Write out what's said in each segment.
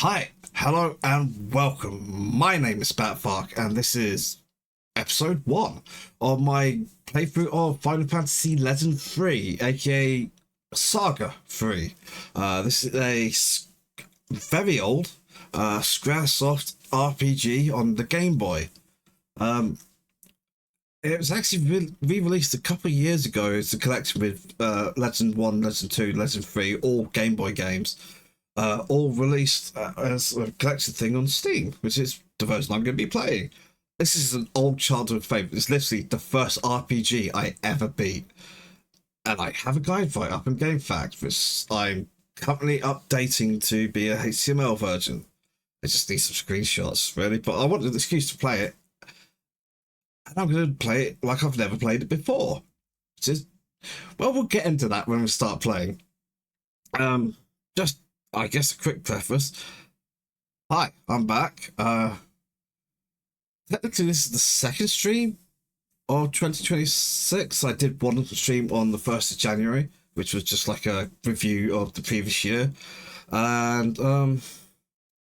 Hi, hello, and welcome. My name is Batfark, and this is episode 1 of my playthrough of Final Fantasy Legend 3, aka Saga 3. This is very old Squaresoft RPG on the Game Boy. It was actually re-released a couple of years ago as a collection with Legend 1, Legend 2, Legend 3, all Game Boy games. All released as a collection thing on Steam, which is the version I'm going to be playing. This is an old childhood favourite. It's literally the first RPG I ever beat. And I have a guide for it up in GameFAQs, which I'm currently updating to be a HTML version. I just need some screenshots, really, but I wanted an excuse to play it. And I'm going to play it like I've never played it before. Which is, well, we'll get into that when we start playing. Just I guess a quick preface. Hi, I'm back. Technically this is the second stream of 2026. I did one stream on the 1st of January, which was just like a review of the previous year. And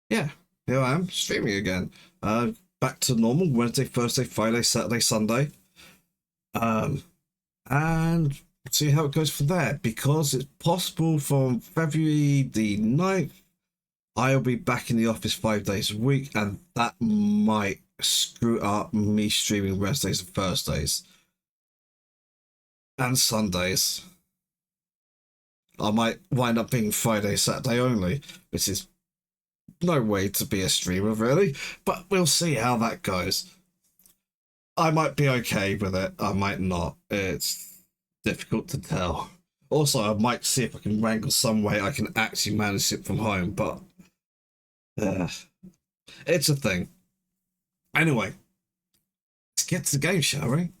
yeah, here I am streaming again. Back to normal, Wednesday, Thursday, Friday, Saturday, Sunday. And see how it goes from there, because it's possible from February the 9th I'll be back in the office 5 days a week, and that might screw up me streaming Wednesdays and Thursdays and Sundays. I might wind up being Friday, Saturday only, which is no way to be a streamer really, but we'll see how that goes. I might be okay with it, I might not. It's difficult to tell. Also, I might see if I can wrangle some way I can actually manage it from home, but it's a thing. Anyway, let's get to the game, shall we?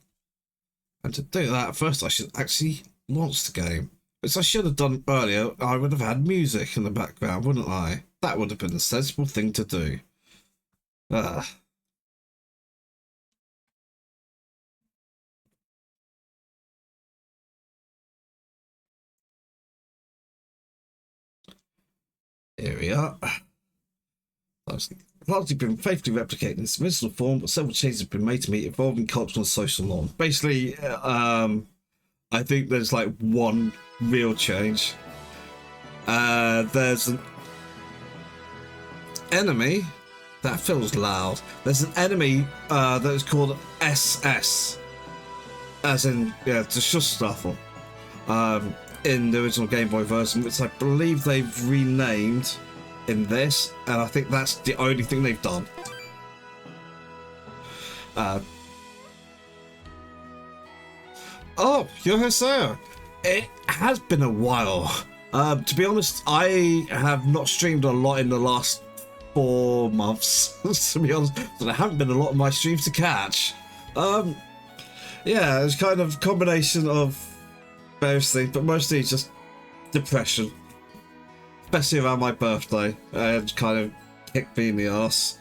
And to do that, first I should actually launch the game, which I should have done earlier. I would have had music in the background, wouldn't I? That would have been a sensible thing to do. Here we are. It's largely been faithfully replicated in its original form, but several changes have been made to meet evolving cultural and social norms. Basically, I think there's like one real change. There's an enemy that feels loud. There's an enemy that is called SS, as in the Schussstaffel. In the original Game Boy version, which I believe they've renamed in this, and I think that's the only thing they've done. Oh, Yohoseo! It has been a while. To be honest, I have not streamed a lot in the last 4 months, to be honest, so there haven't been a lot of my streams to catch. Yeah, it's kind of a combination of various things, but mostly just depression, especially around my birthday, and kind of kicked me in the arse.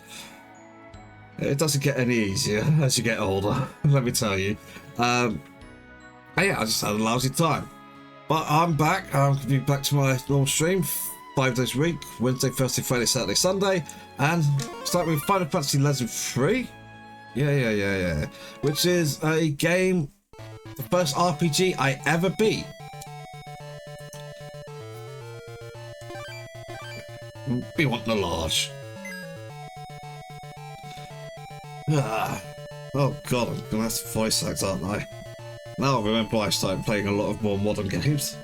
It doesn't get any easier as you get older, let me tell you. Yeah, I just had a lousy time, but I'm back. I'm going to be back to my normal stream 5 days a week, Wednesday, Thursday, Friday, Saturday, Sunday, and start with Final Fantasy Legend 3. Yeah, which is a game, the first RPG I ever beat. We want the large. Oh god, I'm gonna have to voice act, aren't I? Now I remember I started playing a lot of more modern games.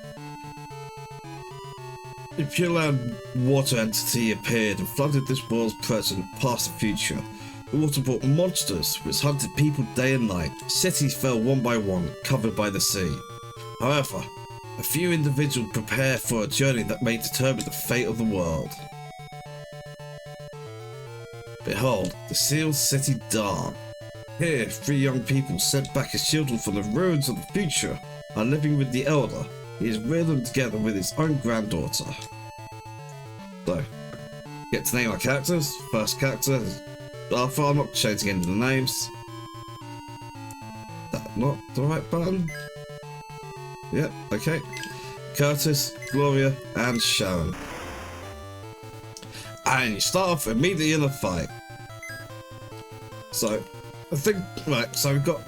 A pure land water entity appeared and flooded this world's present, past and future. The water brought monsters, which hunted people day and night. Cities fell one by one, covered by the sea. However, a few individuals prepared for a journey that may determine the fate of the world. Behold, the sealed city Dawn. Here, 3 young people sent back as children from the ruins of the future are living with the elder. He has reared them together with his own granddaughter. So, get to name our characters. First character is Arthur. I'm not changing any of the names. That not the right button? Yep, okay. Curtis, Gloria, and Sharon. and you start off immediately in a fight. So, I think, right, so we've got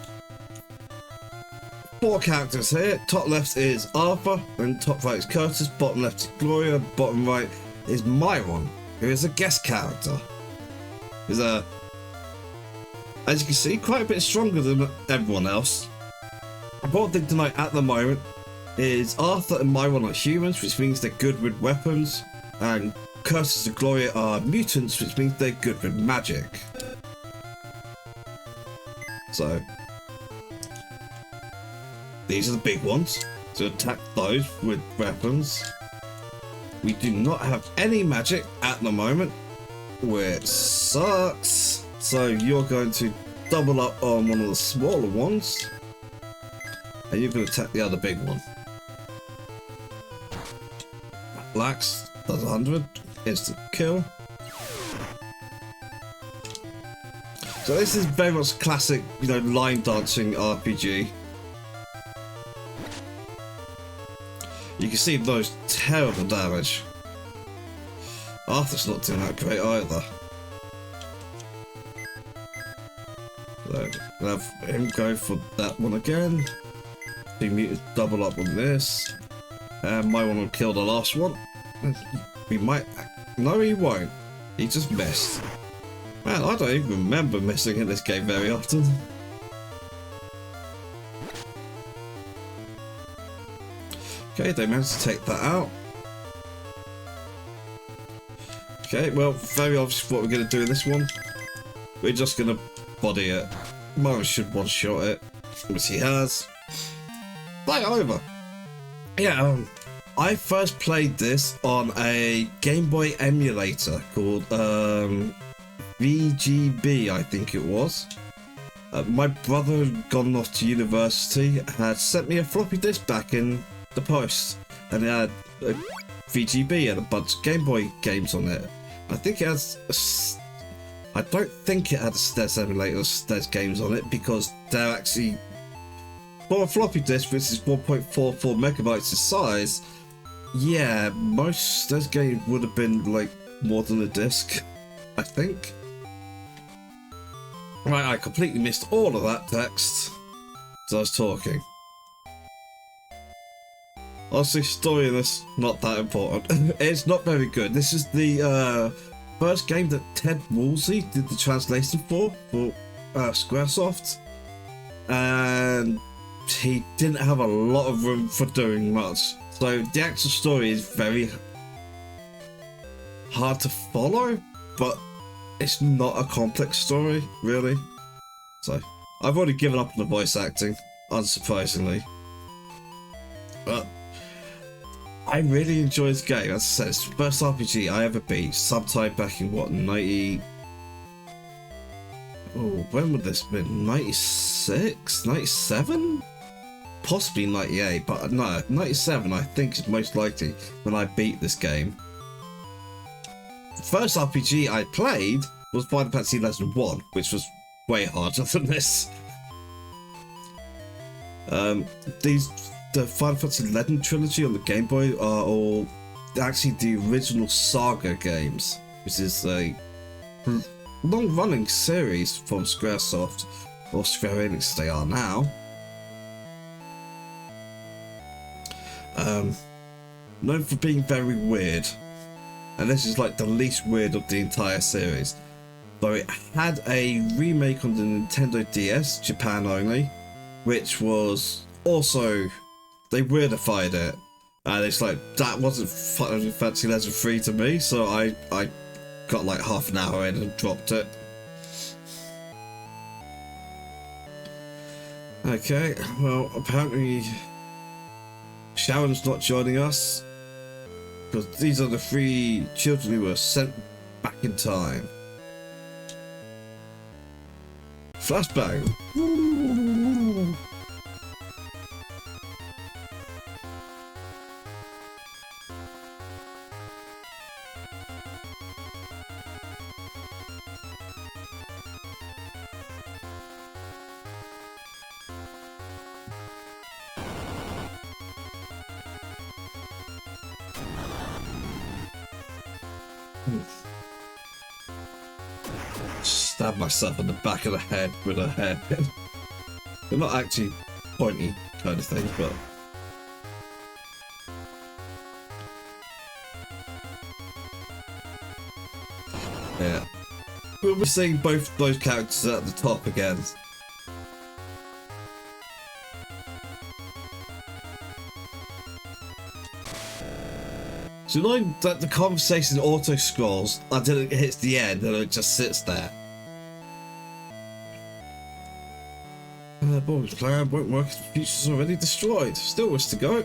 4 characters here. Top left is Arthur, and top right is Curtis, bottom left is Gloria, bottom right is Myron, who is a guest character. He's as you can see, quite a bit stronger than everyone else. Important thing to note at the moment is Arthur and Myron are humans, which means they're good with weapons, and Curtis and Gloria are mutants, which means they're good with magic. So, these are the big ones, to attack those with weapons. We do not have any magic at the moment, which sucks. So you're going to double up on one of the smaller ones, and you're going to attack the other big one. Lax does 100, instant kill. So this is very much classic, you know, line dancing RPG. You can see those terrible damage. Arthur's not doing that great either. So we'll have him go for that one again. Two mutants double up on this. And my one will kill the last one. We might... No, he won't. He just missed. Man, I don't even remember missing in this game very often. Okay, they managed to take that out. Okay, well, very obvious what we're going to do in this one. We're just going to body it. Myron should one-shot it, which he has. Play it over. Yeah, I first played this on a Game Boy emulator called VGB, I think it was. My brother had gone off to university, had sent me a floppy disk back in the post, and it had a VGB and a bunch of Game Boy games on it. I think it has I don't think it had a SNES emulator or SNES games on it, because they're actually, for a floppy disk which is 1.44 megabytes in size, yeah, most SNES games would have been like more than a disc, I think. Right, I completely missed all of that text as I was talking. Honestly, story in this, not that important. It's not very good. This is the first game that Ted Woolsey did the translation for Squaresoft. And he didn't have a lot of room for doing much. So the actual story is very hard to follow, but it's not a complex story, really. So, I've already given up on the voice acting, unsurprisingly. But I really enjoyed this game. As I said, it's the first RPG I ever beat, sometime back in what, 90... Oh, when would this have been? 96? 97? Possibly 98, but no, 97 I think is most likely when I beat this game. The first RPG I played was Final Fantasy Legend 1, which was way harder than this. The Final Fantasy Legend trilogy on the Game Boy are all actually the original SaGa games, which is a long-running series from Squaresoft, or Square Enix they are now. Known for being very weird, and this is like the least weird of the entire series. Though it had a remake on the Nintendo DS, Japan only, which was also, they weirdified it, and it's like, that wasn't Final Fantasy Legend 3 to me, so I got like half an hour in and dropped it. Okay, well, apparently Sharon's not joining us, because these are the 3 children who were sent back in time. Flashbang. stab myself in the back of the head with a hairpin. They're not actually pointy kind of things, but yeah. We'll be seeing both those characters at the top again. So knowing that the conversation auto scrolls until it hits the end and it just sits there. Bob's plan won't work if the future's already destroyed. Still wish to go.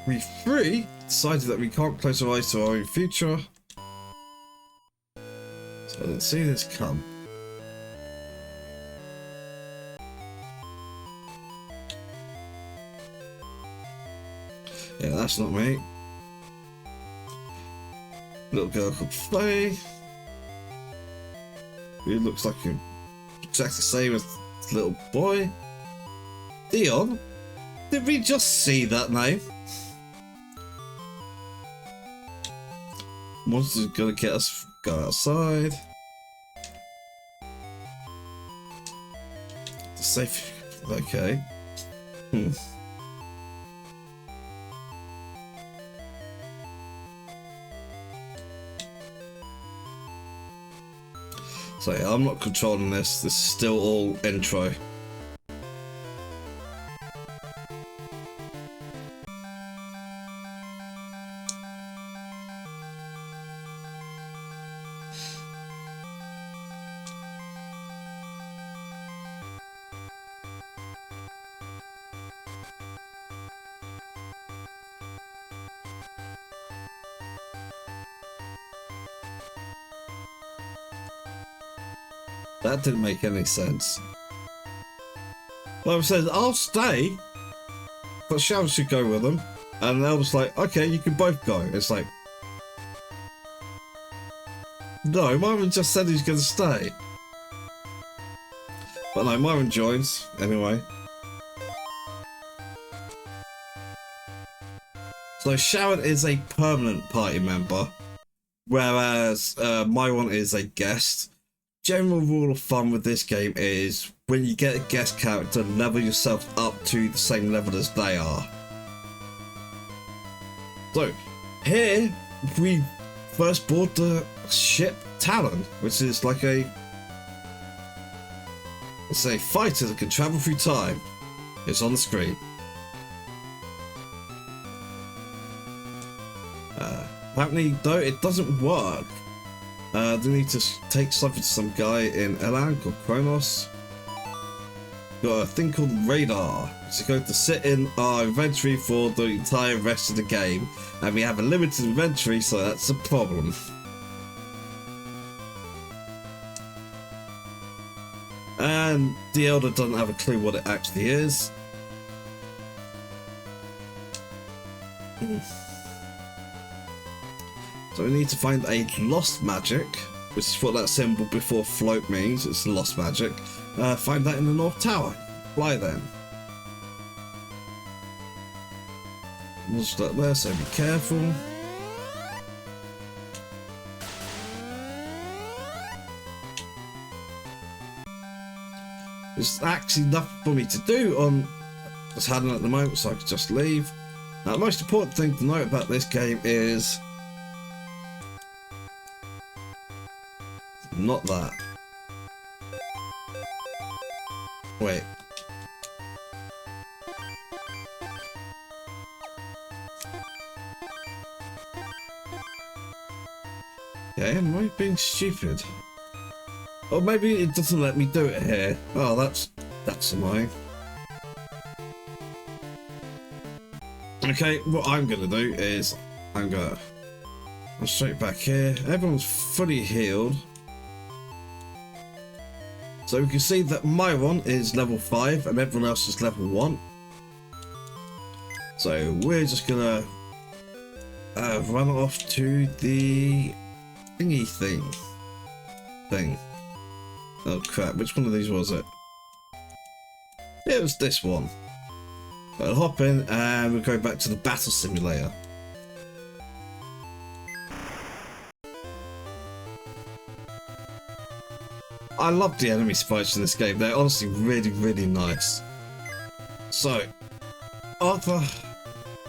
We three decided that we can't close our eyes to our own future. So I didn't see this come. Yeah, that's not me. Little girl called Faye. Who looks like you're exactly the same as the little boy. Dion? Did we just see that name? Monster's gonna get us go outside. Safe. Okay. So yeah, I'm not controlling this. This is still all intro. That didn't make any sense. Well, I said, I'll stay, but Sharon should go with them. And they was like, okay, you can both go. It's like, no, Myron just said he's going to stay. But no, Myron joins anyway. So Sharon is a permanent party member, whereas Myron is a guest. General rule of thumb with this game is when you get a guest character, level yourself up to the same level as they are. So here we first board the ship Talon, which is like it's a fighter that can travel through time. It's on the screen. Apparently though it doesn't work. They need to take something to some guy in Elan called Kronos. Got a thing called radar. It's going to sit in our inventory for the entire rest of the game, and we have a limited inventory, so that's a problem. And the Elder doesn't have a clue what it actually is. So we need to find a lost magic, which is what that symbol before float means. It's lost magic. Find that in the North Tower. Fly then. We'll start there, so be careful. There's actually nothing for me to do on what's happening at the moment, so I can just leave. Now, the most important thing to note about this game is not that. Wait. Yeah, am I being stupid? Or maybe it doesn't let me do it here. Oh, that's annoying. Okay, what I'm gonna do is I'm straight back here. Everyone's fully healed. So we can see that Myron is level 5 and everyone else is level 1. So we're just gonna run off to the thingy thing. Oh crap, which one of these was it? It was this one. I'll hop in and we'll go back to the battle simulator. I love the enemy fights in this game. They're honestly really, really nice. So, Arthur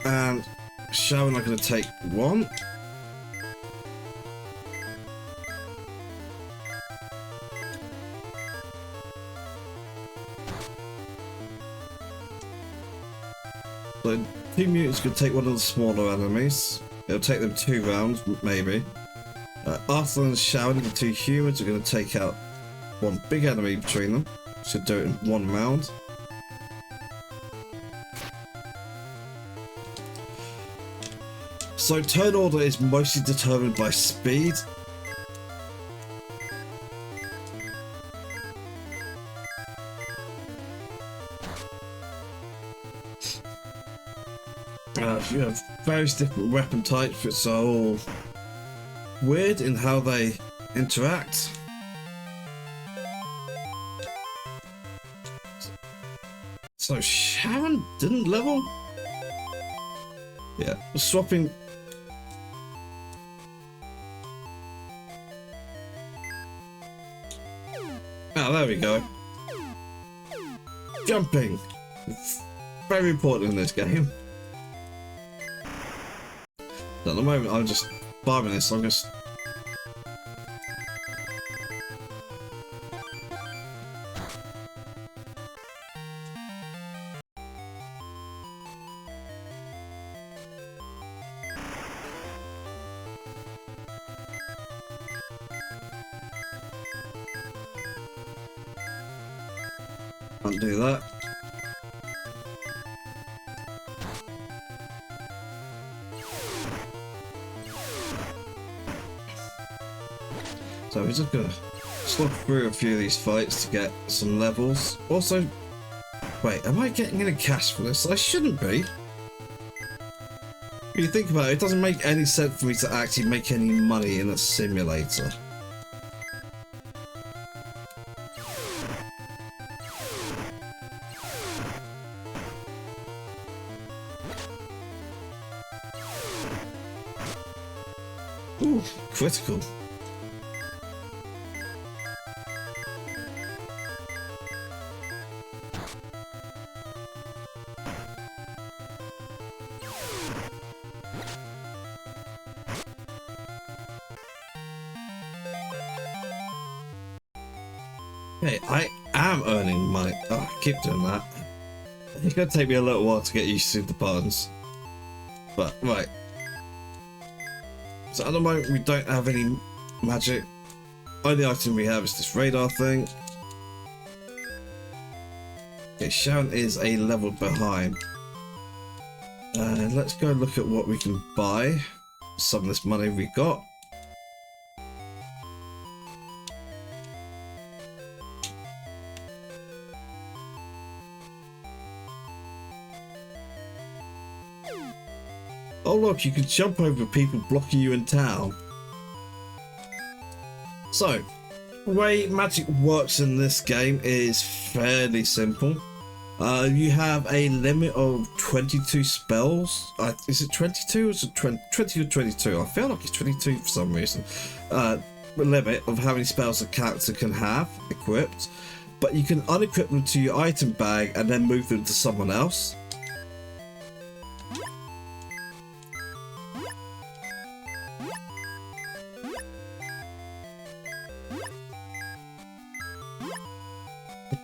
and Sharon are going to take one. So, two mutants could take one of the smaller enemies. It'll take them 2 rounds, maybe. Arthur and Sharon, the 2 humans, are going to take out one big enemy between them. Should do it in 1 round. So turn order is mostly determined by speed. You have various different weapon types, which are all weird in how they interact. So Sharon didn't level? Yeah, swapping. Oh, there we go. Jumping. Very important in this game. At the moment, I'm just farming this. I'm just. Can't do that. So we're just gonna slog through a few of these fights to get some levels. Also, wait, am I getting any cash for this? I shouldn't be. If you think about it, it doesn't make any sense for me to actually make any money in a simulator. Ooh, critical. Hey, I am earning money. Oh, I keep doing that. It's gonna take me a little while to get used to the buttons. But, right. So at the moment we don't have any magic. Only item we have is this radar thing. Okay, Sharon is a level behind. Let's go look at what we can buy. Some of this money we got. Oh look, you can jump over people blocking you in town. So, the way magic works in this game is fairly simple. You have a limit of 22 spells. Is it 22 or is it 20 or 22? I feel like it's 22 for some reason. The limit of how many spells a character can have equipped. But you can unequip them to your item bag and then move them to someone else.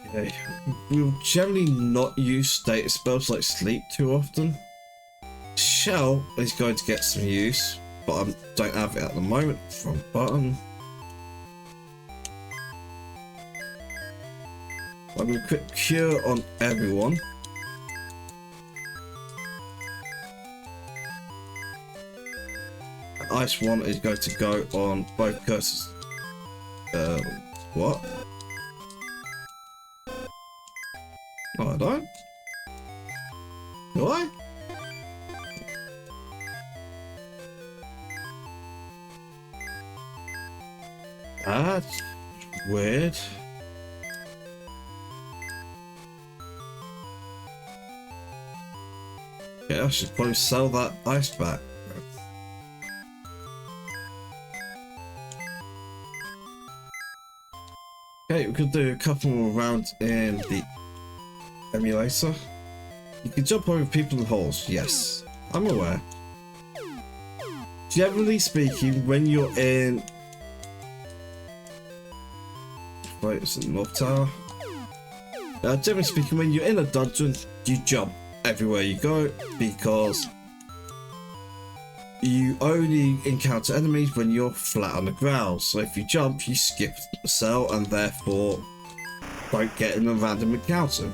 Okay. We'll generally not use status spells like sleep too often. Shell is going to get some use, but I don't have it at the moment from button. I'm going to quit cure on everyone. Ice 1 is going to go on both curses. What? Oh, I don't? Do I? That's weird. Yeah, I should probably sell that ice back. Okay, we could do a couple more rounds in the emulator. You can jump over people and holes, yes. I'm aware. Generally speaking, when you're in... Wait, it's the North Tower. Generally speaking, when you're in a dungeon, you jump everywhere you go because you only encounter enemies when you're flat on the ground. So if you jump, you skip the cell and therefore don't get in a random encounter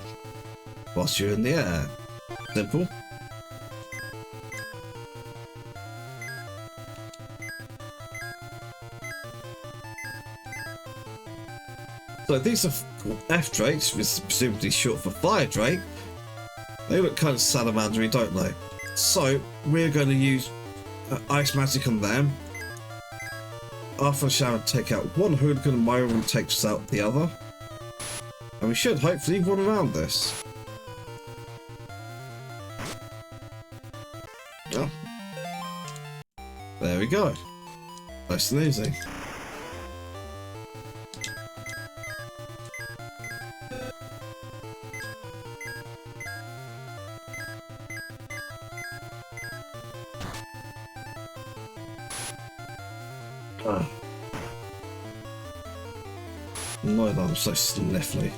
whilst you're in the air. Simple. So these are called F-Drakes, which is presumably short for Fire Drake. They look kind of salamandery, don't they? So we're going to use Ice Magic on them. After the shower, take out one hooligan and Myron takes out the other. And we should hopefully run around this. Oh. There we go. Nice and easy. No, I'm so sniffly.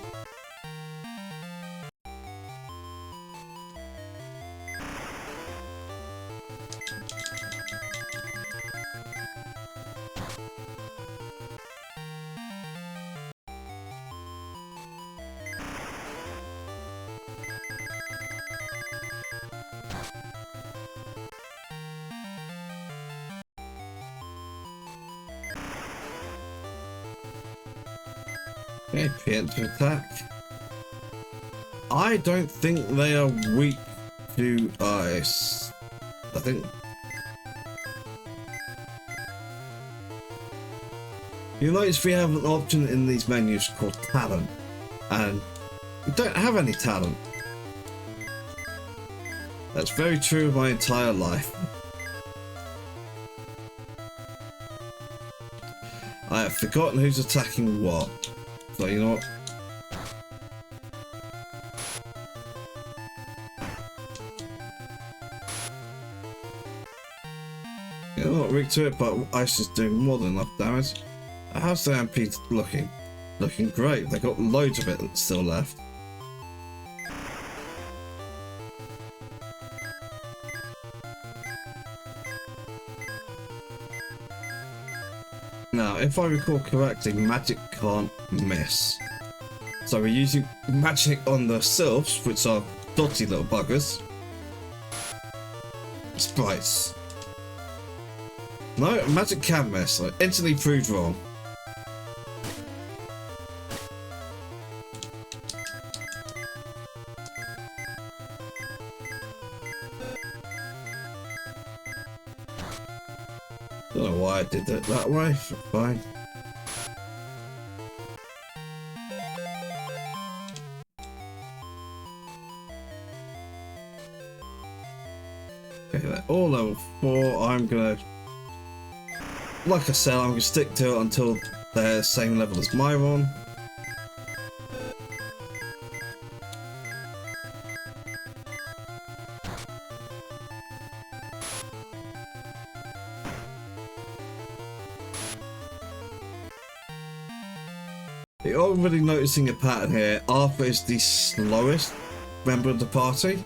Okay, preemptive attack. I don't think they are weak to ice. I think you'll notice we have an option in these menus called talent, and we don't have any talent. That's very true of my entire life. I have forgotten who's attacking what. So you know what? Yeah, not weak to it, but ice is doing more than enough damage. How's the MP looking? Looking great. They got loads of it still left. Now, if I recall correctly, magic can't miss. So we're using magic on the sylphs, which are dotty little buggers. Sprites. No, magic can miss. I instantly proved wrong. Don't know why I did it that way, but fine. Okay, they're all level 4. I'm gonna, like I said, I'm gonna stick to it until they're the same level as Myron. You're already noticing a pattern here. Arthur is the slowest member of the party.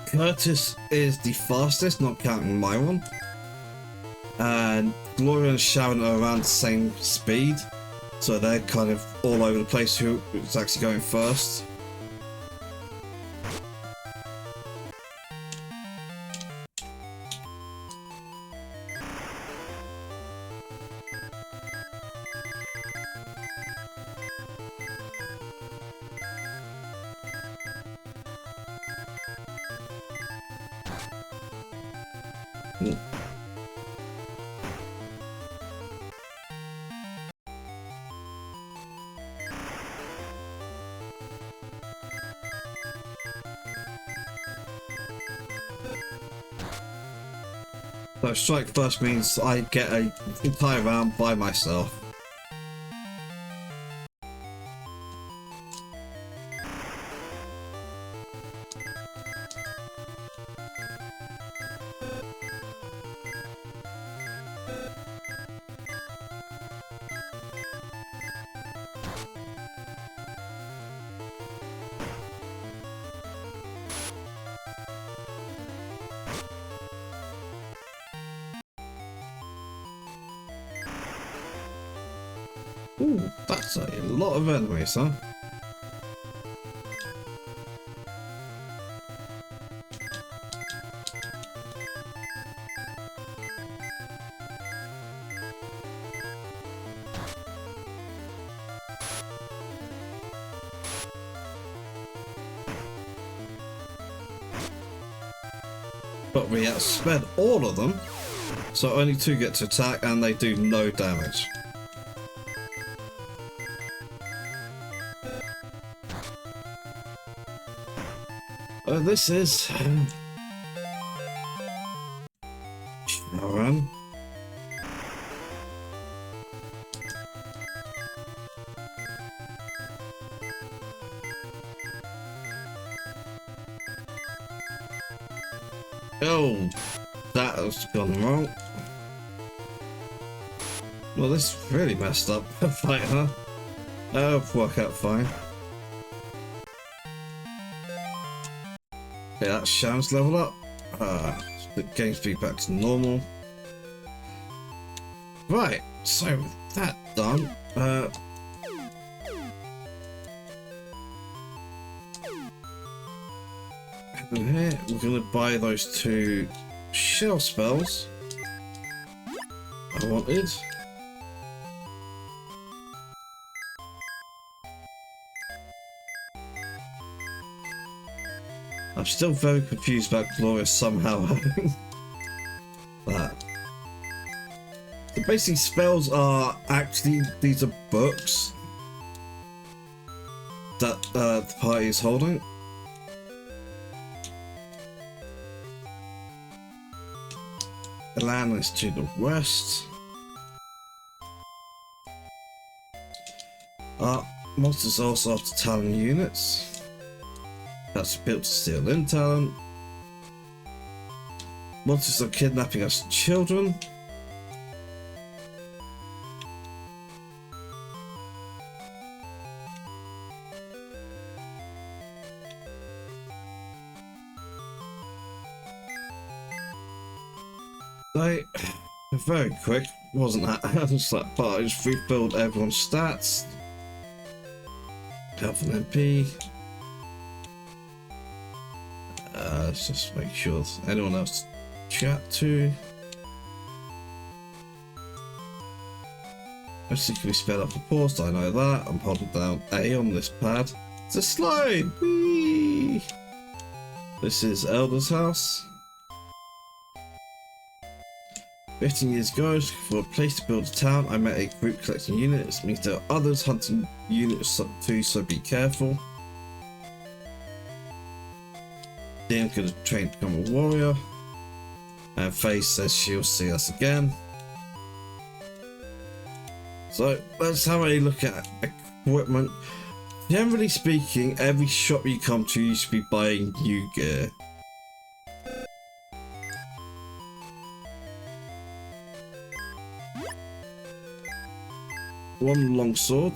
Curtis is the fastest, not counting Myron. And Gloria and Sharon are around the same speed. So they're kind of all over the place who's actually going first. So strike first means I get an entire round by myself. Ooh, that's a lot of enemies, huh? But we outsped all of them, so only 2 get to attack and they do no damage. This is Sharon. Oh, that has gone wrong. Well, this is really messed up fight, huh? That'll work out fine. Yeah, that Sharon's level up. The game speed back to normal. Right, so with that done, and here we're gonna buy those 2 shell spells I wanted. I'm still very confused about Gloria somehow having that. The basic spells are actually, these are books that the party is holding. The land is to the west. Monsters also after talent units. That's built to steal in talent. Monsters are kidnapping us children. They very quick, wasn't that? Just like, but I just rebuild everyone's stats. Health and MP. Let's just make sure there's anyone else to chat to. Obviously can be sped up and paused, I know that. I'm holding down A on this pad. It's a slide! Whee! This is Elder's house. 15 years ago, for a place to build a town, I met a group collecting units. It means there are others hunting units too, so be careful. Dean could have trained to become a warrior. And Faye says she'll see us again. So let's have a look at equipment. Generally speaking, every shop you come to, you should be buying new gear. One longsword,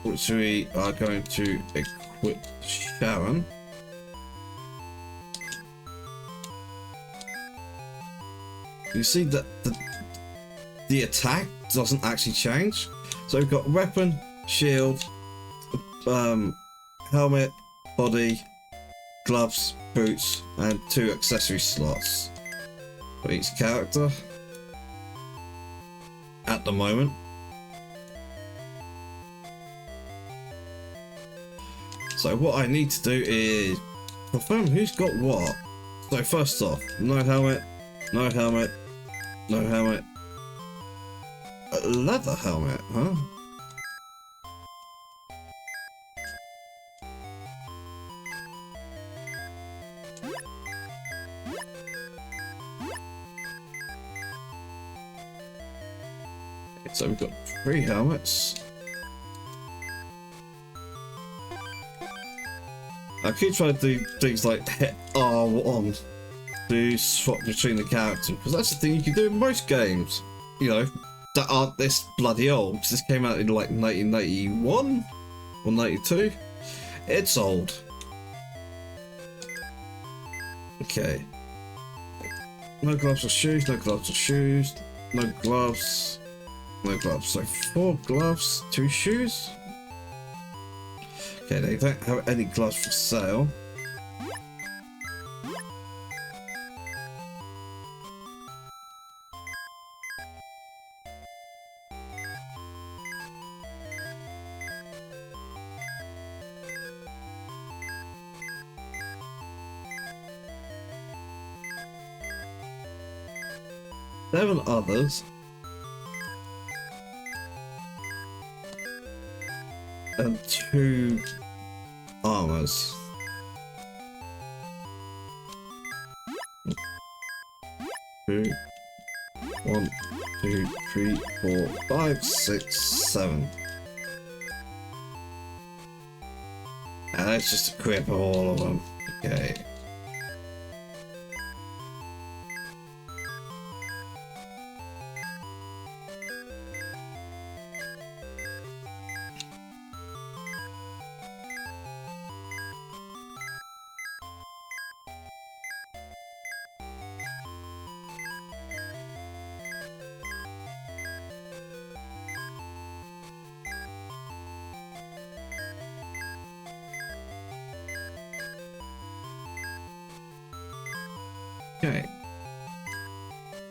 which we are going to equip Sharon. You see that the attack doesn't actually change. So we've got weapon, shield, helmet, body, gloves, boots, and 2 accessory slots for each character at the moment. So what I need to do is confirm who's got what. So first off, no helmet, no helmet, no helmet. A leather helmet, huh? So we've got 3 helmets. I keep trying to do things like hit R1 to swap between the characters, because that's the thing you can do in most games, you know, that aren't this bloody old. Because this came out in like 1991 or 92. It's old. Okay. No gloves or shoes, no gloves or shoes, no gloves, no gloves. So 4 gloves, 2 shoes. Okay, they don't have any gloves for sale. Seven others. And 2 armors. 2, 1, 2, 3, 4, 5, 6, 7. And that's just a grip of all of them. Okay. Okay.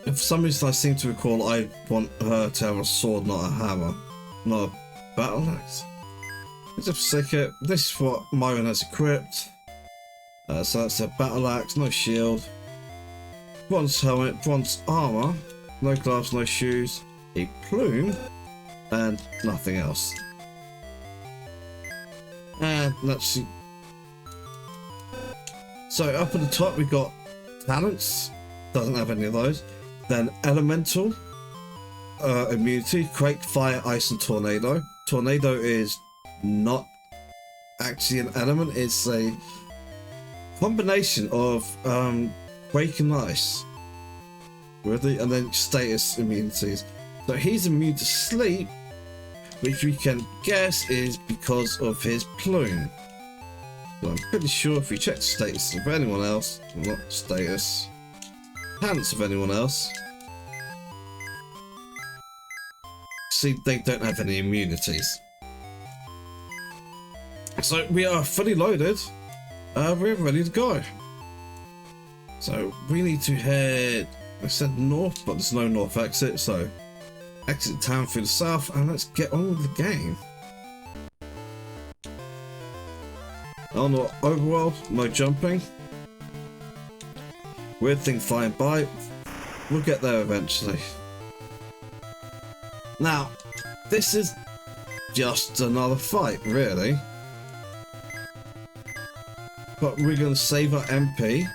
And for some reason I seem to recall I want her to have a sword, not a hammer. Not a battle axe. Let's just forsake it. This is what Myron has equipped. So that's a battle axe, no shield. Bronze helmet, bronze armor, no gloves, no shoes, a plume, and nothing else. And let's see. So up at the top we've got talents, doesn't have any of those. Then elemental immunity, quake, fire, ice, and tornado. Tornado is not actually an element, it's a combination of quake and ice, really, and then status immunities. So he's immune to sleep, which we can guess is because of his plume. So I'm pretty sure if we check the status of anyone else, not status, talents of anyone else, see they don't have any immunities. So we are fully loaded, we're ready to go. So we need to head, I said north, but there's no north exit, so exit town through the south and let's get on with the game. On the overworld, no jumping. Weird thing flying by. We'll get there eventually. Now, this is just another fight, really. But we're going to save our MP.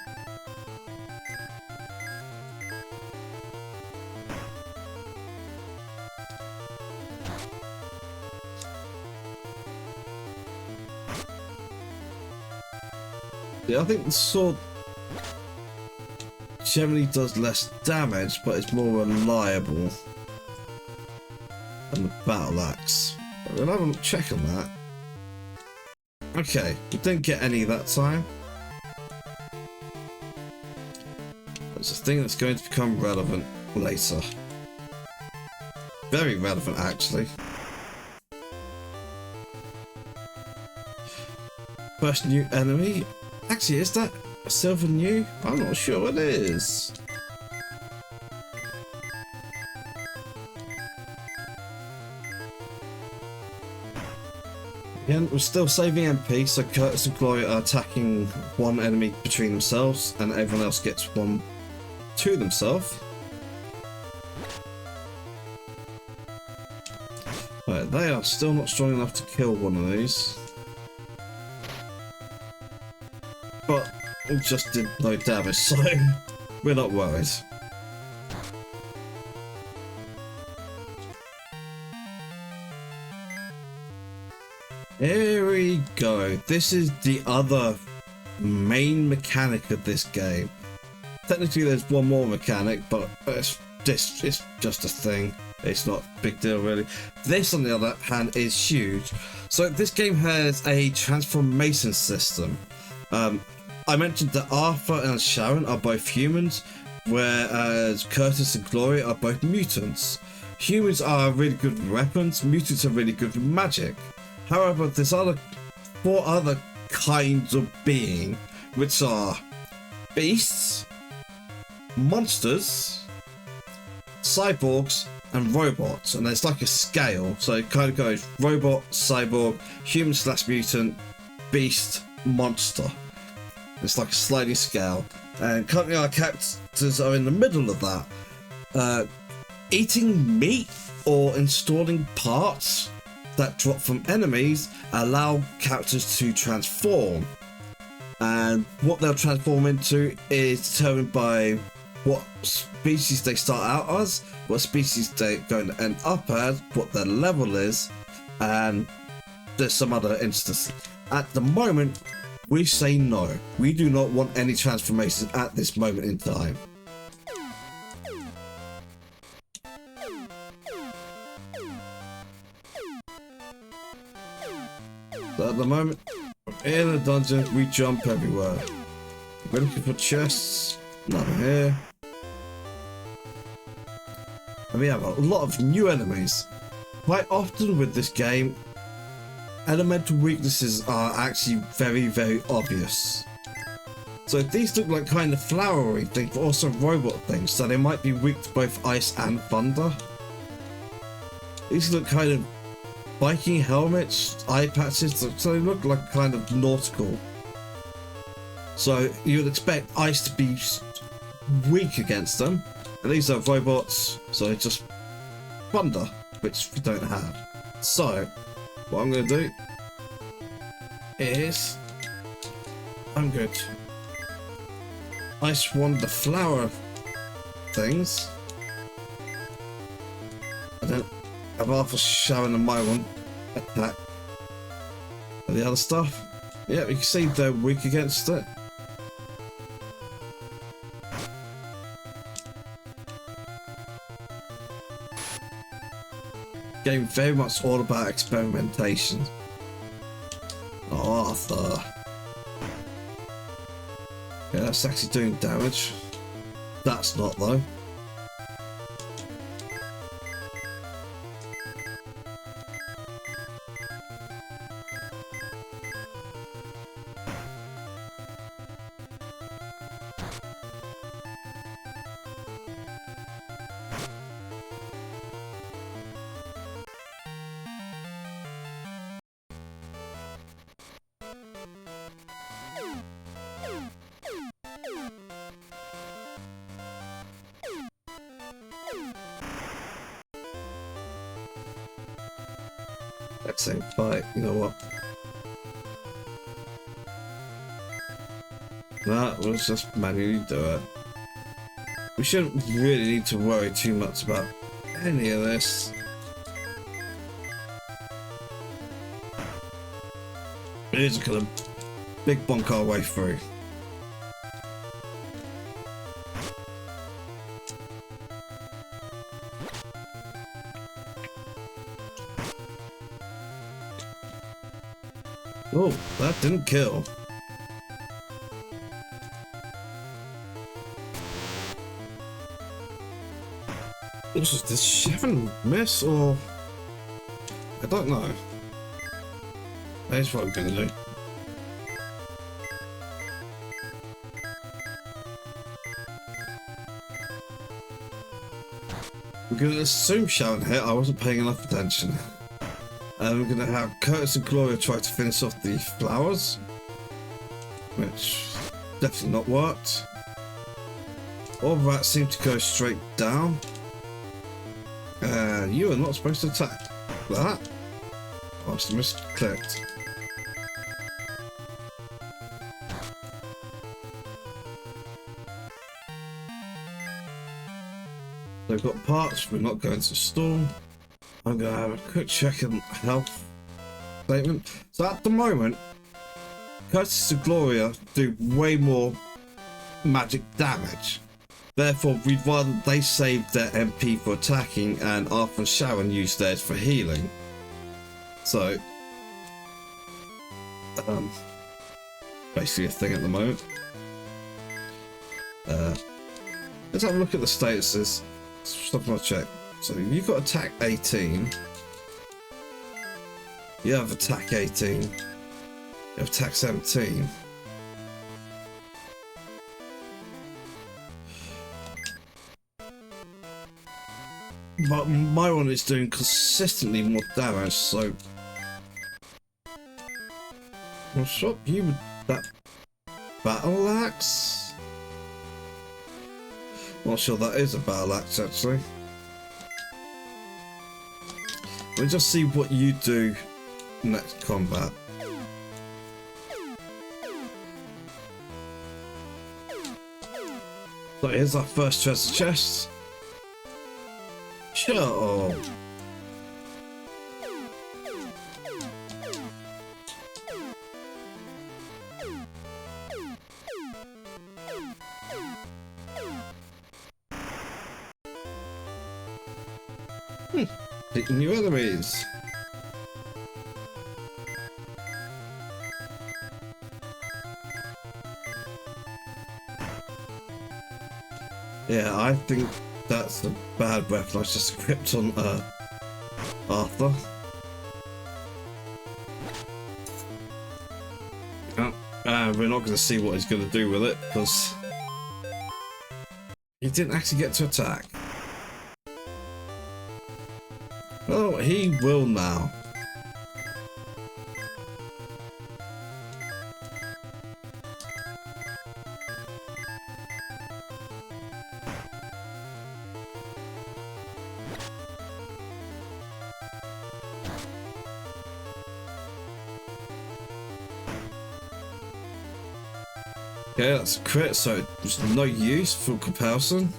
Yeah, I think the sword generally does less damage, but it's more reliable than the battle axe. We'll have a check on that. Okay, we didn't get any that time. It's a thing that's going to become relevant later. Very relevant, actually. First new enemy. Actually, is that a silver new? I'm not sure it is. Again, we're still saving MP, so Curtis and Gloria are attacking one enemy between themselves, and everyone else gets one to themselves. Right, they are still not strong enough to kill one of these. But it just did no damage, so we're not worried. Here we go. This is the other main mechanic of this game. Technically there's one more mechanic, but it's just a thing. It's not a big deal really. This on the other hand is huge. So this game has a transformation system. I mentioned that Arthur and Sharon are both humans, whereas Curtis and Gloria are both mutants. Humans are really good with weapons, mutants are really good with magic. However, there's four other kinds of being, which are beasts, monsters, cyborgs, and robots. And there's like a scale, so it kind of goes robot, cyborg, human/mutant, beast, monster. It's like a sliding scale, and currently our characters are in the middle of that. Eating meat or installing parts that drop from enemies allow characters to transform, and what they'll transform into is determined by what species they start out as, what species they're going to end up as, what their level is, and there's some other instances. At the moment, we say no. We do not want any transformations at this moment in time. So at the moment, in the dungeon, we jump everywhere. We're looking for chests, nothing here. And we have a lot of new enemies. Quite often with this game, elemental weaknesses are actually very, very obvious. So these look like kind of flowery things, but also robot things, so they might be weak to both ice and thunder. These look kind of Viking helmets, eye patches, so they look like kind of nautical. So you would expect ice to be weak against them. And these are robots, so it's just thunder, which we don't have. So what I'm going to do is I'm going to ice one the flower things, and then have Arthur, Sharon and my one attack the other stuff. Yeah, you can see they're weak against it. Game very much all about experimentation. Oh, Arthur. Yeah, that's actually doing damage. That's not though. Let's say fight, you know what? That was just manually do it. We shouldn't really need to worry too much about any of this. We're just gonna big bonk our way through. Oh, that didn't kill. Was this Chevron miss or I don't know. That's what I'm gonna do. We're gonna assume Sharon hit. I wasn't paying enough attention. And we're gonna have Curtis and Gloria try to finish off the flowers, which definitely not worked. All that seemed to go straight down. You are not supposed to attack that. I must have misclicked. They've got parts, we're not going to storm. I'm going to have a quick check on health statement. So at the moment, Curses of Gloria do way more magic damage. Therefore, we'd rather they save their MP for attacking and Arthur and Sharon use theirs for healing. So, basically a thing at the moment. Let's have a look at the statuses. Stop and check. So you've got attack 18. You have attack 18. You have attack 17. But my one is doing consistently more damage, so I'll swap you with that battle axe. Not sure that is a battle axe actually. We'll just see what you do next combat. So here's our first treasure chest. Sure. Hitting new enemies. Yeah, I think that's a bad weapon. I just equipped on Arthur. Oh, we're not going to see what he's going to do with it because he didn't actually get to attack. Oh, he will now. Okay, that's a crit, so there's no use for comparison.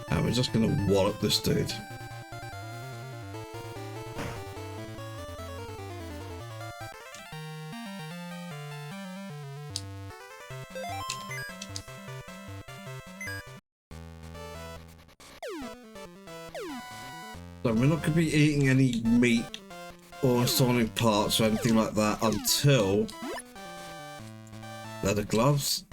And we're just gonna wallop this dude. So we're not going to be eating any meat or installing parts or anything like that until leather gloves.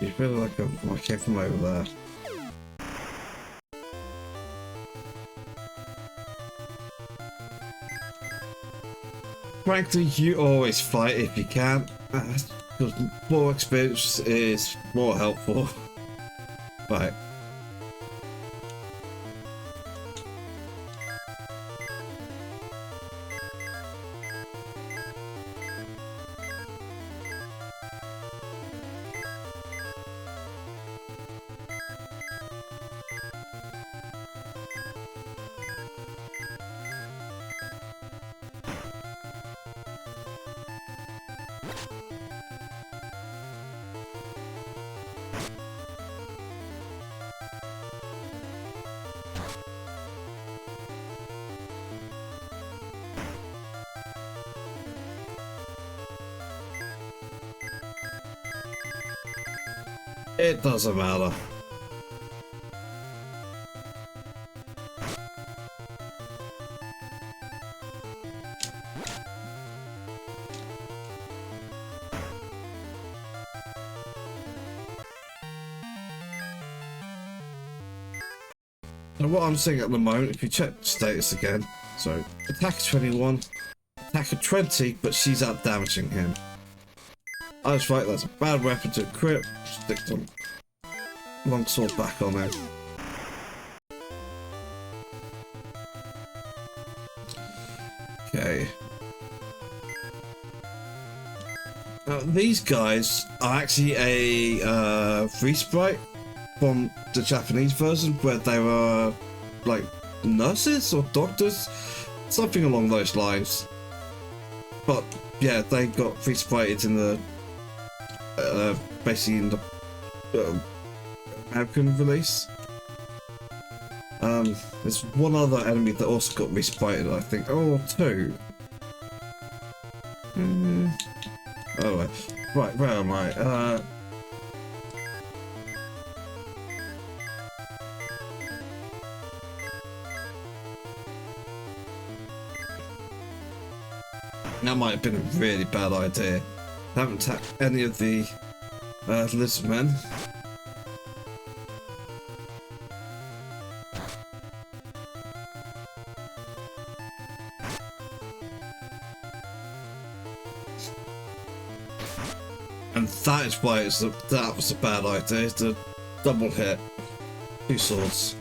You feel like I came from over there. Frankly, you always fight if you can, because more experience is more helpful. Right. It doesn't matter. So what I'm seeing at the moment, if you check the status again, so attack 21, attack of 20, but she's out damaging him. I was right, that's a bad weapon to equip. Stick some longsword back on there. These guys are actually a free sprite from the Japanese version where they were like nurses or doctors, something along those lines. But yeah, they got free sprited in the basically in the American release. There's one other enemy that also got resprited, I think. Oh, two. Oh, right, where am I? That might have been a really bad idea. I haven't attacked any of the lizard men. And that is why that was a bad idea, the double hit. Two swords.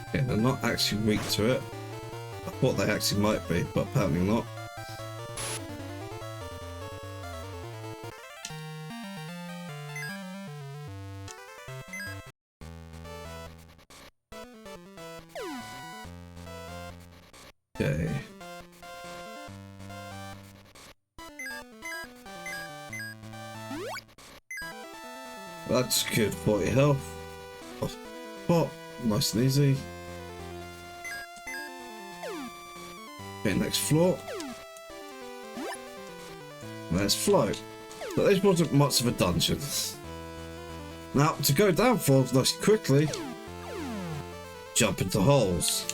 Okay, they're not actually weak to it. I thought they actually might be, but apparently not. Okay. That's good. 40 health. Pop. Nice and easy. Okay, next floor. Let's float. But this wasn't much of a dungeon. Now, to go down floors nice quickly, jump into holes.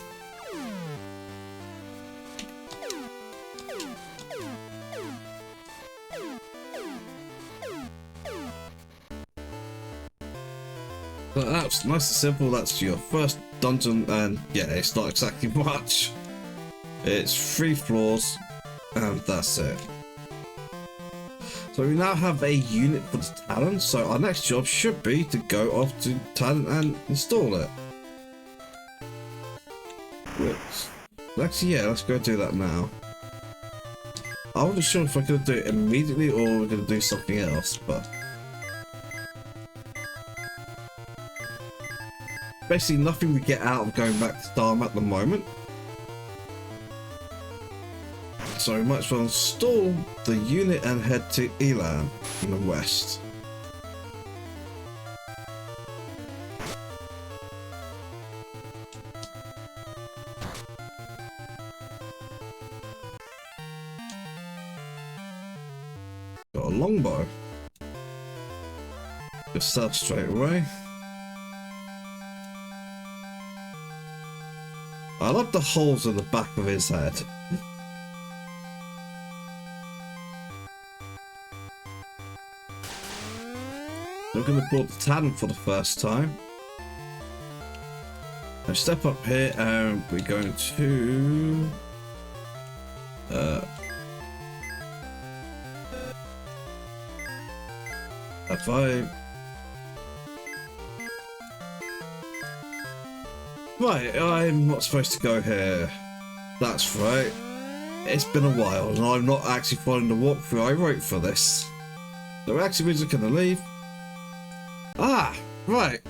But that's nice and simple. That's your first dungeon, and yeah, it's not exactly much. It's 3 floors, and that's it. So we now have a unit for the talent, so our next job should be to go off to talent and install it. Which, actually, yeah, let's go do that now. I wasn't sure if I could do it immediately or we're going to do something else, but basically nothing we get out of going back to Dharma at the moment. So we might as well install the unit and head to Elan in the west. Got a longbow. Just start straight away. I love the holes in the back of his head. We're going to port the talent for the first time. Now step up here and we're going to if right, I'm not supposed to go here. That's right. It's been a while and I'm not actually following the walkthrough I wrote for this. So we're actually just going to leave. Ah, right.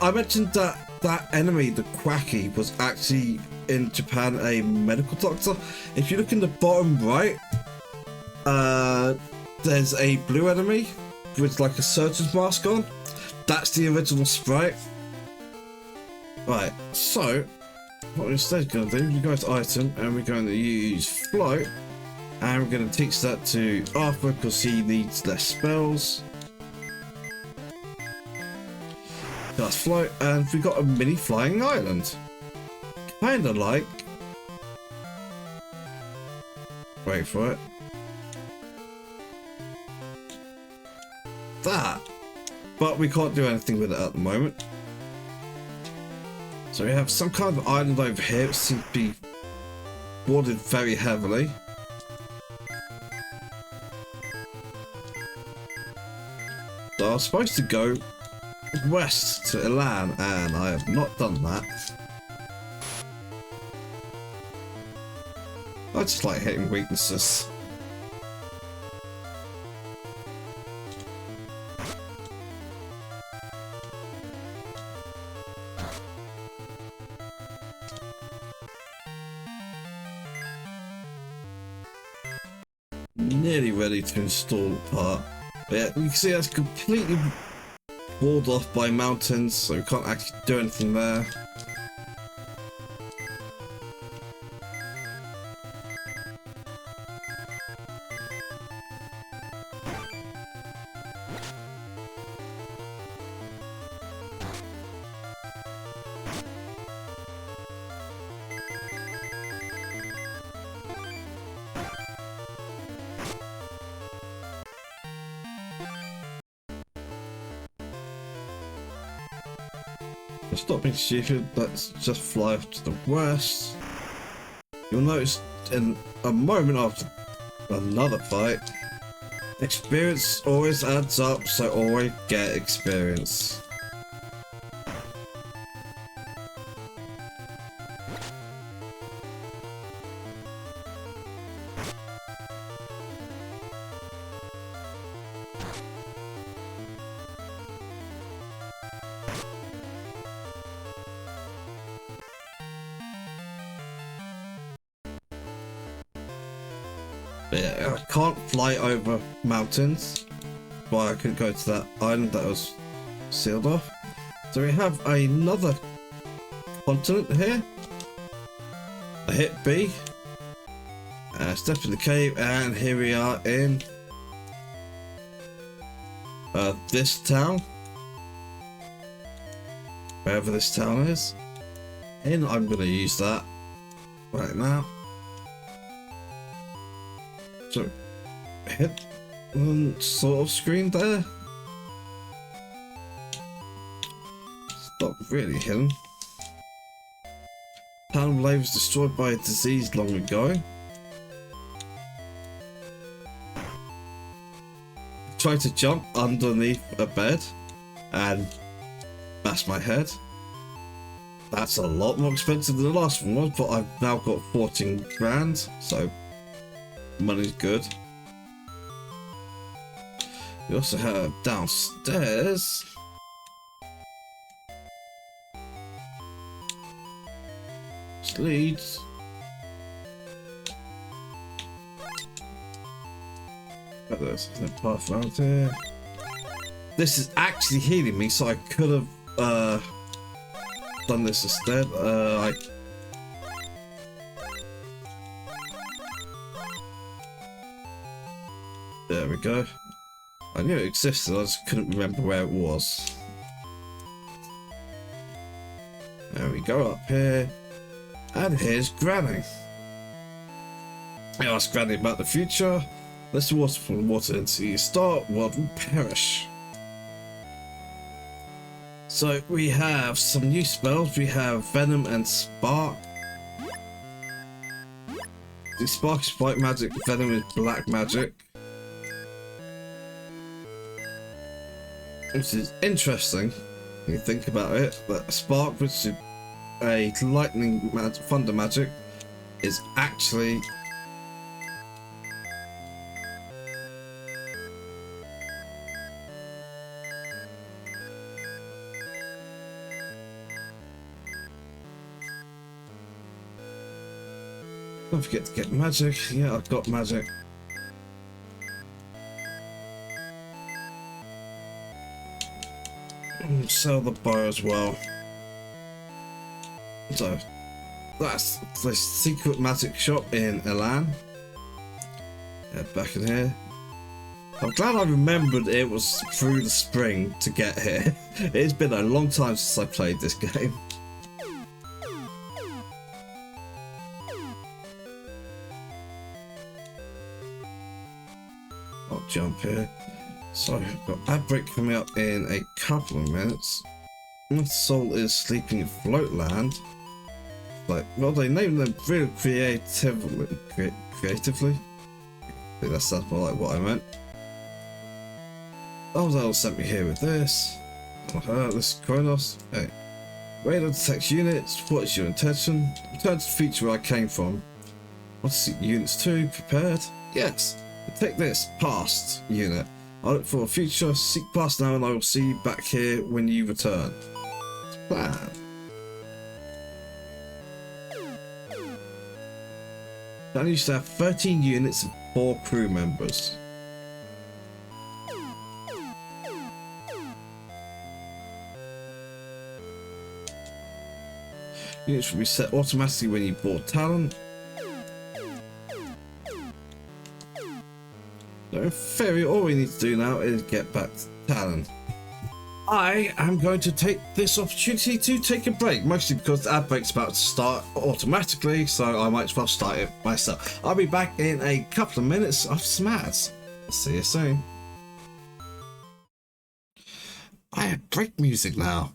I mentioned that that enemy, the Quacky, was actually in Japan a medical doctor. If you look in the bottom right, there's a blue enemy with like a surgeon's mask on. That's the original sprite. Right, so what we're instead going to do, we go to item and we're going to use float, and we're going to teach that to Arthur because he needs less spells. That's float, and we got a mini flying island. Kinda like. Wait for it. That. But we can't do anything with it at the moment. So we have some kind of island over here. It seems to be watered very heavily. I was supposed to go west to Elan, and I have not done that. I just like hitting weaknesses. Nearly ready to install the part. But yeah, you can see that's completely walled off by mountains, so we can't actually do anything there. Stop being stupid, let's just fly off to the west. You'll notice in a moment after another fight, experience always adds up, so always get experience. Yeah, I can't fly over mountains, but I could go to that island that was sealed off. So we have another continent here. I hit B. Step in the cave, and here we are in this town. Wherever this town is. And I'm going to use that right now. So, hit one sort of screen there. Stop really hitting. Town of Lave was destroyed by a disease long ago. Try to jump underneath a bed and bash my head. That's a lot more expensive than the last one was, but I've now got 14 grand, so money's good. We also have downstairs. This leads. Oh, there's no path around here. This is actually healing me, so I could have done this instead. There we go. I knew it existed, I just couldn't remember where it was. There we go, up here. And here's Granny. I asked Granny about the future. Let's water from water into the start, world will perish. So we have some new spells. We have Venom and Spark. The Spark is white magic, Venom is black magic. Which is interesting when you think about it. But Spark, which is a lightning thunder magic, is actually don't forget to get magic. Yeah, I've got magic. Sell the bow as well. So that's the secret magic shop in Elan. Head back in here. I'm glad I remembered it was through the spring to get here. It's been a long time since I played this game. I'll jump here. So I've got Adbrick coming up in a couple of minutes. Soul is sleeping in Floatland. Like, well, they named them really creatively. I think that sounds more like what I meant. Oh, that'll send me here with this. This is Kronos. Hey. Radar detects units. What is your intention? Return to the feature where I came from. Want to see units 2? Prepared? Yes. Take this. Past unit. I look for a future. Seek past now and I will see you back here when you return. Plan. That used to have 13 units and 4 crew members. Units will be set automatically when you board talent. So in theory, all we need to do now is get back to talent. I am going to take this opportunity to take a break, mostly because the ad break's about to start automatically, so I might as well start it myself. I'll be back in a couple of minutes after some ads. See you soon. I have break music now.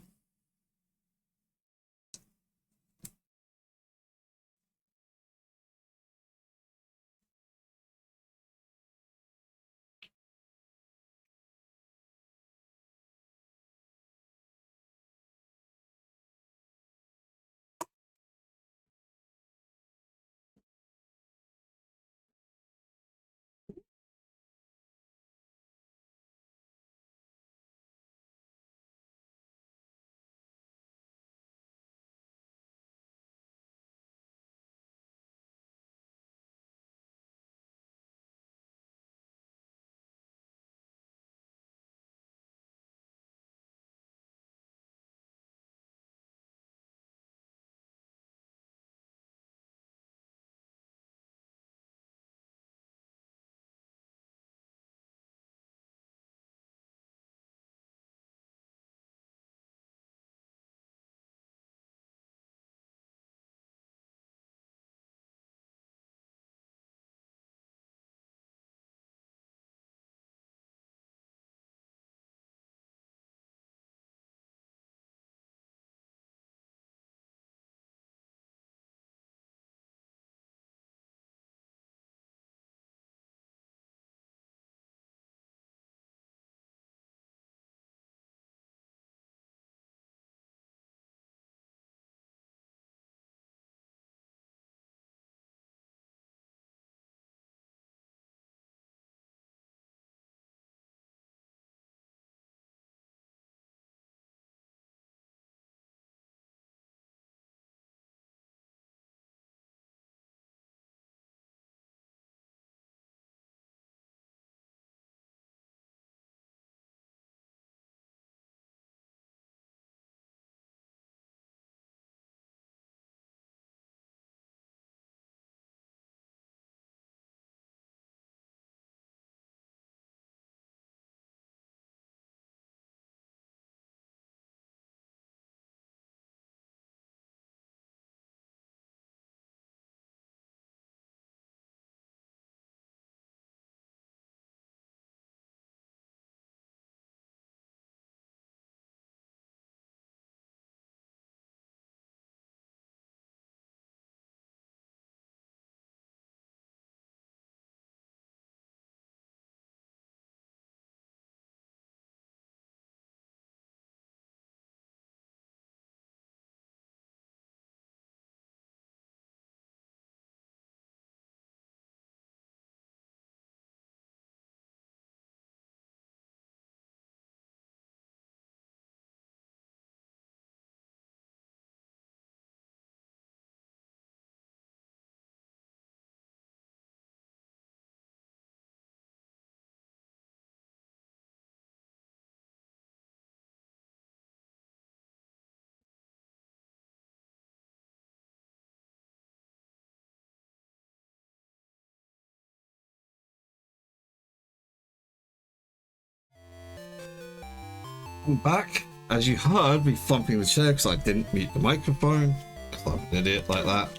I'm back. As you heard me thumping the chair because I didn't mute the microphone, because I'm an idiot like that.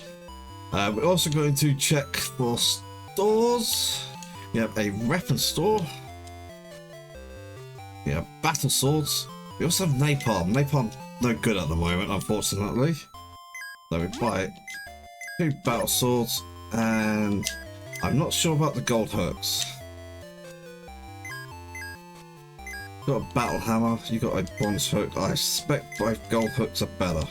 We're also going to check for stores. We have a weapon store. We have battle swords. We also have napalm. Napalm no good at the moment, unfortunately. So we buy 2 battle swords, and I'm not sure about the gold hooks. Got a battle hammer, you got a bronze hook. I suspect both gold hooks are better.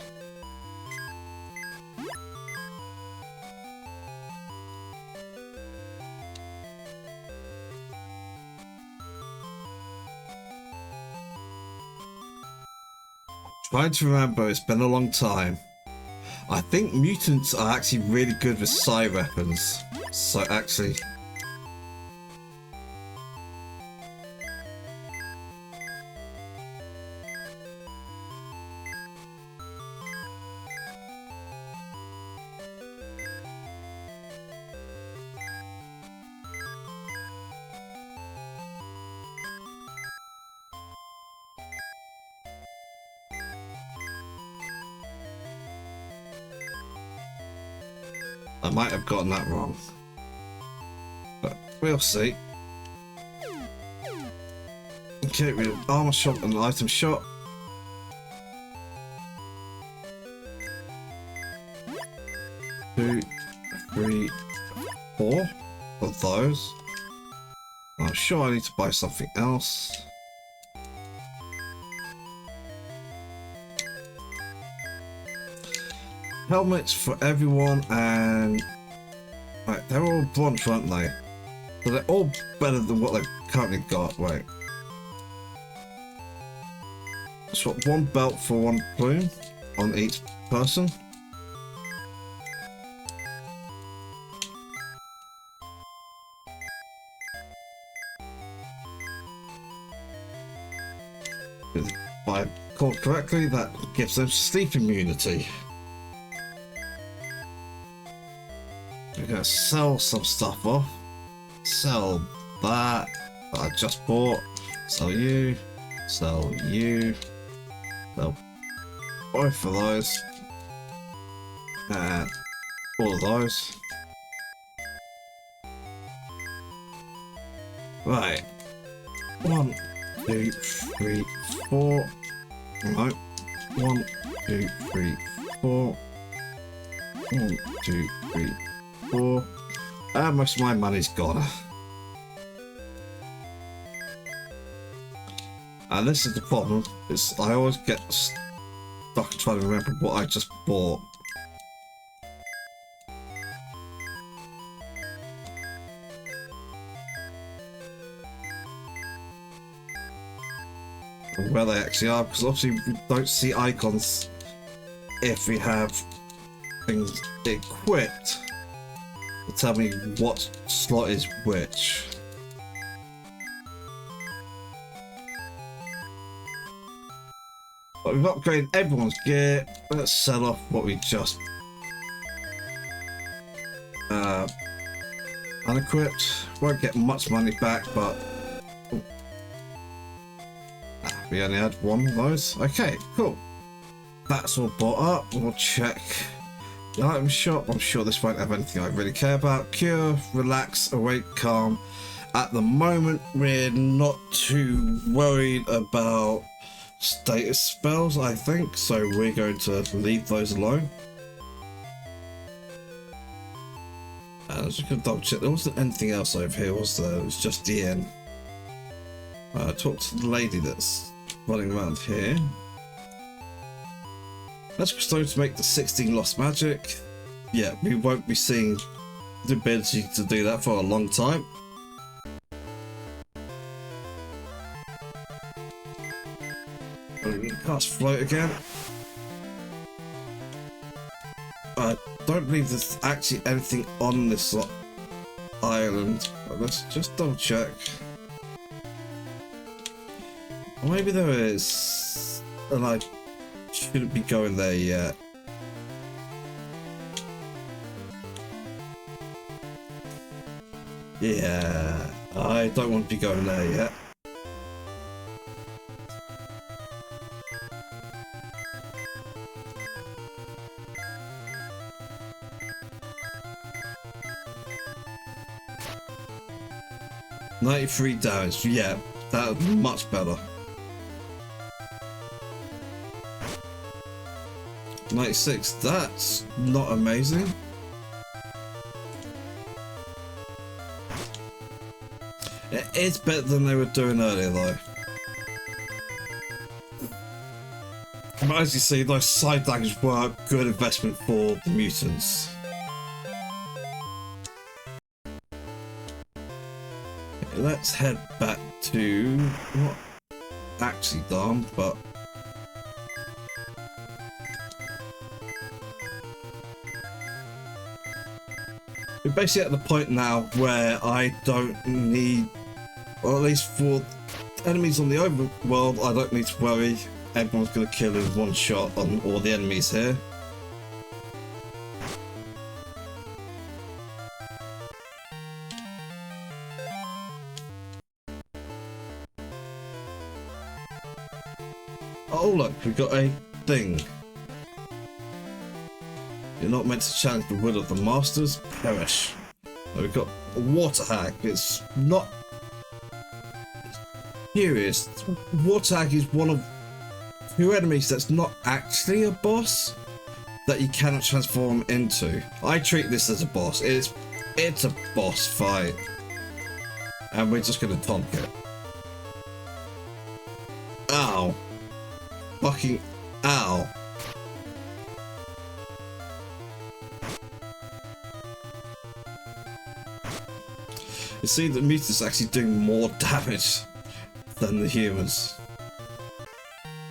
Trying to remember, it's been a long time. I think mutants are actually really good with psi weapons. So actually... I might have gotten that wrong, but we'll see. Okay, we have armor shot and item shot. Two, three, four of those. I'm sure I need to buy something else. Helmets for everyone, and right, they're all bronze, aren't they? So they're all better than what they've currently got. Right. Swap one belt for one plume on each person. If I recall correctly, that gives them sleep immunity. We're gonna sell some stuff off. Sell that I just bought. Sell you. Sell you. Sell both of those. And all of those. Right. 1, 2, 3, 4. No. 1, 2, 3, 4. 1, 2, 3, 4. Most of my money's gone. And this is the problem, is I always get stuck trying to remember what I just bought. And where they actually are, because obviously we don't see icons if we have things equipped to tell me what slot is which. But we've upgraded everyone's gear. Let's sell off what we just unequipped. Won't get much money back, but we only had one of those. Okay, cool. That's all bought up. We'll check the item shop. I'm sure this won't have anything I really care about. Cure, relax, awake, calm. At the moment, we're not too worried about status spells, I think, so we're going to leave those alone. And I was just going to double check, there wasn't anything else over here, was there? It was just the inn. Talk to the lady that's running around here. Let's go to make the 16 lost magic. Yeah, we won't be seeing the ability to do that for a long time. Cast float again. I don't believe there's actually anything on this island, but let's just double check. Or maybe there is, and I shouldn't be going there yet. Yeah, I don't want to be going there yet. $93 damage, yeah, that's much better. 96, that's not amazing. It is better than they were doing earlier though. But as you see, those side daggers were a good investment for the mutants. Okay, let's head back to not actually done, but we're basically at the point now where I don't need, or at least for enemies on the overworld, I don't need to worry. Everyone's going to kill in one shot on all the enemies here. Oh look, we've got a thing. You're not meant to challenge the will of the masters, perish. So we've got a water hack. It's not curious. Water hack is one of two enemies that's not actually a boss that you cannot transform into. I treat this as a boss. It's a boss fight. And we're just gonna taunt it. Ow. Fucking ow. You see, the mutants actually doing more damage than the humans.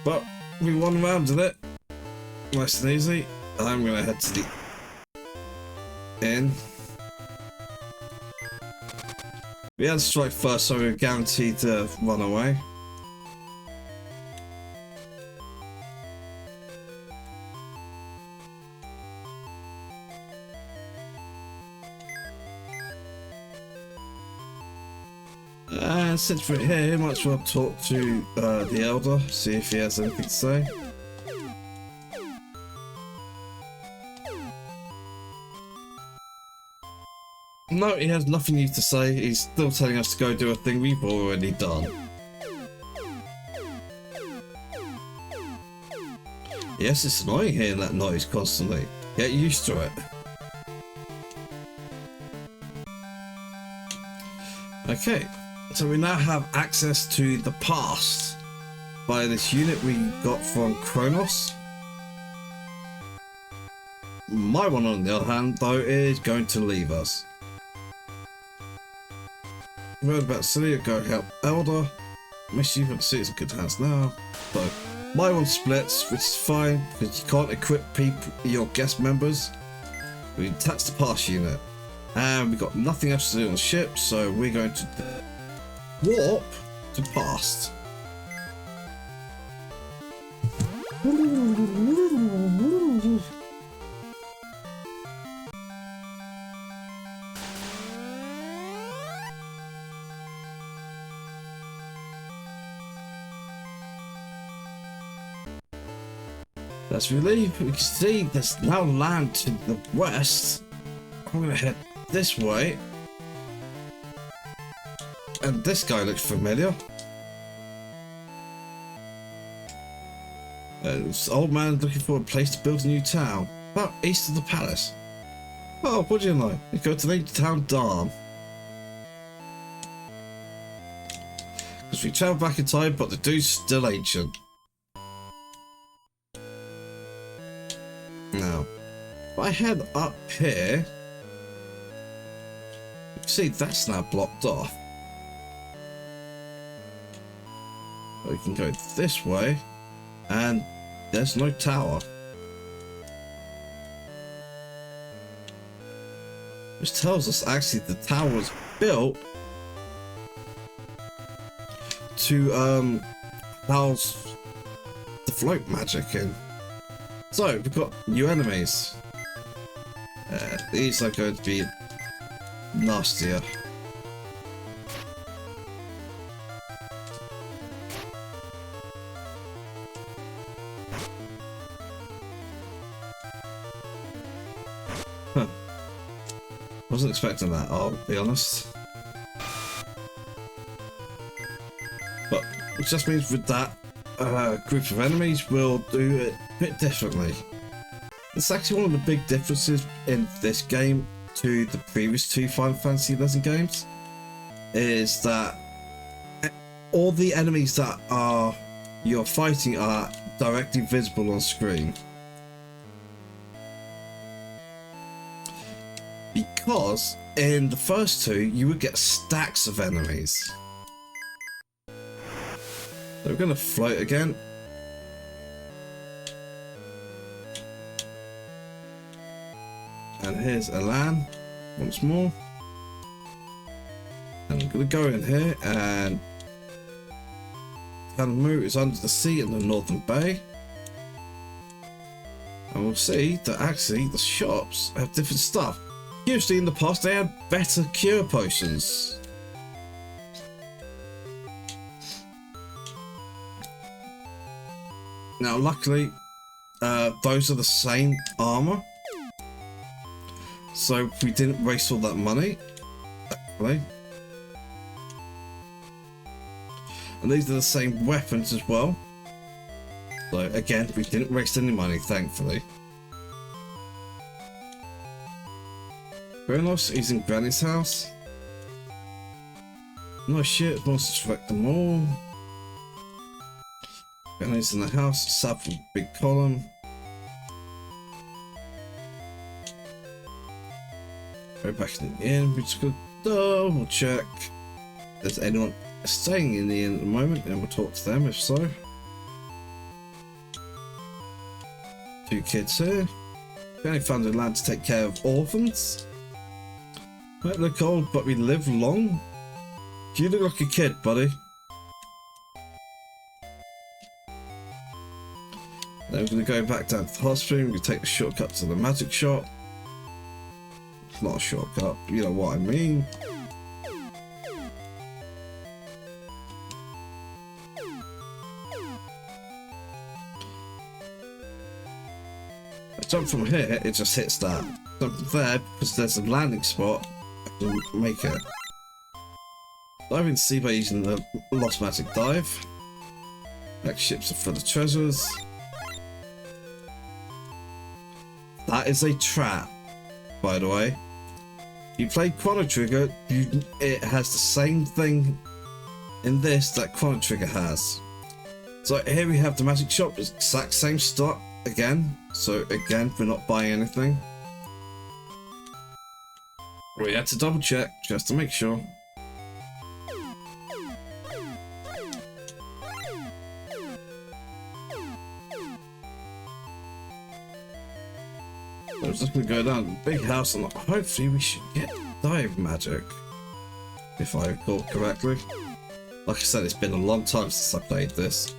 But we won round in it. Nice and easy. I'm gonna head to the inn. We had to strike first, so we were guaranteed to run away. And since we're here, might as well talk to the Elder, see if he has anything to say. No, he has nothing new to say. He's still telling us to go do a thing we've already done. Yes, it's annoying hearing that noise constantly. Get used to it. Okay. So we now have access to the past by this unit we got from Kronos. My one, on the other hand, though, is going to leave us. Heard about Celia, go help Elder. Miss you, but see it's in good hands now. So my one splits, which is fine because you can't equip your guest members. We attach the past unit, and we got nothing else to do on the ship, so we're going to warp to past. As we leave, we can see there's now land to the west. I'm gonna head this way. And this guy looks familiar. This old man looking for a place to build a new town. About east of the palace. Oh, what do you know? You go to the town Darm. Because we travel back in time, but the dude's still ancient. Now, if I head up here, you can see that's now blocked off. We can go this way, and there's no tower. Which tells us actually the tower was built to house the float magic in. So we've got new enemies. These are going to be nastier. Huh. Wasn't expecting that, I'll be honest. But it just means with that group of enemies, we'll do it a bit differently. It's actually one of the big differences in this game to the previous two Final Fantasy XI games, is that all the enemies that are you're fighting are directly visible on screen. Because in the first two, you would get stacks of enemies. So we're going to float again. And here's Elan once more. And I'm going to go in here and Kanmu is under the sea in the northern bay. And we'll see that actually the shops have different stuff. Usually in the past they had better cure potions. Now luckily those are the same armor. So we didn't waste all that money. Actually. And these are the same weapons as well. So again, we didn't waste any money, thankfully. Granos is in Granny's house. No shit, wants to wreck them all. Granny's in the house, south of the big column. Go back in the inn, we're just gonna double check if there's anyone staying in the inn at the moment, and we'll talk to them if so. 2 kids here. We only found a land to take care of orphans. Might look old, but we live long. You look like a kid, buddy. Then we're going to go back down to the hospital. We're going to take the shortcut to the magic shop. It's not a shortcut, you know what I mean. I jump from here, it just hits that. Jump from there, because there's a landing spot, I can make it. Dive in the sea by using the Lost Magic Dive. Next ships are full of treasures. That is a trap, by the way. You play Chrono Trigger, it has the same thing in this that Chrono Trigger has. So here we have the magic shop, it's exact same stock again. So again, we're not buying anything. We had to double check just to make sure. I'm just going to go down to the big house and hopefully we should get dive magic, if I recall correctly. Like I said, it's been a long time since I played this.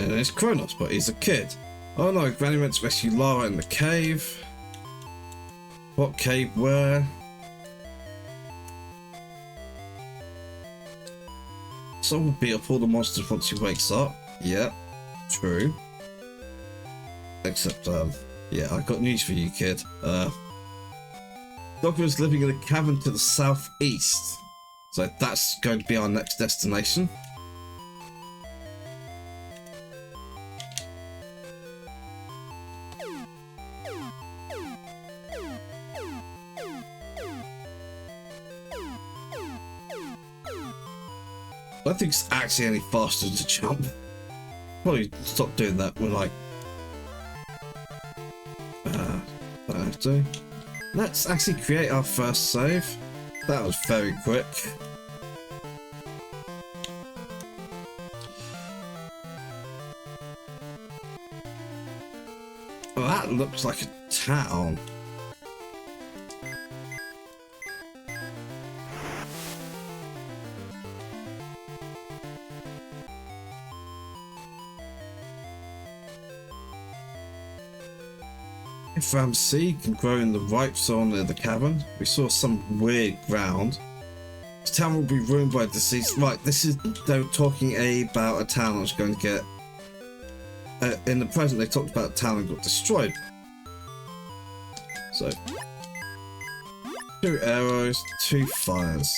And it's Kronos, but he's a kid. Oh no, Granny went to rescue Lara in the cave. What cave where? Someone will beat up all the monsters once he wakes up. Yeah, true. Except, yeah, I got news for you, kid. Doctor is living in a cabin to the southeast. So that's going to be our next destination. I don't think it's actually any faster to jump. Probably stop doing that when I don't have to. Let's actually create our first save. That was very quick. Well, that looks like a town. If seed can grow in the ripe soil near the cavern. We saw some weird ground. This town will be ruined by disease. Right, this is, they're talking about a town that's going to get... in the present, they talked about a town that got destroyed. So, 2 arrows, 2 fires.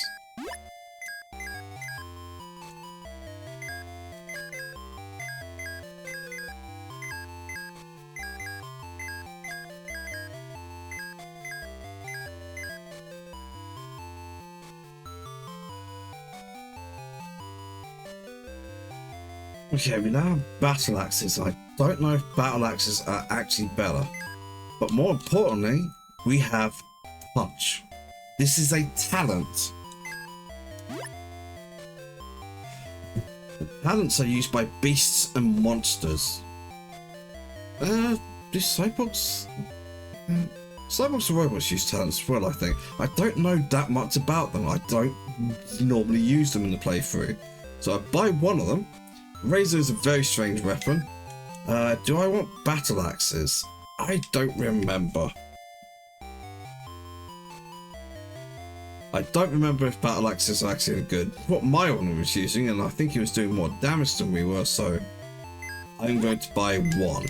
Okay, we now have battle axes. I don't know if battle axes are actually better, but more importantly, we have punch. This is a talent. Talents are used by beasts and monsters. This Cyborgs? Cyborgs and robots use talents as well, I think. I don't know that much about them. I don't normally use them in the playthrough. So I buy one of them. Razor is a very strange weapon. Do I want battle axes? I don't remember. I don't remember if battle axes are actually good. What my one was using, and I think he was doing more damage than we were, so I'm going to buy one.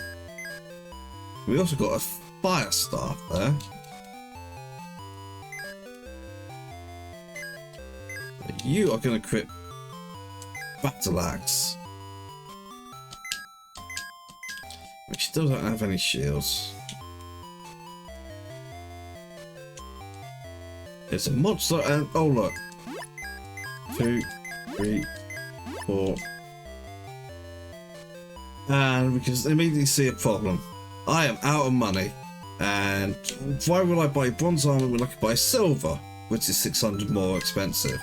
We also got a fire staff there. You are going to crit battle axe. We still don't have any shields. It's a monster and oh look. 2, 3, 4. And we can immediately see a problem. I am out of money. And why would I buy bronze armor when I could buy silver, which is 600 more expensive?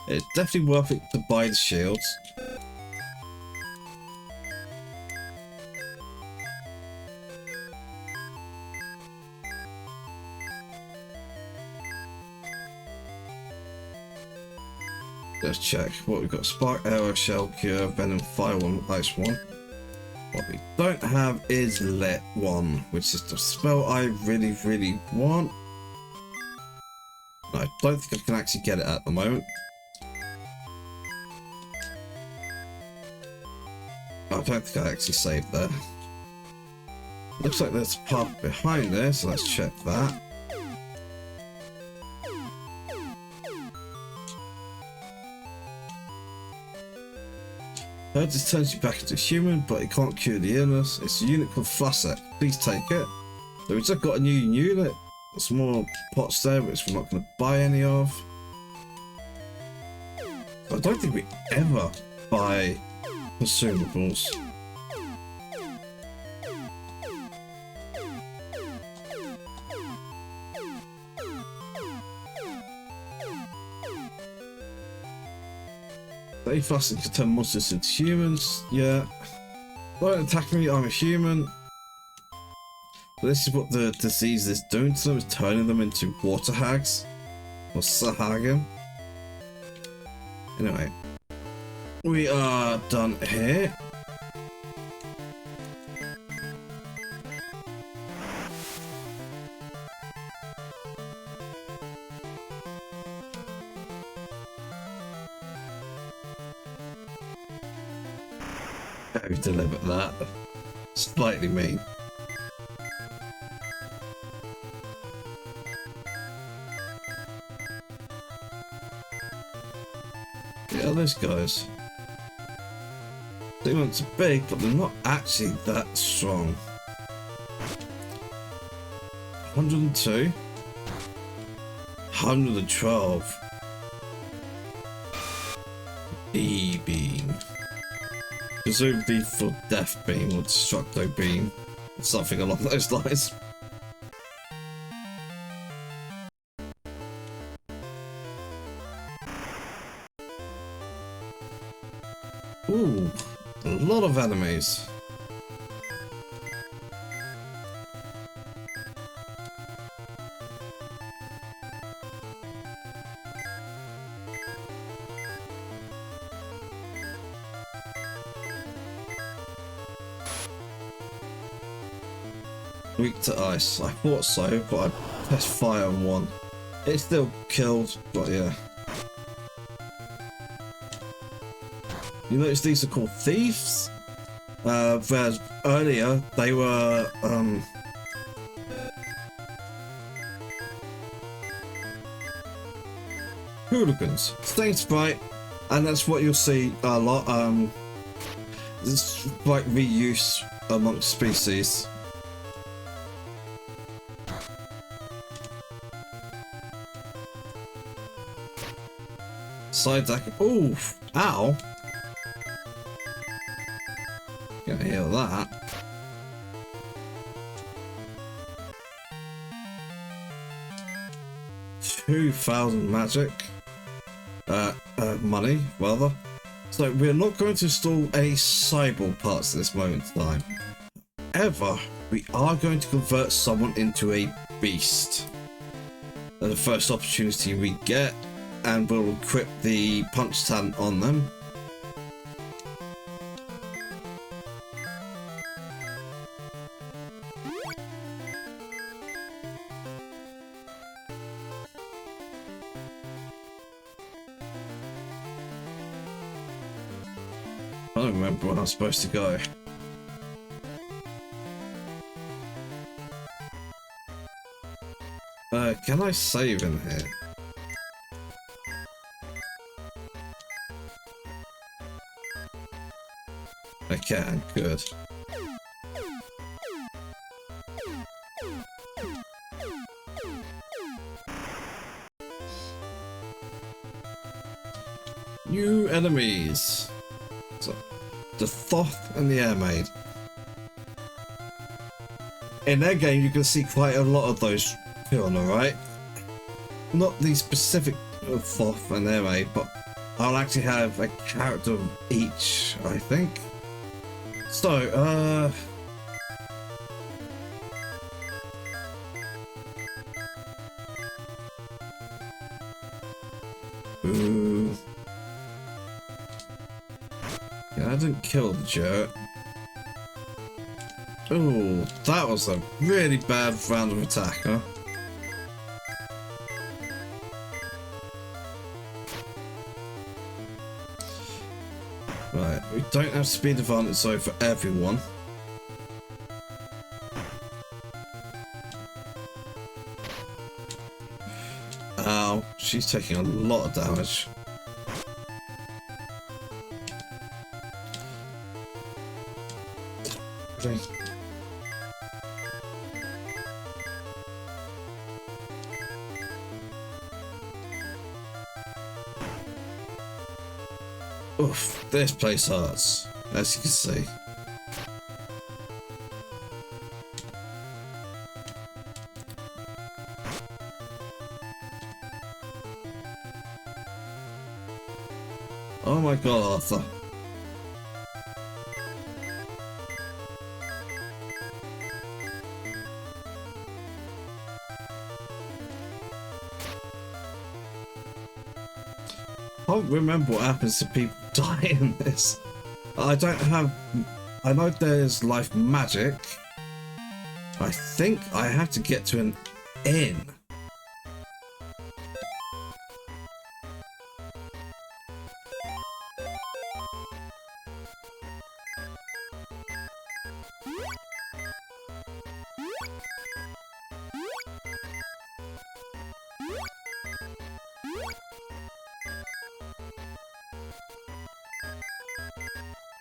It's definitely worth it to buy the shields. Let's check what we've got. Spark, Arrow, Shell, Cure, Venom, Fire 1, Ice 1. What we don't have is Let 1, which is the spell I really, really want. I don't think I can actually get it at the moment. I don't think I actually saved there. Looks like there's a path behind there, so let's check that. This turns you back into a human, but it can't cure the illness. It's a unit called Flassek. Please take it. So we just got a new unit. Some more pots there, which we're not going to buy any of. I don't think we ever buy consumables. They fast can turn monsters into humans. Yeah. Don't attack me, I'm a human. But this is what the disease is doing to them, is turning them into water hags. Or SaGa. Anyway. We are done here. How we deliver that. Slightly mean. Yeah, those guys. They weren't so big, but they're not actually that strong. 102. 112. E-beam. Presumably for death beam or destructo beam. Something along those lines. Ooh, a lot of enemies. Weak to ice. I thought so, but I pressed fire on one. It still killed, but yeah. You notice these are called thieves? Whereas earlier they were hooligans. Stain sprite, and that's what you'll see a lot. It's like reuse amongst species. Side deck. Ooh, ow. Gonna heal that. $2,000 magic. Money, rather. So we're not going to install any cyborg parts at this moment in time. However, we are going to convert someone into a beast at the first opportunity we get, and we'll equip the punch talent on them. I don't remember where I'm supposed to go. Can I save in here? I can, good. New enemies. So, the Thoth and the Airmaid. In their game, you can see quite a lot of those on the right. Not the specific Thoth and Airmaid, but I'll actually have a character of each, I think. So, ooh. Yeah, I didn't kill the jerk. Oh, that was a really bad round of attack, huh? Right, we don't have speed advantage so for everyone. Ow, she's taking a lot of damage. Okay. Oof, this place hurts, as you can see. Oh my god, Arthur. I can't remember what happens to people die in this. I know there's life magic. I think I have to get to an inn.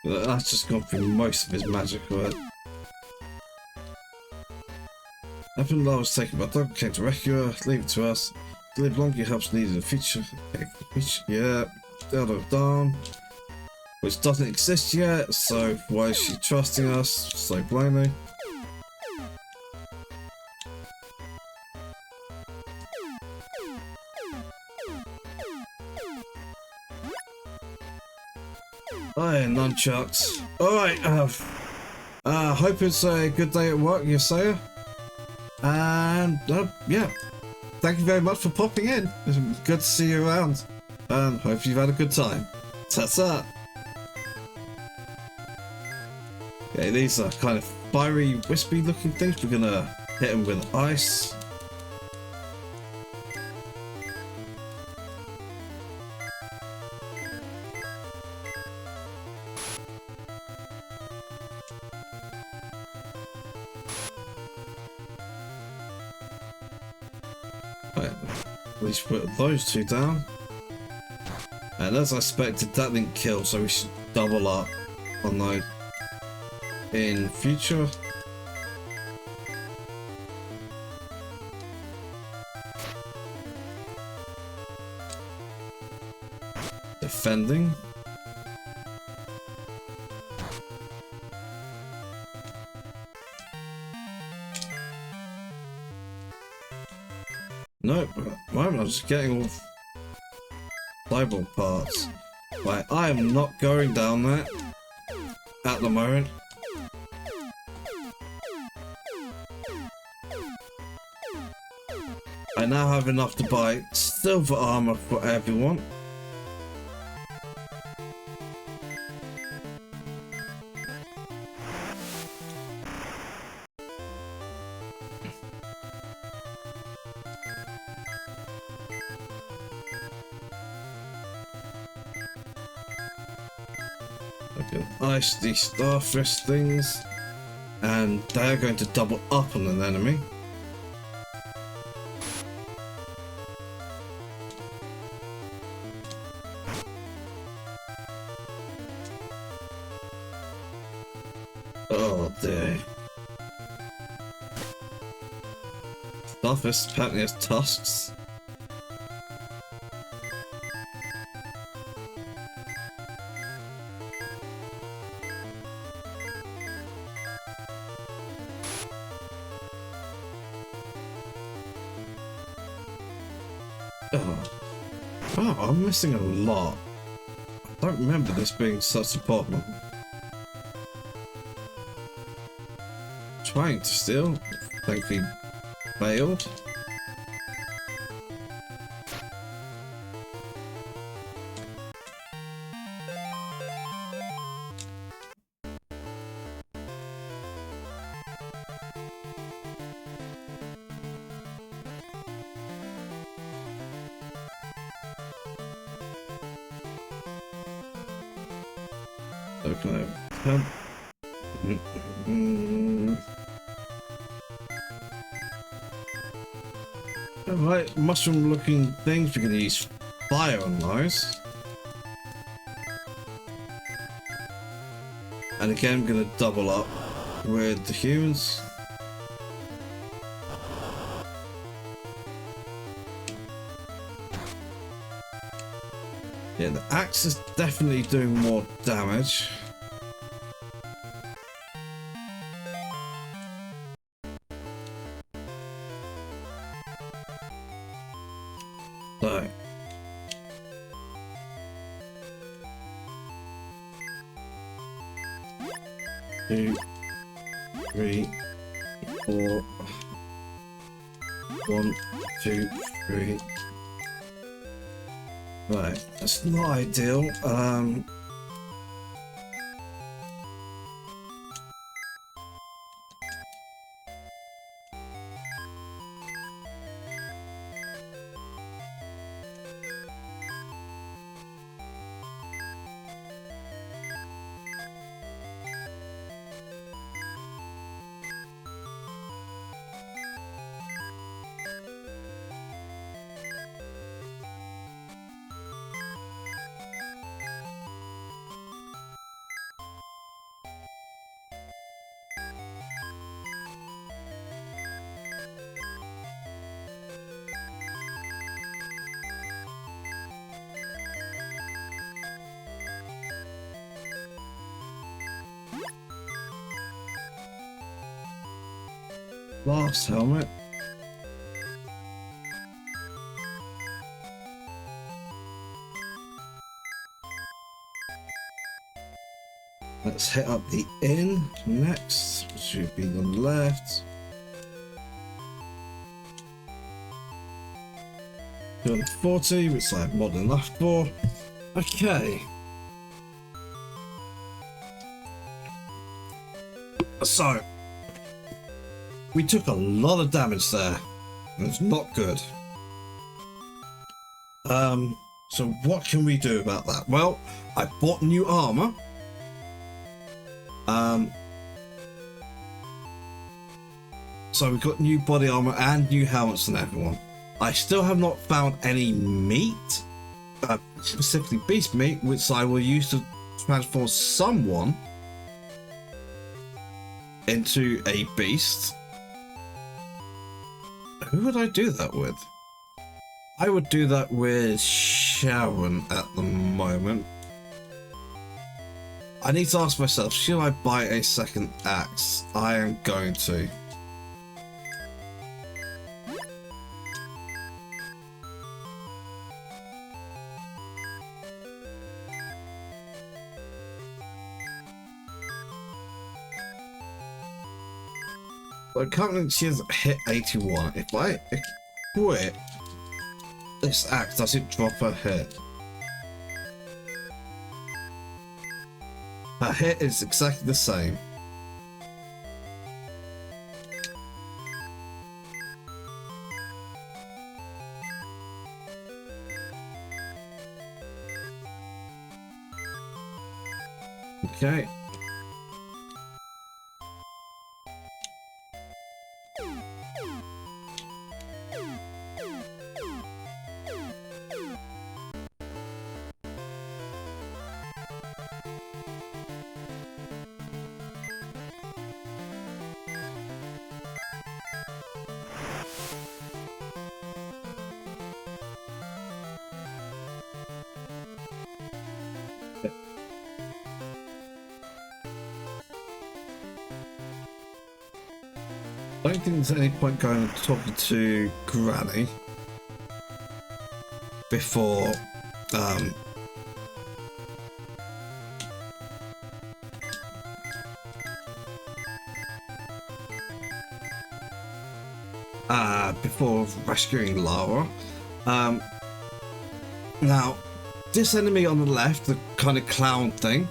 That's just gone through most of his magic word. After the law was taken by dog, came to rescue her, leave it to us. To live longer helps needed in the future. Okay, yeah, Elder of Dawn. Which doesn't exist yet, so why is she trusting us so blindly? Aye, nunchucks. Alright, hope it's a good day at work, SaGa. And, yeah. Thank you very much for popping in. It's good to see you around. And hope you've had a good time. Ta-ta! Okay, these are kind of fiery, wispy looking things. We're gonna hit them with ice. Right, at least put those two down. And as I expected, that didn't kill, so we should double up on those in future. defending. Nope, I'm just getting all cyborg parts. Right, I am not going down there at the moment. I now have enough to buy silver armor for everyone. I can ice these starfish things, and they're going to double up on an enemy. Oh dear. Starfish apparently has tusks. Oh, I'm missing a lot. I don't remember this being such a problem. Trying to steal, thankfully failed. Okay. Alright, mushroom looking things, we're going to use fire on those. And again, I'm going to double up with the humans. Yeah, the axe is definitely doing more damage. So. 2, 3, 4. 1, 2, 3. Right, that's not ideal. Last helmet. Let's hit up the inn next, which should be on the left. 240, which I have more than enough for. Okay. So, we took a lot of damage there. It's not good. So what can we do about that? Well, I bought new armor. So we've got new body armor and new helmets and everyone. I still have not found any meat, specifically beast meat, which I will use to transform someone into a beast. Who would I do that with? I would do that with Sharon at the moment. I need to ask myself, should I buy a second axe? I am going to. But currently she has hit 81. If I quit this axe, does it drop her hit? Her hit is exactly the same. Okay. I don't think there's any point going and talking to Granny before before rescuing Lara. Now, this enemy on the left, the kind of clown thing,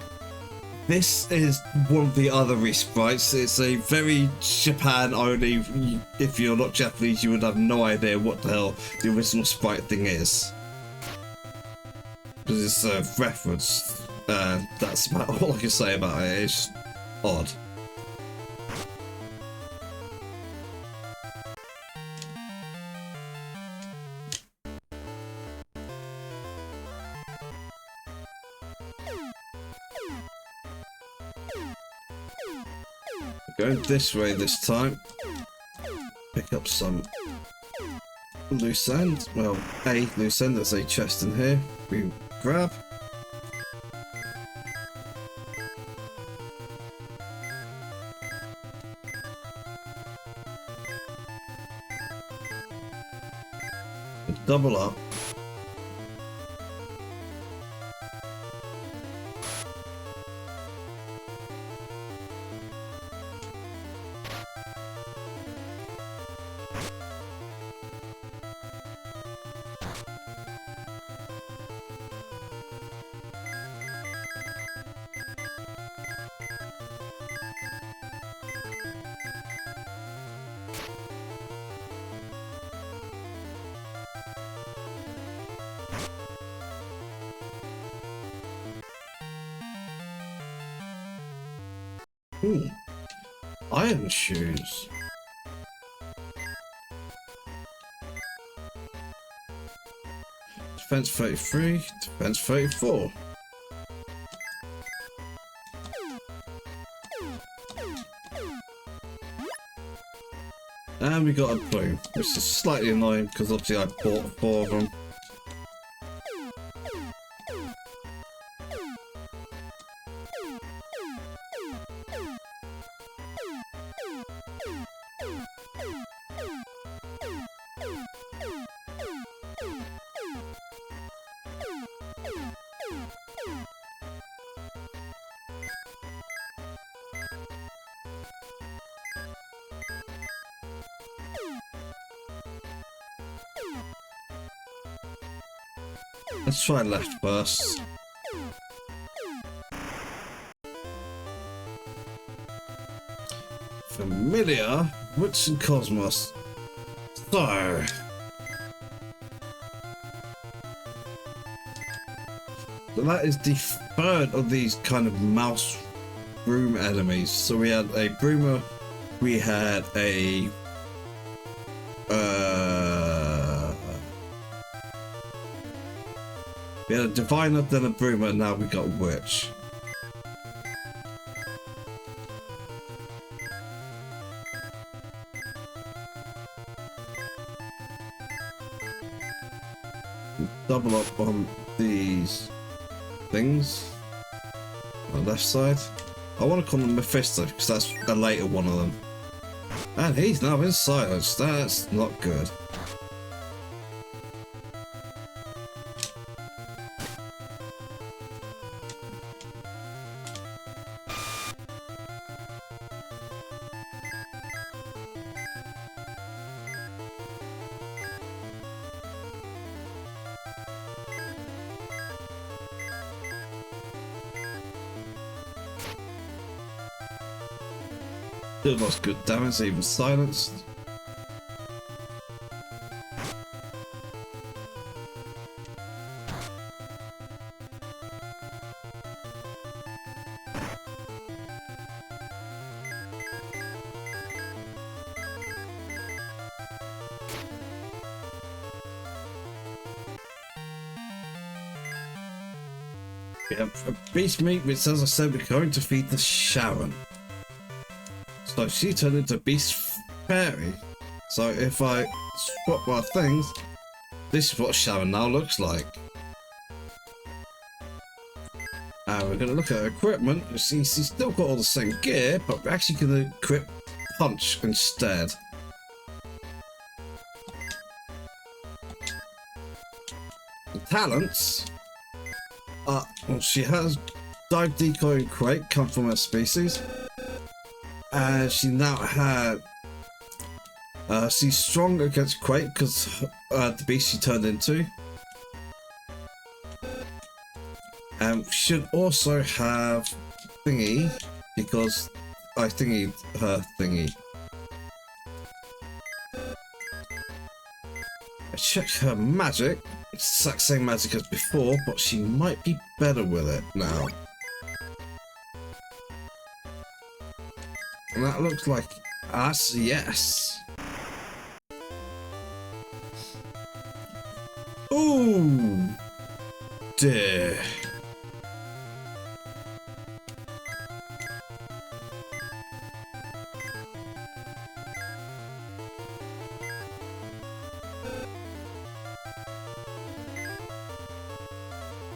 this is one of the other resprites. It's a very Japan only. If you're not Japanese, you would have no idea what the hell the original sprite thing is. Because it's a reference. That's about all I can say about it. It's just odd. Going this way this time. Pick up some loose end. Well, a loose end. There's a chest in here. We grab. Double up. Ooh, iron shoes. Defense 33, defense 34. And we got a blue, which is slightly annoying because obviously I bought 4 of them. Let's try left first. Familiar, Wits and Cosmos. So that is the third of these kind of mouse broom enemies. So we had a broomer, we had a we had a diviner, then a broomer, and now we got a witch. double up on these things on the left side. I want to call him Mephisto because that's a later one of them. And he's now in silence. That's not good. Still lost good damage, even silenced. Yeah, beast meat, which as I said, we're going to feed the Sharon. So she turned into Beast Fairy. So if I swap our things, this is what Sharon now looks like. And we're going to look at her equipment. You see, she's still got all the same gear, but we're actually going to equip Punch instead. The talents. Well, she has Dive, Decoy, and Quake come from her species. And she now had she's strong against Quake because the beast she turned into, and should also have thingy because I thingy her thingy. I checked her magic, it's the exact same magic as before, but she might be better with it now. And that looks like us, yes. Ooh, dear.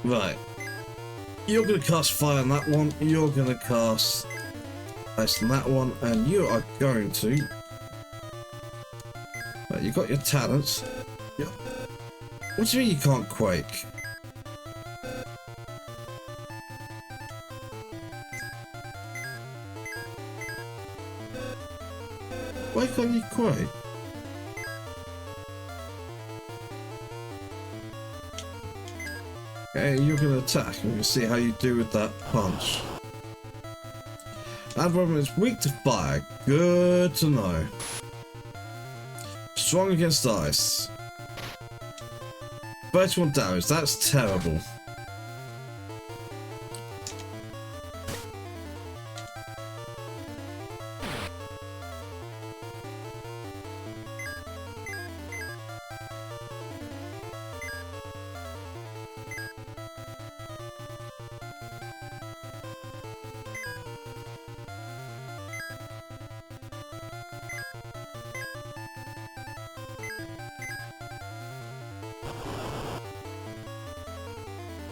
Right. You're gonna cast fire on that one. You're gonna cast ice on that one, and you are going to. Right, you got your talents. Yeah. What do you mean you can't Quake? Why can't you Quake? Okay, you're gonna attack, and we'll see how you do with that punch. And Robin is weak to fire. Good to know. Strong against ice. 31 damage. That's terrible.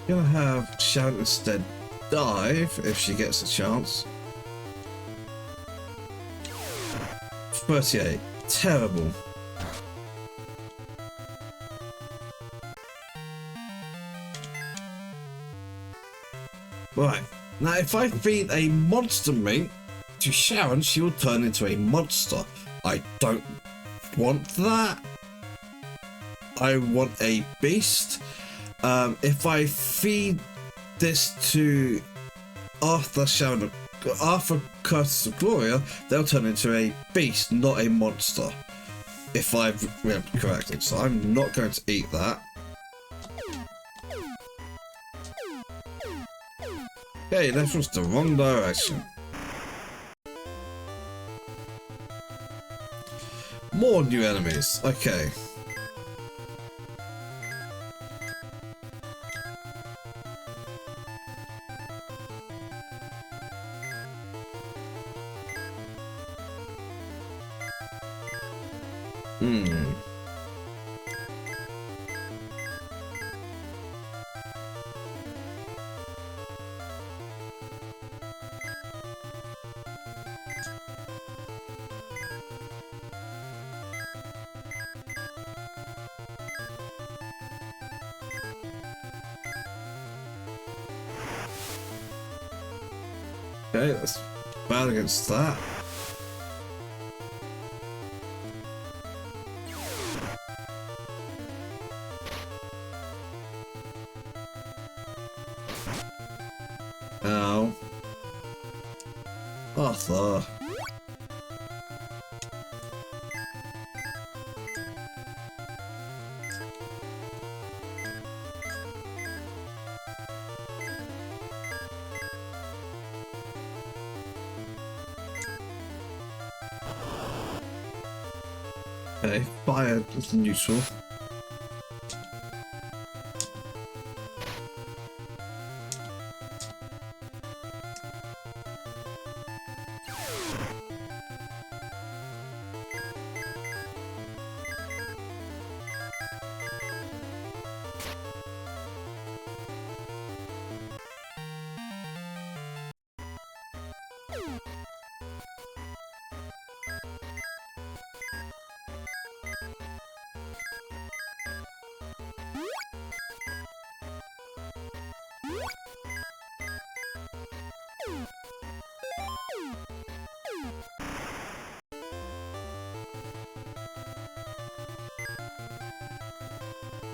Gonna have Sharon instead dive if she gets a chance. 38. Terrible. Right. Now if I feed a monster meat to Sharon, she will turn into a monster. I don't want that. I want a beast. If I feed this to Arthur, Sharon, Arthur, Curtis, and Gloria, they'll turn into a beast, not a monster. If I've remembered correctly, so I'm not going to eat that. Okay, that was the wrong direction. More new enemies. Okay. Okay, that's bad against that. Ow. Arthur. Okay, fire is neutral.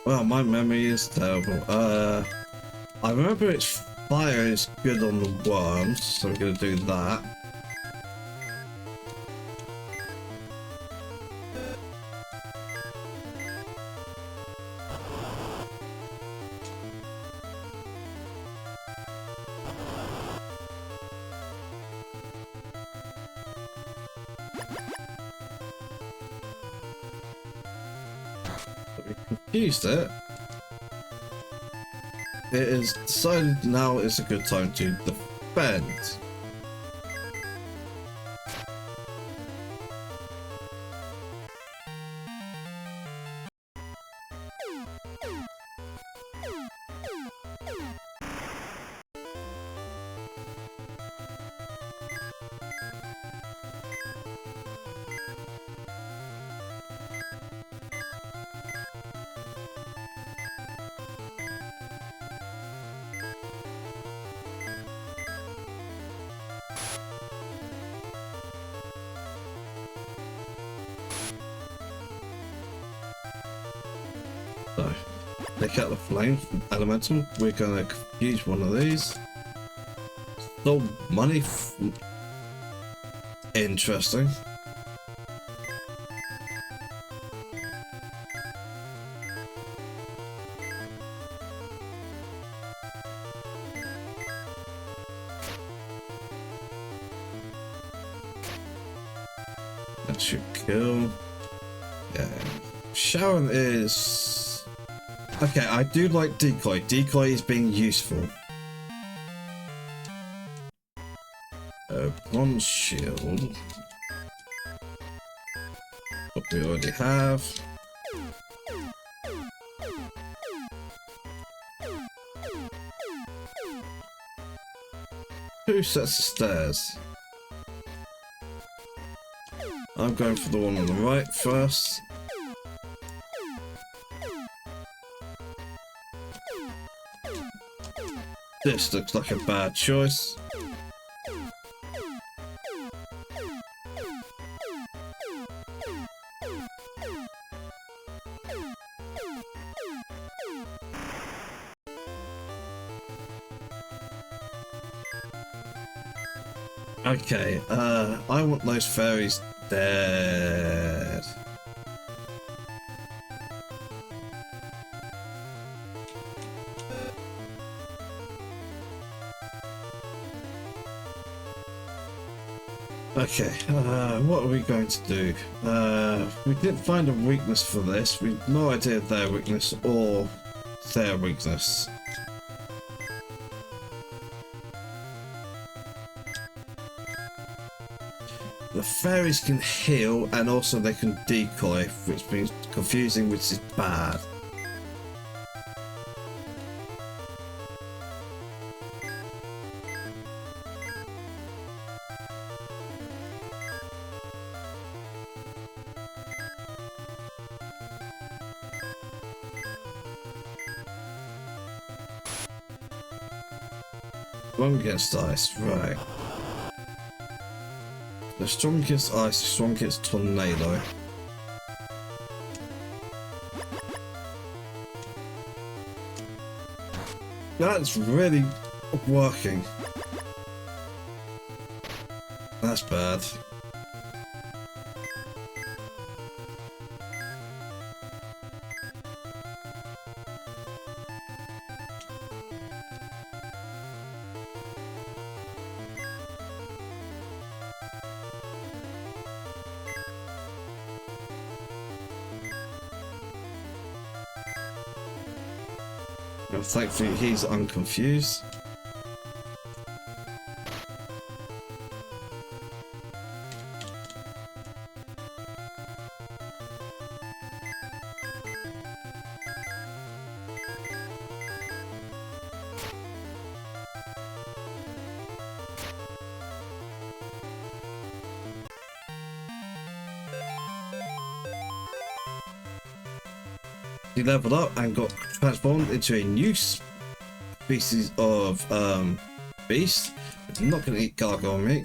Well, my memory is terrible. I remember its fire is good on the worms, so we're gonna do that. We confused it. It is decided now is a good time to defend. So, take out the flame from elemental. We're gonna use one of these. Stole money. Interesting. That should kill. Yeah. Sharon is... Okay, I do like decoy. Decoy is being useful. Bronze shield. What we already have. Two sets of stairs. I'm going for the one on the right first. This looks like a bad choice. Okay, I want those fairies dead. Okay, what are we going to do? We didn't find a weakness for this. We've no idea their weakness or their weakness. The fairies can heal and also they can decoy, which means confusing, which is bad. One against ice, right. The strongest ice, strongest tornado. That's really working. That's bad. Well, thankfully he's unconfused. He leveled up and got transformed into a new species of beast. I'm not going to eat gargoyle meat.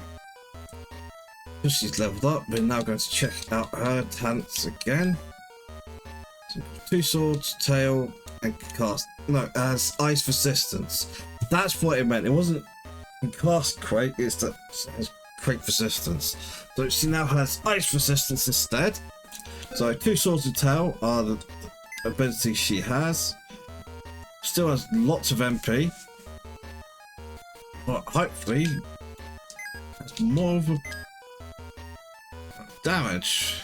Because she's leveled up, we're now going to check out her talents again. So, 2 swords, tail, and cast. No, as ice resistance. That's what it meant. It wasn't cast crate, it's that it has crate resistance. So she now has ice resistance instead. So 2 swords and tail are the ability she has. Still has lots of MP, but hopefully has more of a damage.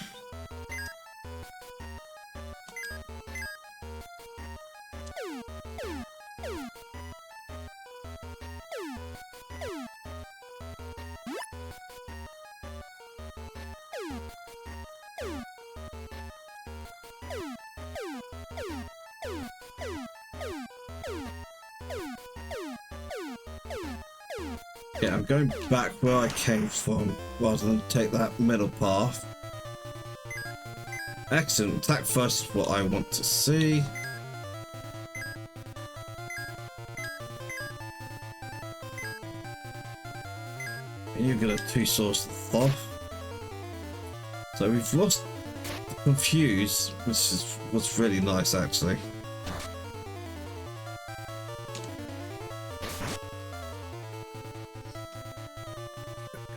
Yeah, I'm going back where I came from rather than take that middle path. Excellent. Attack first is what I want to see. And you get a 2 swords to Thoth. So we've lost Confuse, which is what's really nice actually.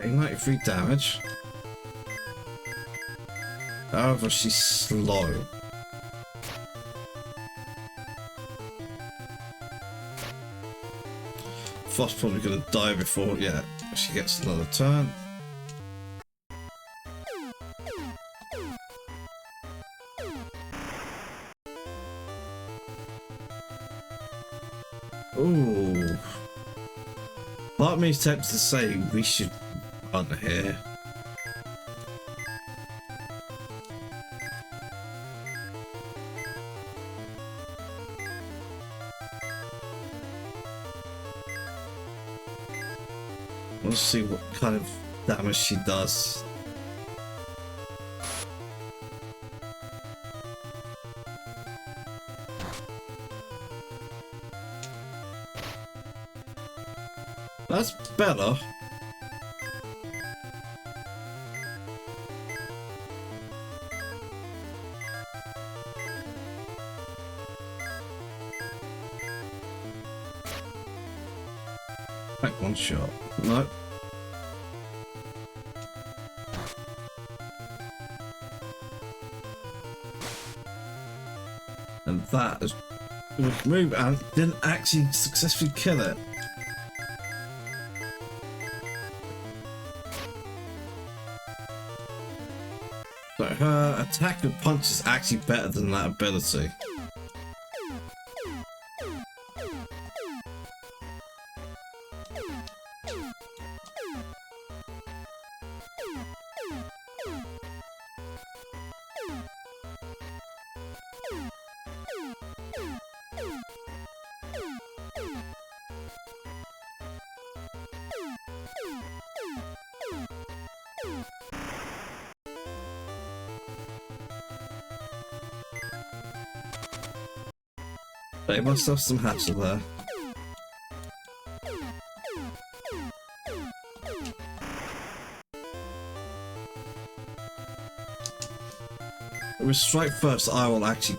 93 damage. However, she's slow. Frost's probably gonna die before, yeah, she gets another turn. Ooh. Part of me is tempted to say we should run here. Let's see what kind of damage she does. That's better. Like 1 shot. No. And that is moved and didn't actually successfully kill it. So her attack with punch is actually better than that ability. Save myself some hassle there. With strike first, I will actually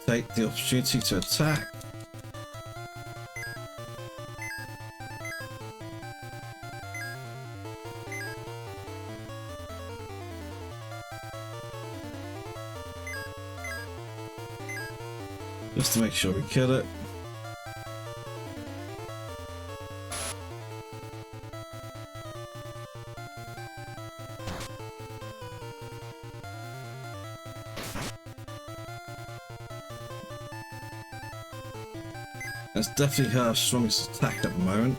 take the opportunity to attack. Just to make sure we kill it. That's definitely her strongest attack at the moment.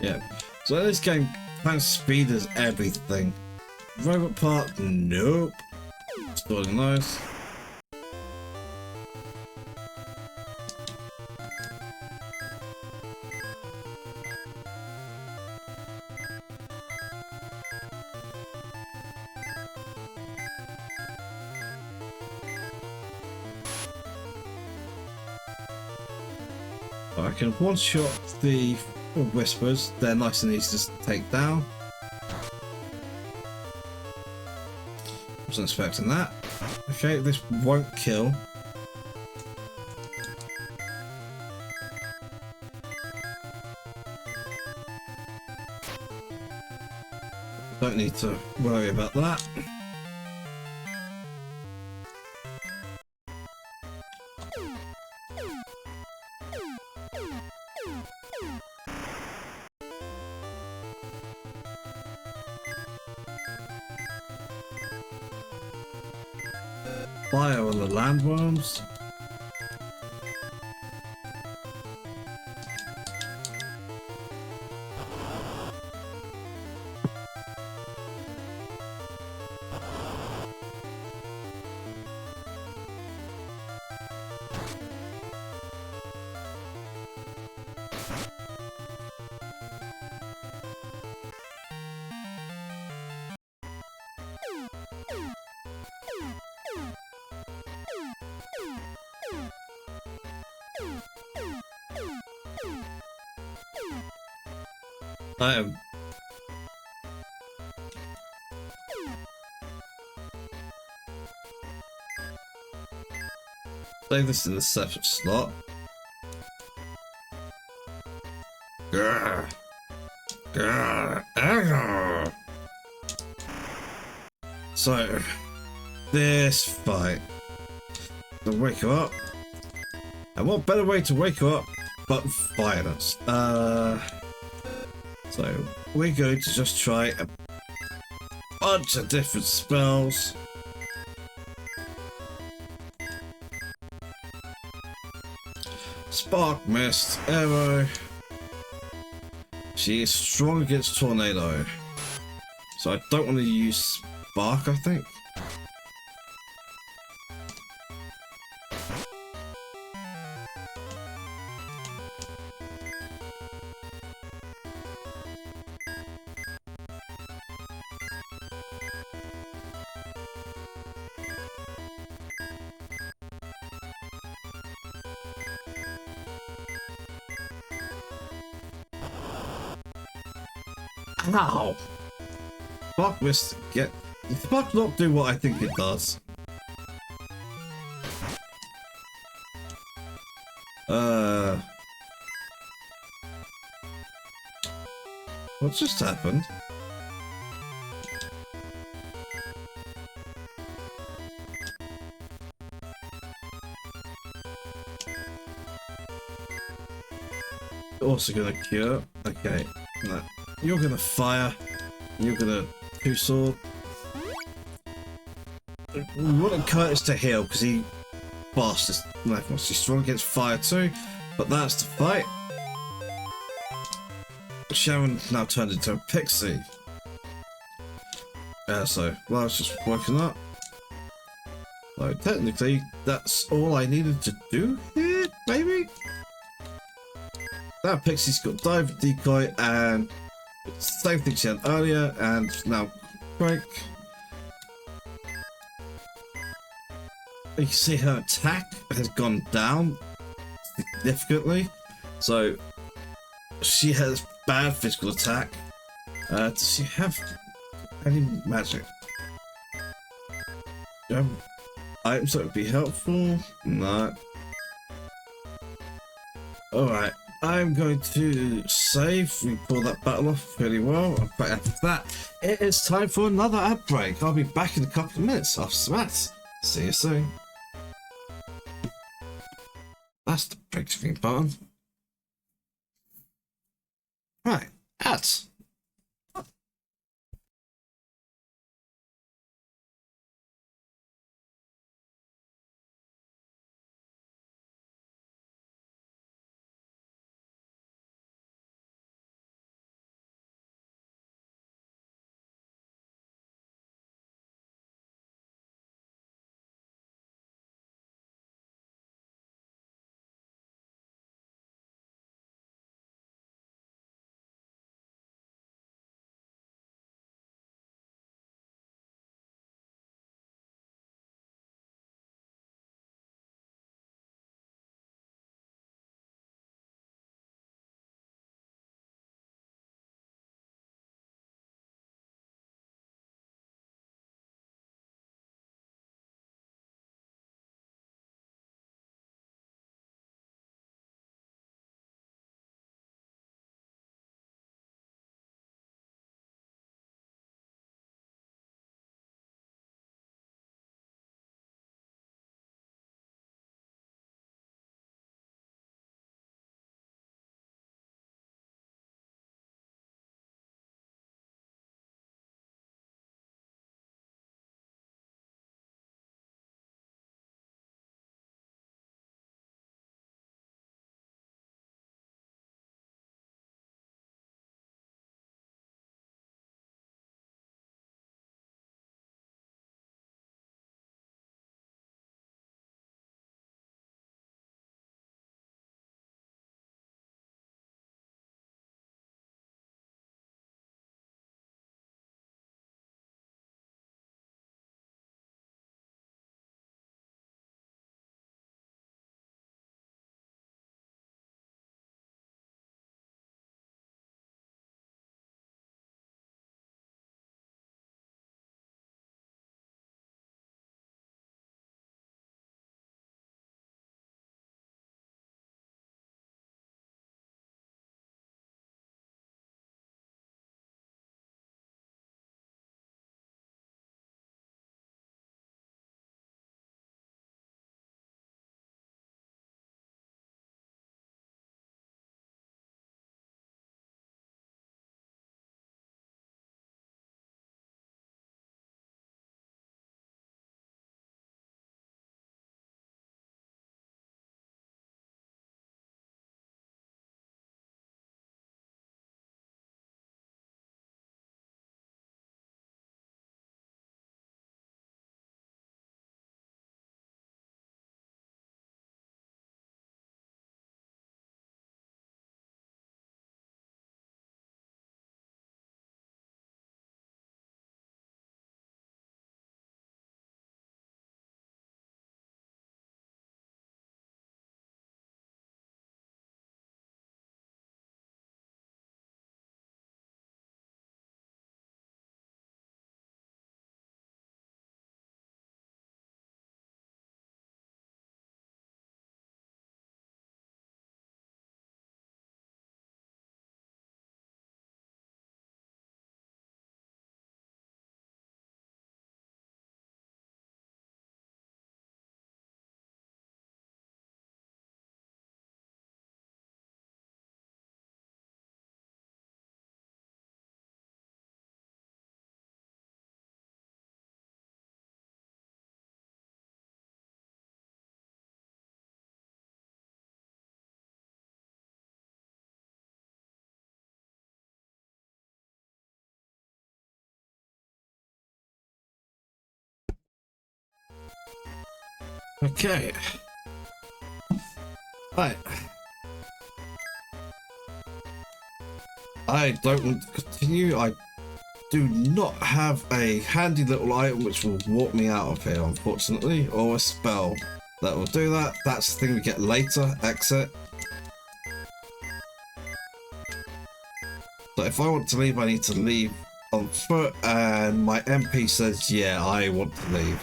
Yeah, so this game kind of speed is everything. Robot part, nope. Still nice. I can one-shot the whispers. They're nice and easy to take down. Wasn't expecting that. Okay, this won't kill. Don't need to worry about that. Fire on the landworms. I am. Save this in the separate slot. Grr. Grr. Grr. So, this fight. To wake her up. And what better way to wake her up but violence? So we're going to just try a bunch of different spells. Spark, Mist, Arrow. She is strong against Tornado. So I don't want to use Spark, I think. Ow! Spark Mist get. Spark not do what I think it does. What just happened? Also gonna cure. Okay. No. You're gonna fire. You're gonna two sword. We wanted Curtis to heal because he bastards. He's strong against fire too, but that's the fight. Sharon now turned into a pixie. So well, I was just working up. So technically, that's all I needed to do here, maybe. That pixie's got dive, decoy, and Same thing she had earlier, and now break. You can see her attack has gone down significantly, so she has bad physical attack. Does she have any magic? Items that would be helpful? No. Alright, I'm going to save. We pulled that battle off really well. I'm quite happy with that. It is time for another ad break. I'll be back in a couple of minutes after that. See you soon. That's the break screen button. Right, ads. Okay. Right. I don't want to continue. I do not have a handy little item which will walk me out of here, unfortunately, or a spell that will do that. That's the thing we get later. Exit. So if I want to leave, I need to leave on foot, and my MP says, yeah, I want to leave.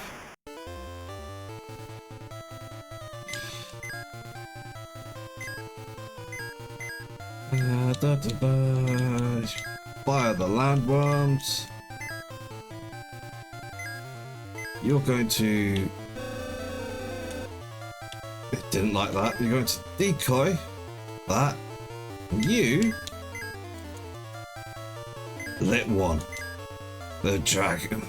Fire the landworms. You're going to... It didn't like that. You're going to decoy that. You... Lit one. The dragon.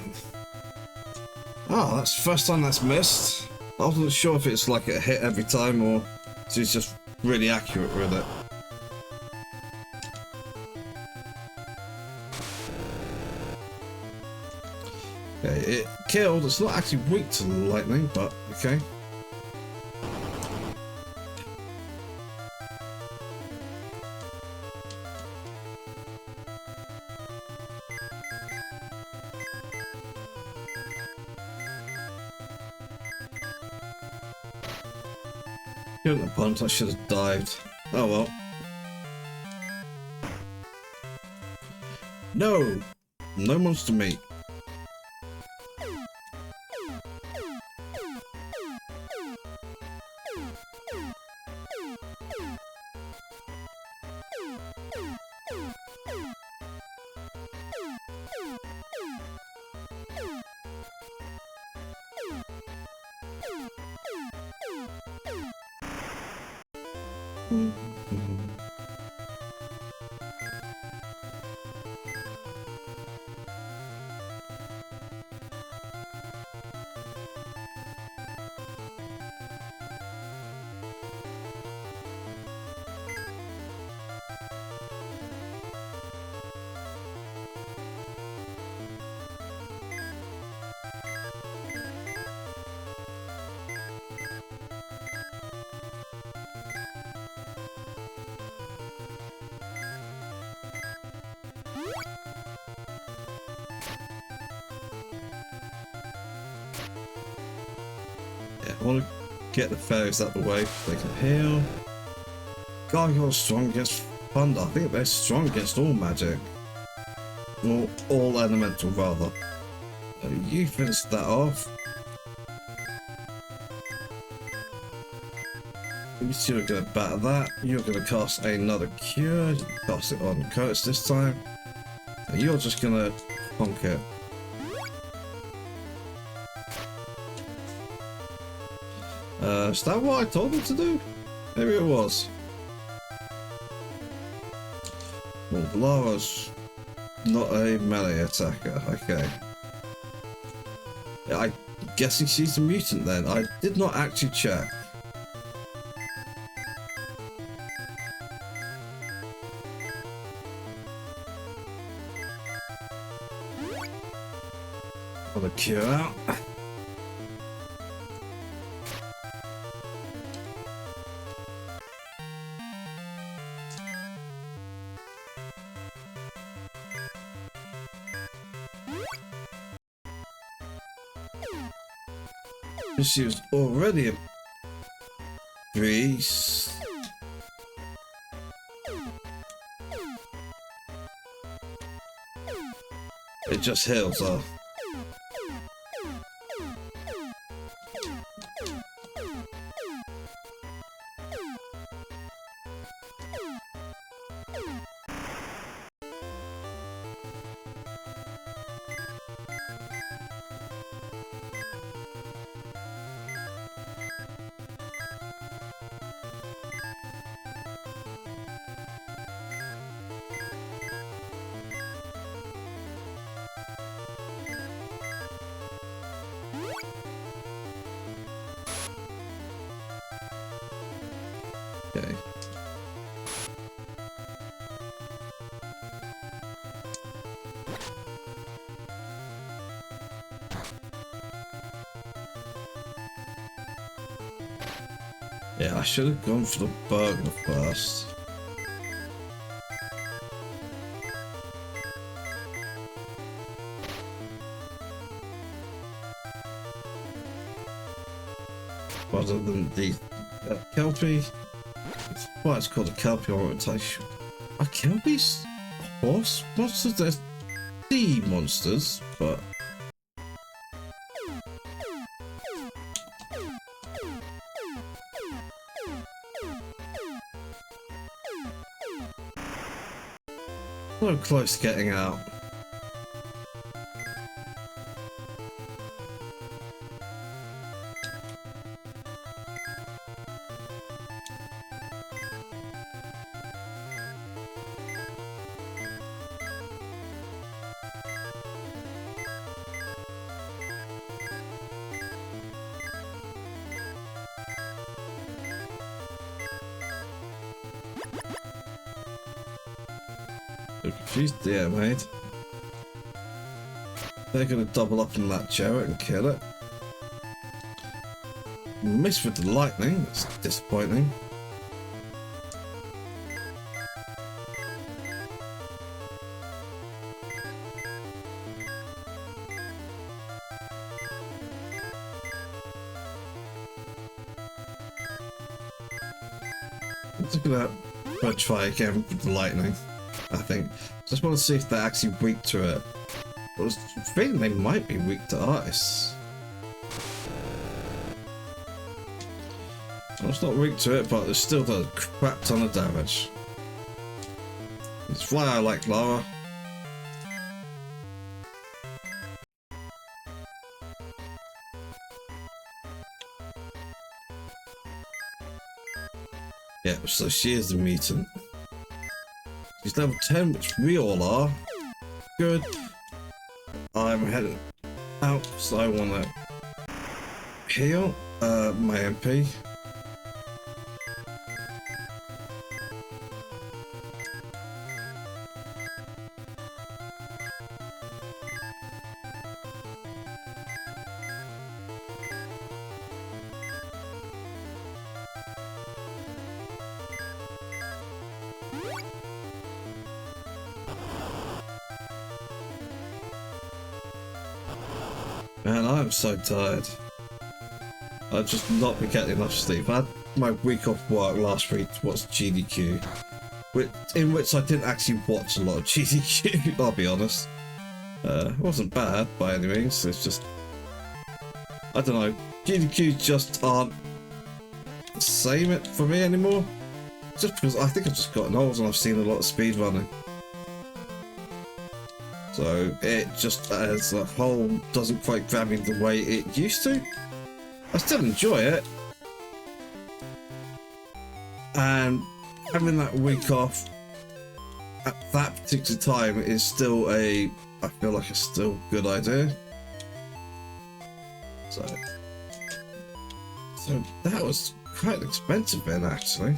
Oh, that's the first time that's missed. I wasn't sure if it's like a hit every time or she's just really accurate with it. Okay, it killed. It's not actually weak to lightning, but okay. Shouldn't have pumped, I should have dived. Oh well. No! No monster meat. I want to get the fairies out of the way so they can heal. Gargoyle's strong against thunder. I think they're strong against all magic. Or all elemental, rather. So you finish that off. You're going to batter that. You're going to cast another cure. Cast it on Curtis this time. And you're just going to bonk it. Is that what I told him to do? Maybe it was. Well, Lara's not a melee attacker. Okay. Yeah, I'm guessing she's a mutant then. I did not actually check. Got a cure out. She was already a priest. It just heals her. Okay. Yeah, I should have gone for the burglar first. rather than the Kelpie. Why it's called a Kelpie orientation. Are Kelpies horse monsters? They're sea monsters, but so close to getting out. Confused deer, mate. They're gonna double up on that Jarrett and kill it. Missed with the lightning, that's disappointing. Let's look at that. I'll try again with the lightning. I think. Just want to see if they're actually weak to it. I was feeling they might be weak to ice. Well, it's not weak to it, but it still does a crap ton of damage. It's why I like lava. Yeah, so she is the mutant. She's level 10, which we all are. Good. I'm heading out, so I want to heal my MP. Man, I'm so tired. I've just not been getting enough sleep. I had my week off work last week to watch GDQ, in which I didn't actually watch a lot of GDQ, I'll be honest. It wasn't bad by any means, it's just... I don't know, GDQ just aren't the same for me anymore. Just because I think I've just gotten old and I've seen a lot of speedrunning. So it just as a whole doesn't quite grab me the way it used to. I still enjoy it. And having that week off at that particular time is still I feel like it's still a good idea. So that was quite expensive then actually.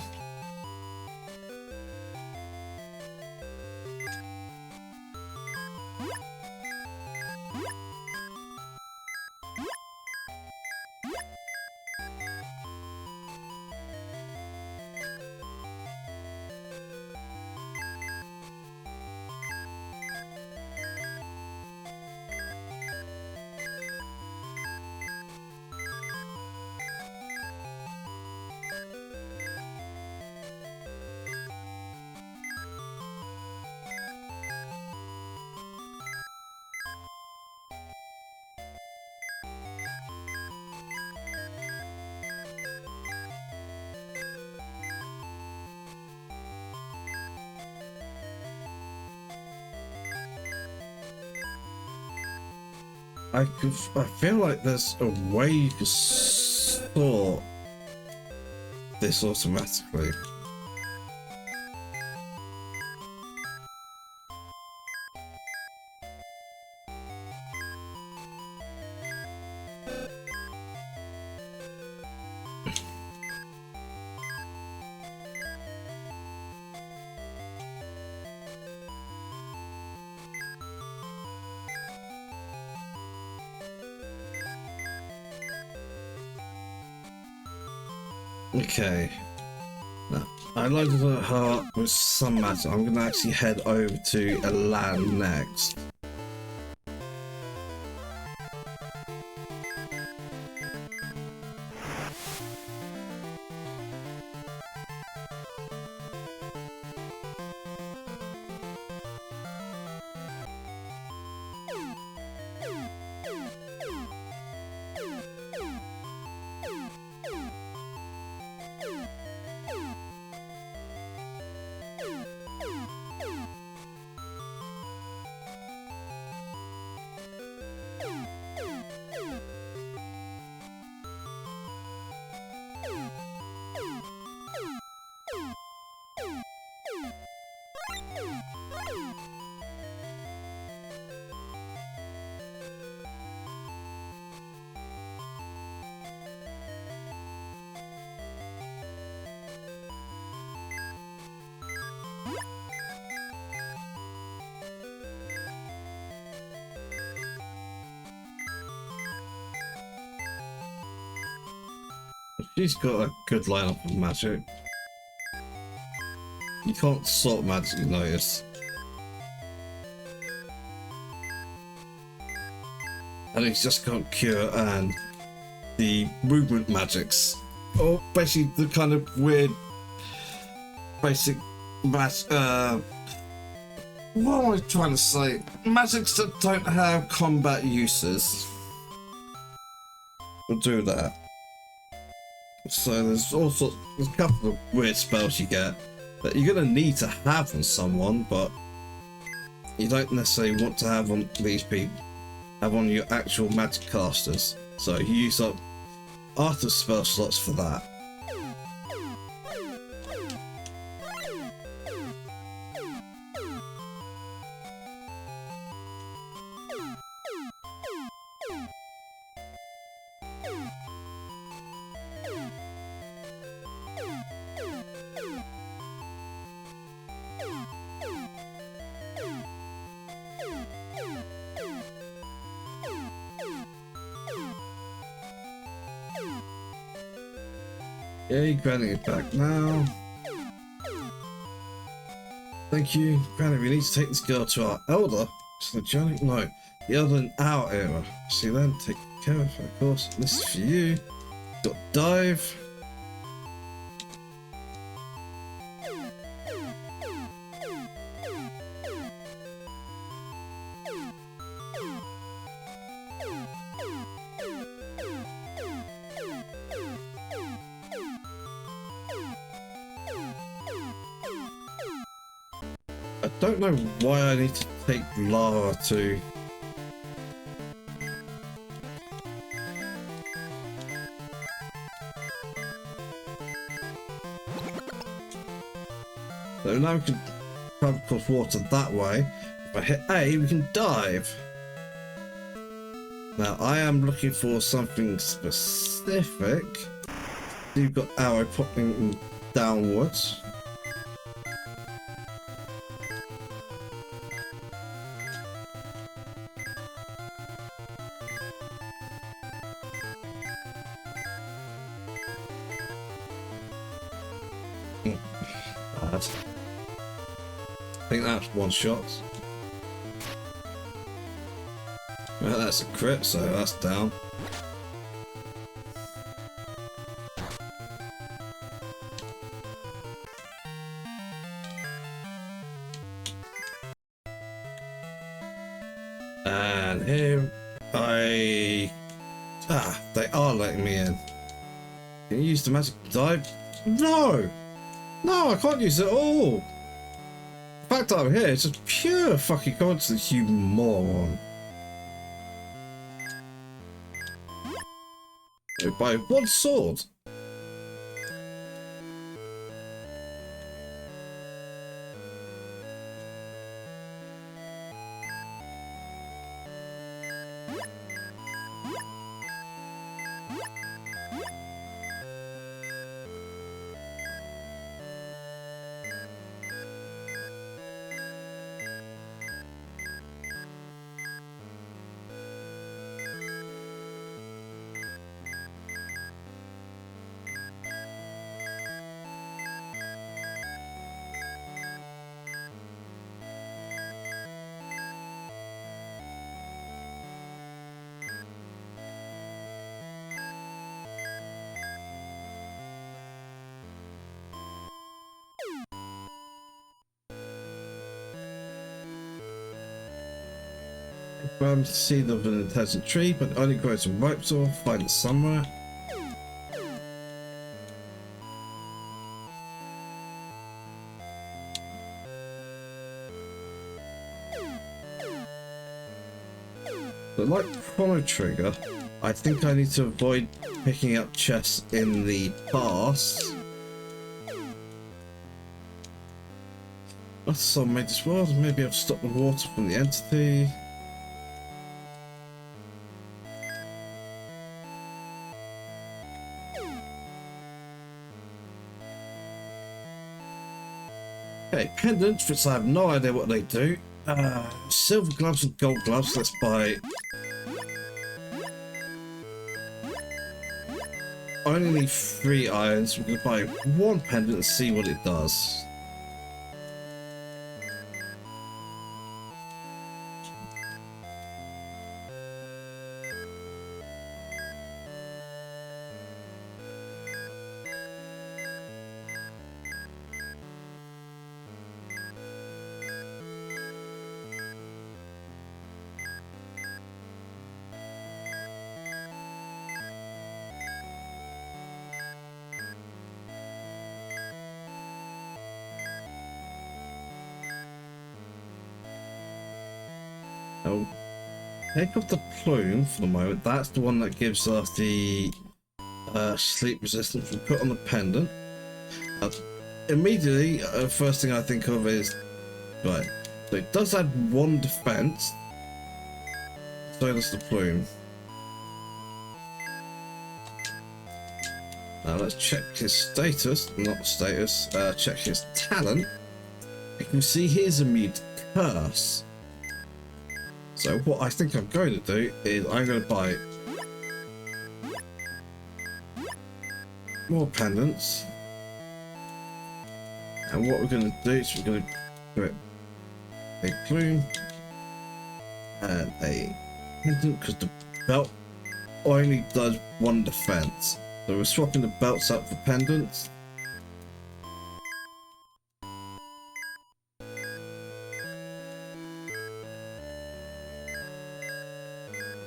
I feel like there's a way you can sort this automatically. Okay, now I loaded her up with some matter. I'm gonna actually head over to a land next. She's got a good lineup of magic. You can't sort magic, you notice. And he's just got cure and the movement magics. Or basically the kind of weird basic what am I trying to say? Magics that don't have combat uses will do that. So there's also a couple of weird spells you get that you're gonna need to have on someone, but you don't necessarily want to have on these people. Have on your actual magic casters. So you use up after spell slots for that. Yeah, you're granting it back now. Thank you. Granted, we need to take this girl to our elder. So the journey, no, the elder in our era. See then, take care of her, of course. This is for you. Got dive. I don't know why I need to take Lara to... So now we can travel across water that way. If I hit A, we can dive. Now I am looking for something specific. You've got arrow popping downwards. Bad. I think that's one shot. Well, that's a crit, so that's down. And here they are letting me in. Can you use the magic dive? No! No, I can't use it at all! The fact that I'm here is just pure fucking coincidence, you moron. By one sword? Seed of an intelligent tree, but only grows from ripe soil. Find it somewhere. But like Chrono Trigger, I think I need to avoid picking up chests in the past. That's some made this world. Maybe I've stopped the water from the entity. Okay, pendants, which I have no idea what they do. Silver gloves and gold gloves. Let's buy. only need 3 irons. We're going to buy 1 pendant and see what it does. I'll take off the plume for the moment. That's the one that gives us the sleep resistance. We put on the pendant. Immediately, first thing I think of is, right, so it does add 1 defense. So does the plume. Now let's check his status, not status, check his talent. You can see here's immune to curse. So what I think I'm going to do is I'm going to buy more pendants. And what we're going to do is we're going to put a plume and a pendant, because the belt only does 1 defense. So we're swapping the belts up for pendants.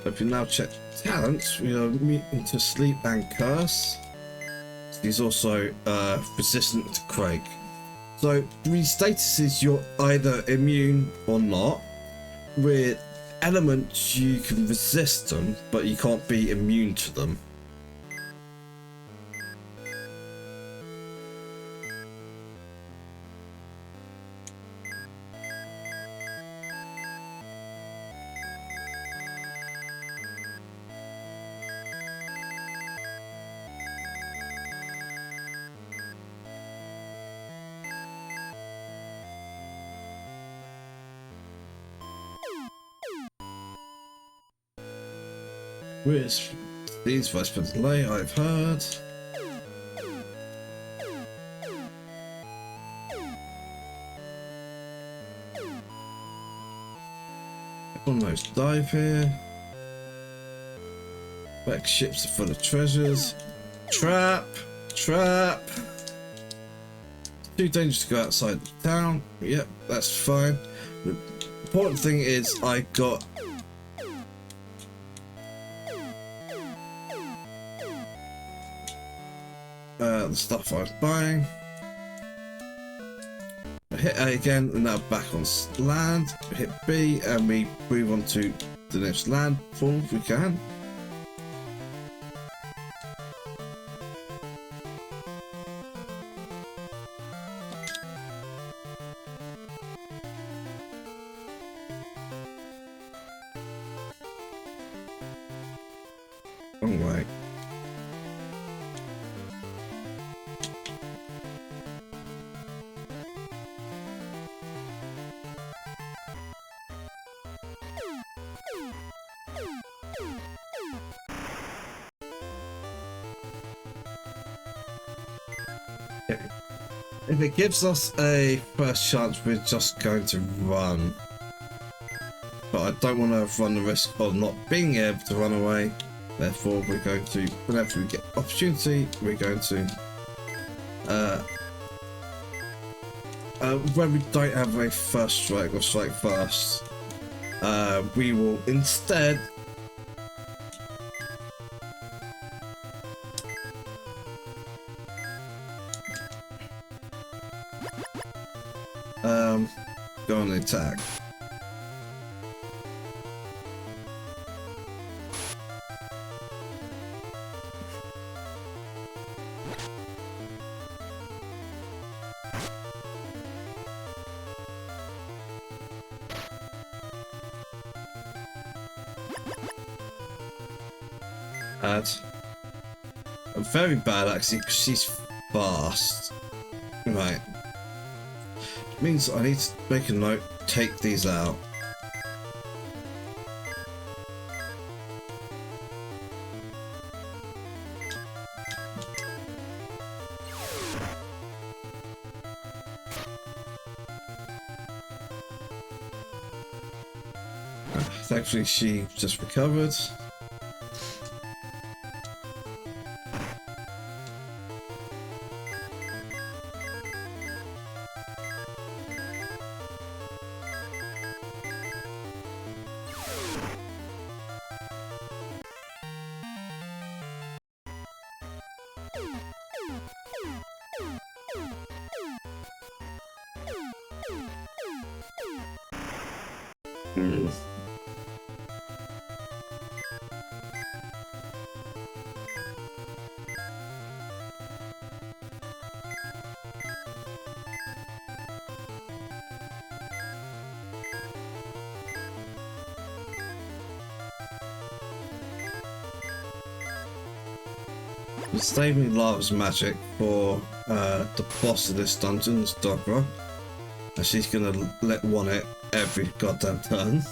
So if you now check talents, we are immune to sleep and curse. He's also resistant to quake. So these statuses, you're either immune or not. With elements, you can resist them, but you can't be immune to them. Where's these vice delay I've heard. Almost dive here. Back ships are full of treasures. Trap! Trap! Too dangerous to go outside the town. Yep, that's fine. The important thing is I got the stuff I was buying. I hit A again and now back on land. We hit B and we move on to the next landfall if we can. Alright. If it gives us a first chance, we're just going to run. But I don't want to run the risk of not being able to run away. Therefore, we're going to, whenever we get opportunity, we're going to, when we don't have a first strike or strike first, we will instead go on the attack. I'm very bad actually because she's fast. Right. Means I need to make a note, take these out. Thankfully, she just recovered. Saving Lava's magic for the boss of this dungeon is Dogra, and she's gonna let one hit every goddamn turn.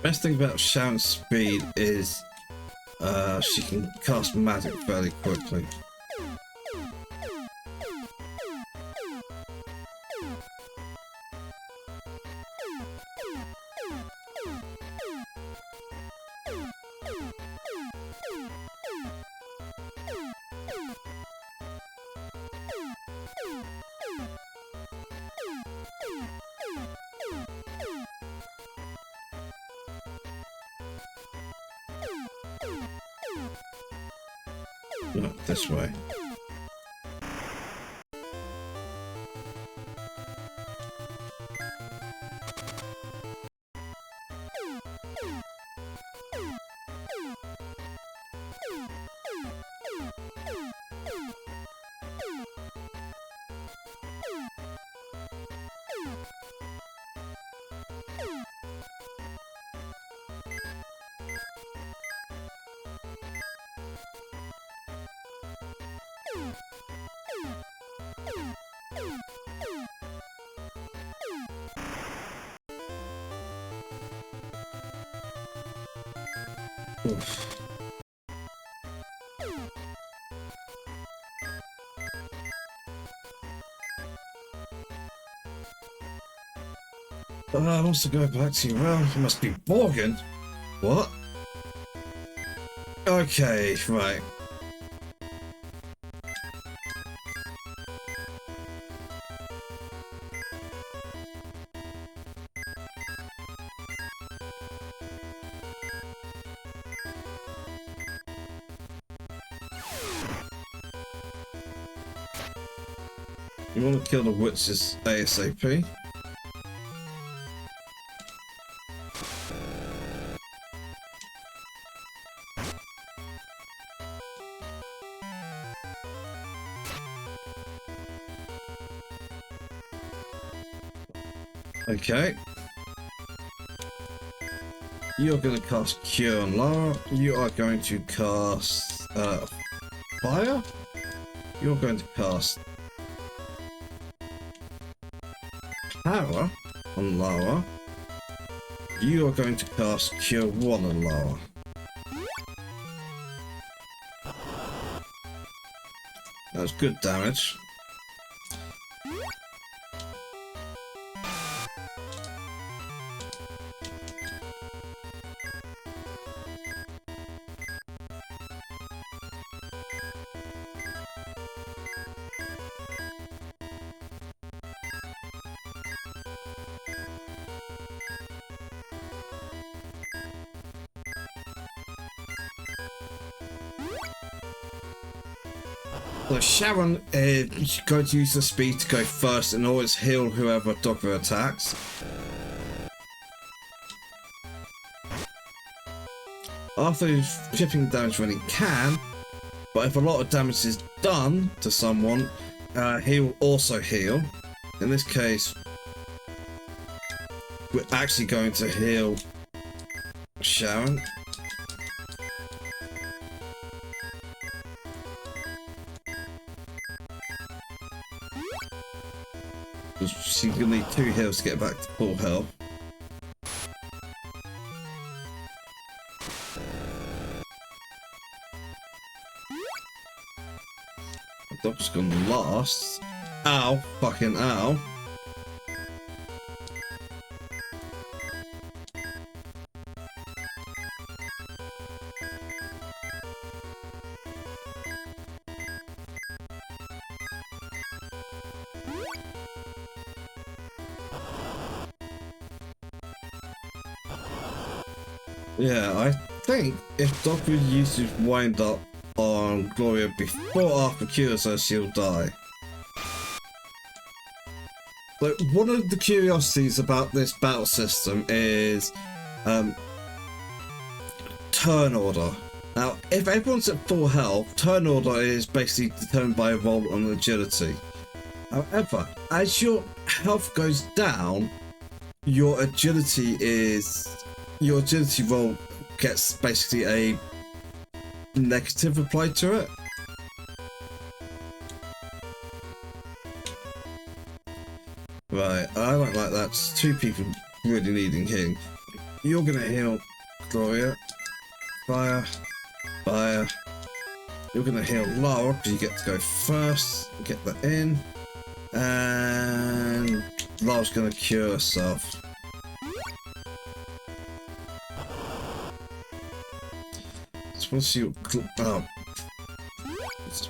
Best thing about Sharon's speed is she can cast magic fairly quickly. No, this way. Oof. I wants to go back to your realm. It must be Borgin. What? Okay, right. You want to kill the witches ASAP. Okay. You're going to cast Cure on Lara. You are going to cast Fire. You're going to cast Power on Lara. You are going to cast Cure 1 on Lara. That's good damage. So Sharon is going to use the speed to go first and always heal whoever Dogger attacks. After he's chipping damage when he can, but if a lot of damage is done to someone, he'll also heal. In this case, we're actually going to heal Sharon. She's gonna need 2 heals to get back to full health. The dog's gonna last. Ow, fucking ow. Yeah, I think if Doc would use his wind up on Gloria before Arthur cures her, she'll die. Like, one of the curiosities about this battle system is turn order. Now, if everyone's at full health, turn order is basically determined by a roll on agility. However, as your health goes down, your agility roll gets basically a negative applied to it. Right, I don't like that. It's 2 people really needing healing. You're gonna heal Gloria. Fire. Fire. You're gonna heal Lara because you get to go first. Get that in. And Lara's gonna cure herself. Once you it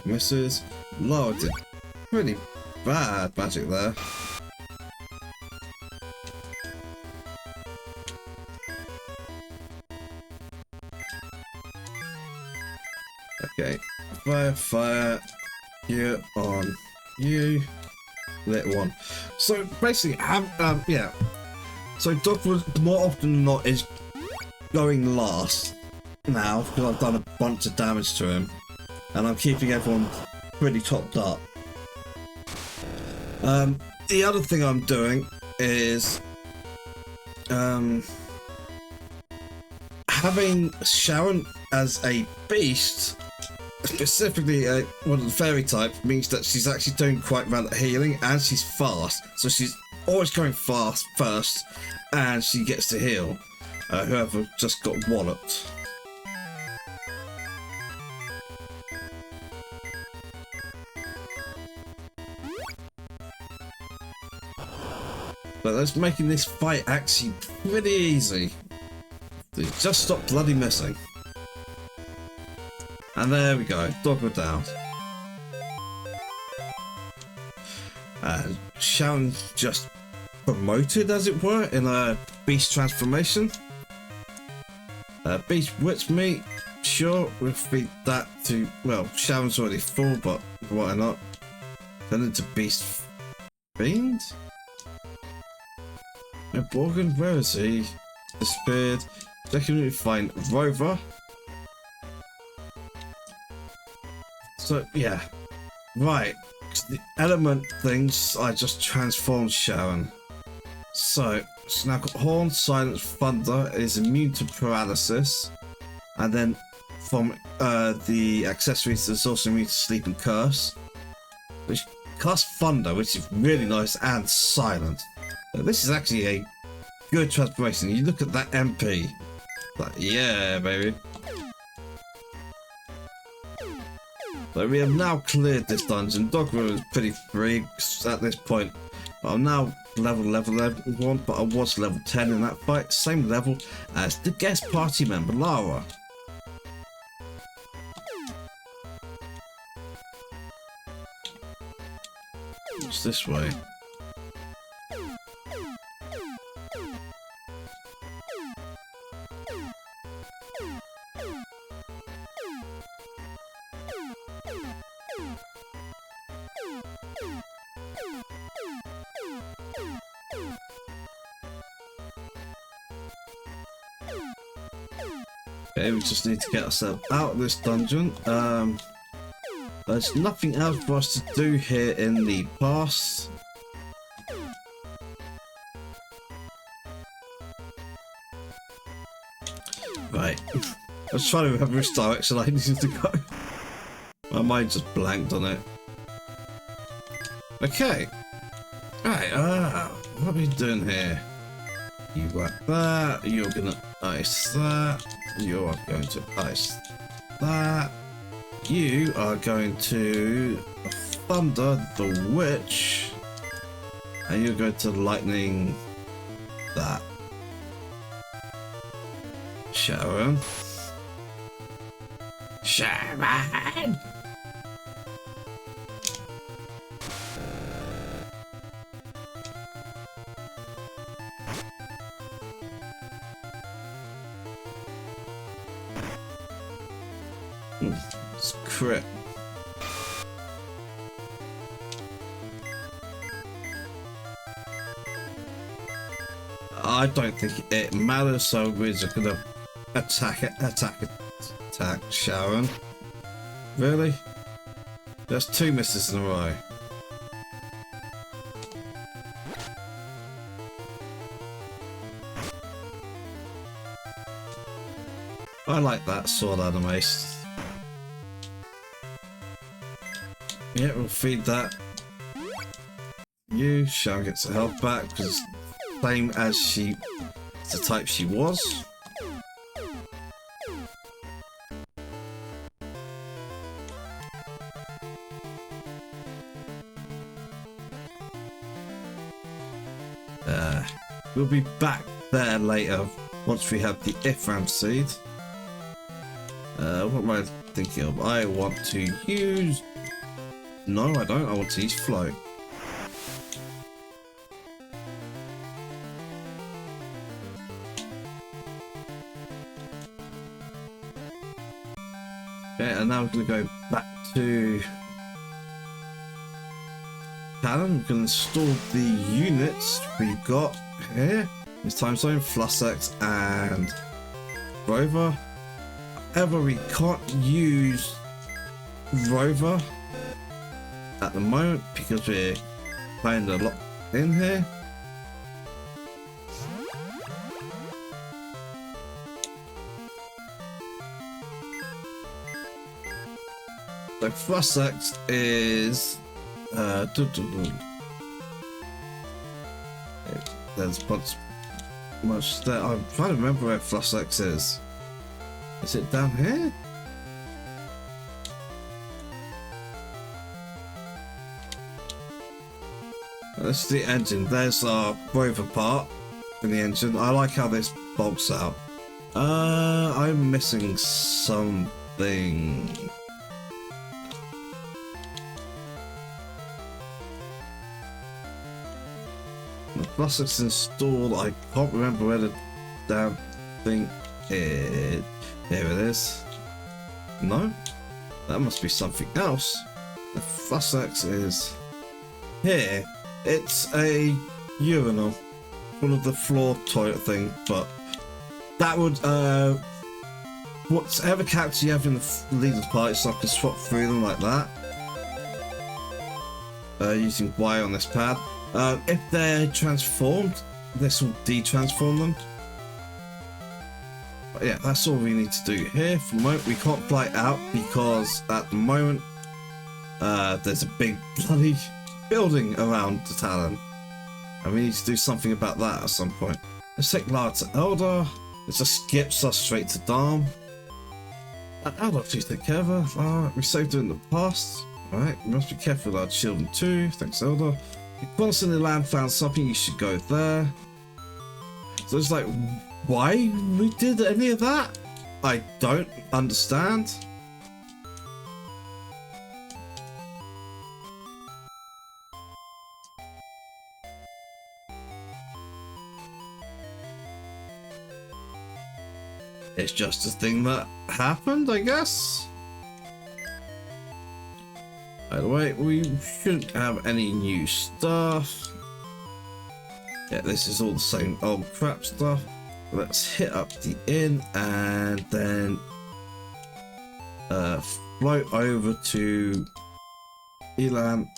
misses. Lara did pretty bad magic there. Okay, fire, here on you, lit 1. So basically, yeah. So Dogwood more often than not is going last now because I've done a bunch of damage to him, and I'm keeping everyone pretty topped up. The other thing I'm doing is having Sharon as a beast, specifically one of the fairy type, means that she's actually doing quite well at healing, and she's fast, so she's always going fast first, and she gets to heal whoever just got walloped. But that's making this fight actually pretty easy. Just stop bloody missing. And there we go, Dogwood down. And Sharon just promoted, as it were, in a beast transformation. Beast Witch Meat, sure, we'll feed that to, well, Sharon's already full, but why not? Turn into Beast Fiend? No, Borgin, where is he? Disappeared. Second, we find Rover. So, yeah. Right. The element things, I just transformed Sharon. So, she's now got Horn, Silence, Thunder, is immune to paralysis. And then from the accessories, there's also immune to Sleep and Curse. Which casts Thunder, which is really nice, and Silent. This is actually a good transformation. You look at that MP. Like, yeah, baby. So we have now cleared this dungeon. Dogwood is pretty free at this point. But I'm now level 1, but I was level 10 in that fight. Same level as the guest party member, Lara. What's this way? Okay, we just need to get ourselves out of this dungeon. There's nothing else for us to do here in the past. Right. I was trying to remember which direction I needed to go. My mind just blanked on it. Okay. Right, what are we doing here? You got that, you're gonna ice that, you are going to ice that, you are going to thunder the witch, and you're going to lightning that. Sharon. Sharon! It's crit. I don't think it matters, so we're just gonna attack Sharon. Really? There's 2 misses in a row. I like that sword animation. Yeah, we'll feed that. You shall get some health back because same as the type she was. We'll be back there later once we have the Ifram seed. What am I thinking of? I want to use... No, I don't. I want to use float. Okay, and now we're going to go back to Talon. We're going to install the units we've got here. This time zone, Flussex and Rover. However, we can't use Rover at the moment because we're playing a lot in here. So Flussex is there's much there. I'm trying to remember where Flussex is. Is it down here? That's the engine. There's our rover part in the engine. I like how this bolts out. I'm missing something. The Flussex installed. I can't remember where the damn thing is. Here it is. No? That must be something else. The Flussex is here. It's a urinal. One of the floor toilet thing, but that would whatever character you have in the leader's party, so I can swap through them like that. Using Y on this pad. If they're transformed, this will de-transform them. But yeah, that's all we need to do here. For the moment, we can't fly out because at the moment there's a big bloody building around the Talon, and we need to do something about that at some point. Let's take Lara to Elder. It just skips us straight to Dharm. Elder, please take care of her. Lara, we saved her in the past. Alright, we must be careful with our children too. Thanks, Elder. You constantly land found something, you should go there. So it's like, why we did any of that? I don't understand. It's just a thing that happened, I guess. By the way, we shouldn't have any new stuff. Yeah, this is all the same old crap stuff. Let's hit up the inn and then float over to Elan.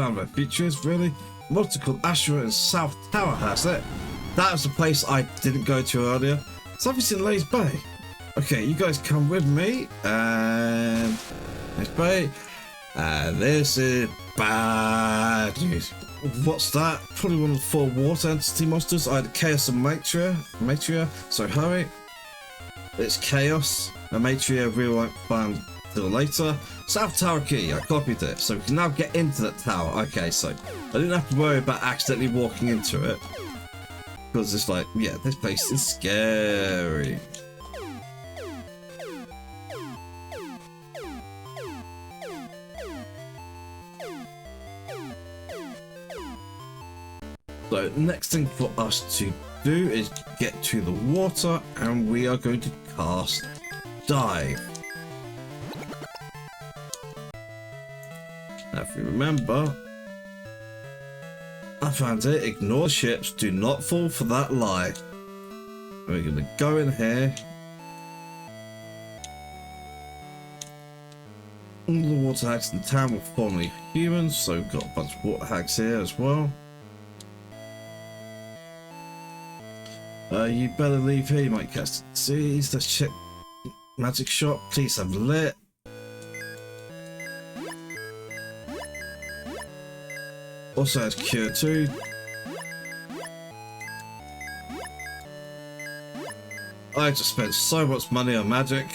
found where future is, really. Monster called Ashura in South Tower has it. That was the place I didn't go to earlier. It's obviously in Lays Bay. Okay, you guys come with me, and Lays Bay. And this is bad news. What's that? Probably one of the 4 water entity monsters, either Chaos and Matria, so hurry. It's Chaos, and Matria we won't find till later. South Tower key, I copied it, so we can now get into that tower. Okay, so I didn't have to worry about accidentally walking into it. Because it's like, yeah, this place is scary. So next thing for us to do is get to the water, and we are going to cast Dive. Now if you remember, I found it, ignore ships, do not fall for that lie. We're going to go in here. All the water hags in the town were formerly humans, so we've got a bunch of water hags here as well. You better leave here, you might cast disease. Let's check magic shop, please have lit. Also has cure too. I just spent so much money on magic.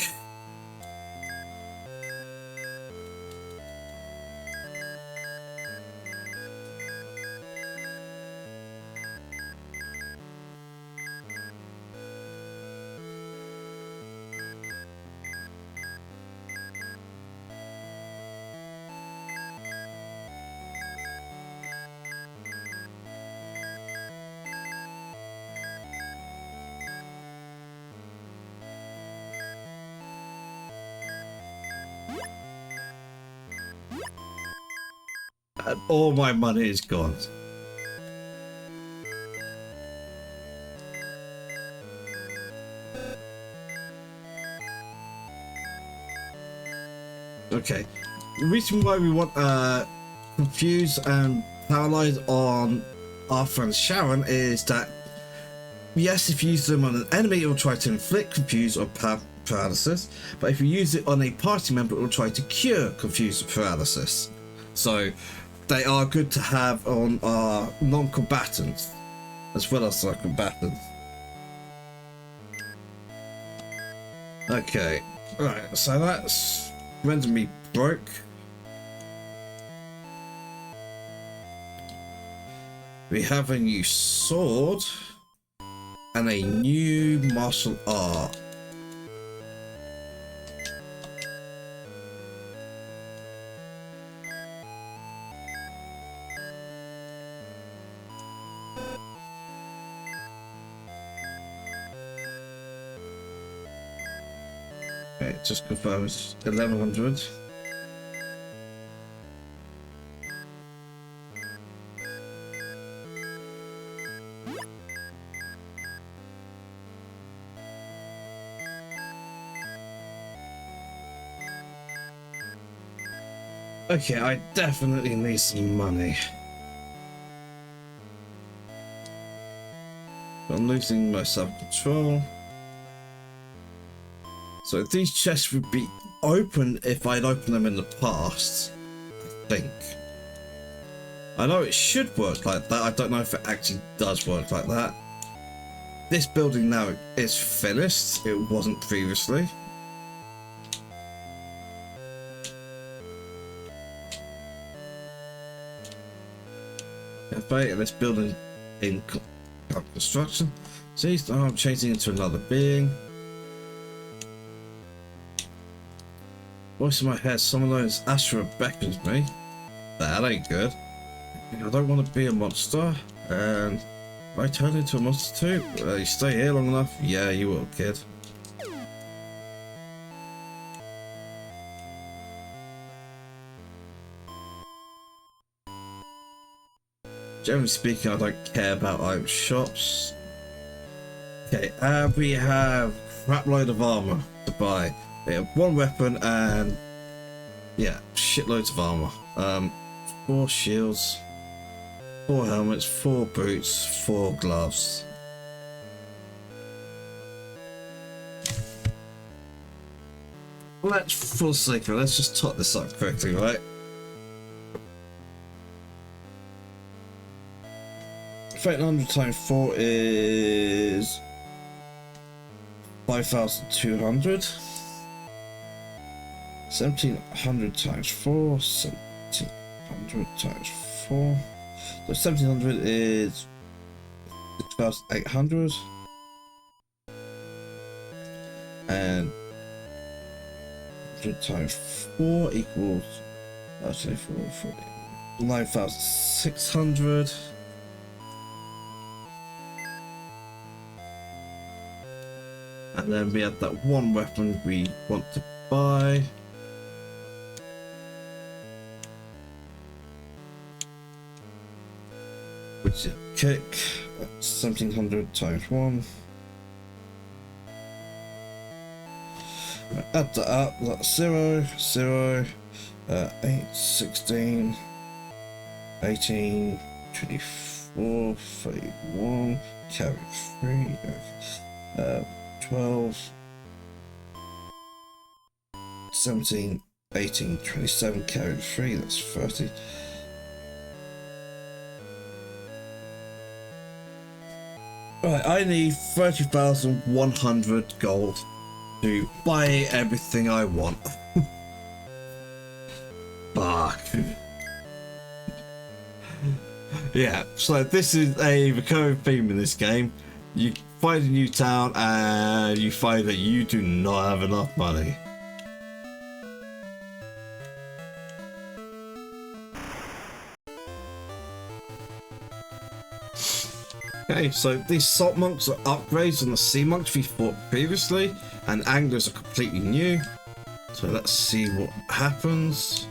And all my money is gone. Okay, the reason why we want confuse and paralyze on Arthur and Sharon is that, yes, if you use them on an enemy, it will try to inflict confuse or paralysis, but if you use it on a party member, it will try to cure confuse or paralysis. So they are good to have on our non-combatants as well as our combatants. Okay, right, so that's rendered me broke. We have a new sword and a new martial art. Okay, just confirms 1100. Okay, I definitely need some money. I'm losing my self-control. So these chests would be open if I'd opened them in the past, I think. I know it should work like that, I don't know if it actually does work like that. This building now is finished, it wasn't previously. Cafe, and this building in construction. See, now I'm changing into another being. Voice in my head, someone known as Ashura beckons me. That ain't good. I don't want to be a monster, and I turn into a monster too. You stay here long enough? Yeah, you will, kid. Generally speaking, I don't care about item shops. Okay, and we have a crap load of armor to buy. We have one weapon and yeah, shitloads of armor. 4 shields, 4 helmets, 4 boots, 4 gloves. Let's, for the sake of it, let's just top this up quickly, right? 1300 times 4 is 5,200. 1700 times 4, 1700 times 4. So 1700 is 6,800. And 100 times 4 equals, actually 9,600. And then we have that one weapon we want to buy. Which is kick. 1700 times 1. Add that up, that's 0, 0, 8, 16, 18, 24, 31, carry 3, 12, 17, 18, 27, carry 3, that's 30. Right, I need 30,100 gold to buy everything I want. Fuck. Yeah, so this is a recurring theme in this game. You find a new town and you find that you do not have enough money. Okay, so these salt monks are upgrades on the sea monks we fought previously, and anglers are completely new. So let's see what happens.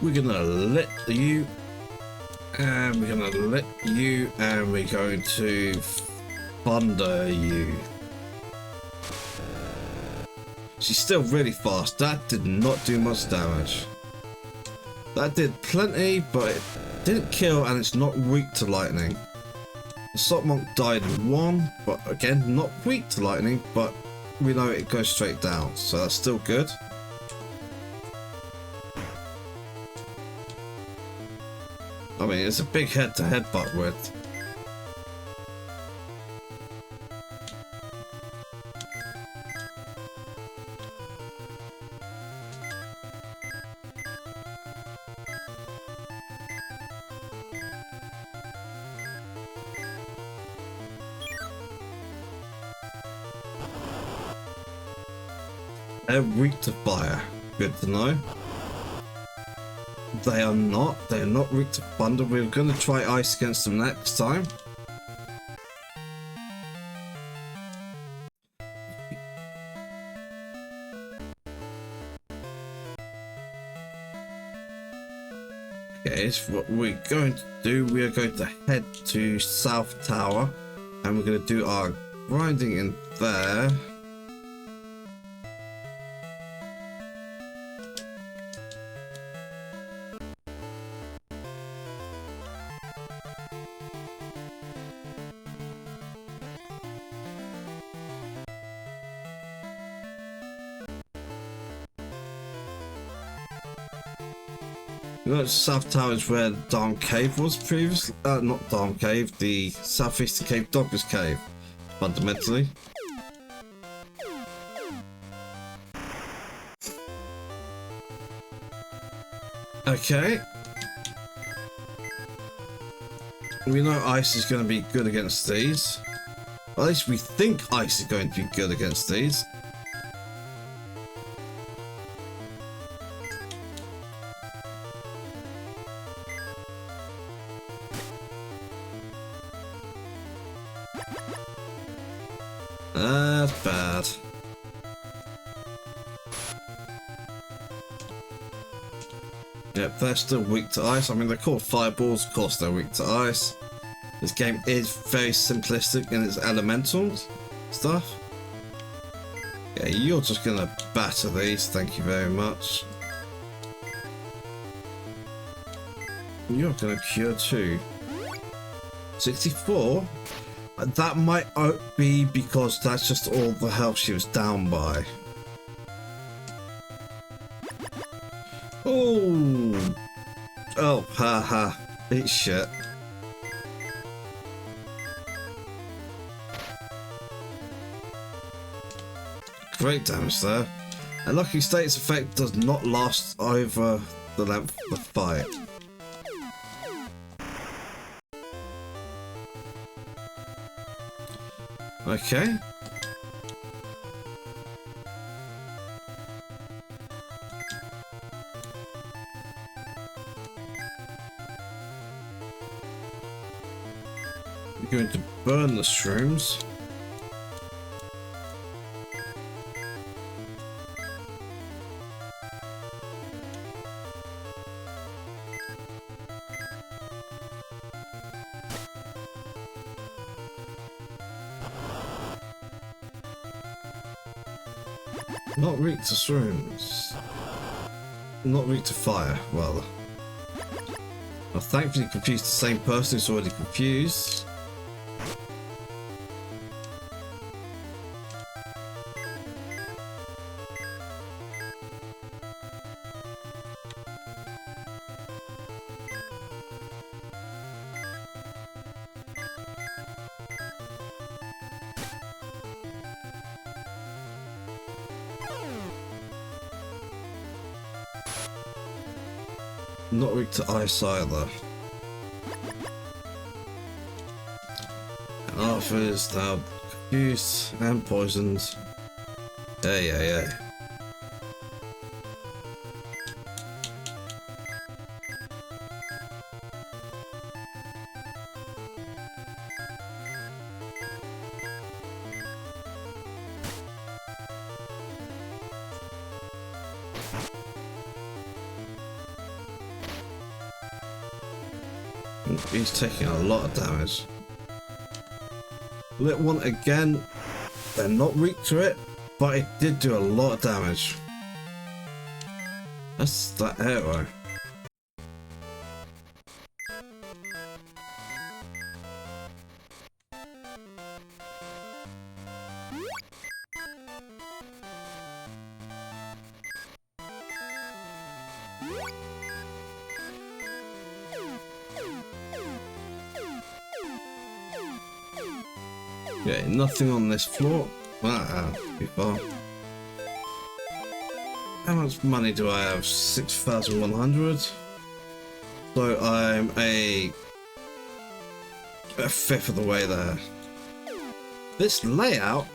We're gonna let you, and we're gonna let you, and we're going to thunder you. She's still really fast. That did not do much damage. That did plenty, but it didn't kill, and it's not weak to lightning. The salt monk died in 1, but again, not weak to lightning, but we know it goes straight down, so that's still good. I mean, it's a big head to headbutt with. They're weak to fire. Good to know. They are not. They are not weak to thunder. We're going to try ice against them next time. Okay, it's what we're going to do. We are going to head to South Tower, and we're going to do our grinding in there. You know, South Tower is where Darm Cave was previously. Not Darm Cave, the Southeastern Cave, Dogger's Cave, fundamentally. Okay. We know ice is going to be good against these. Or at least we think ice is going to be good against these. That's bad. Yep, they're still weak to ice. I mean, they're called fireballs, of course they're weak to ice. This game is very simplistic in its elemental stuff. Yeah, you're just gonna batter these, thank you very much. You're gonna cure too. 64? That might be because that's just all the health she was down by. Oh! Oh, haha. Eat shit. Great damage there. And lucky state's effect does not last over the length of the fight. Okay. We're going to burn the shrooms. Not weak to shrooms. Not weak to fire, rather. I thankfully confused the same person who's already confused. Not weak to ice either. And Arthur is now confused and poisoned. Yeah. He's taking a lot of damage. Lit one again. They're not weak to it, but it did do a lot of damage. That's that arrow. Yeah, nothing on this floor. Too far. How much money do I have? 6,100. So I'm a fifth of the way there. This layout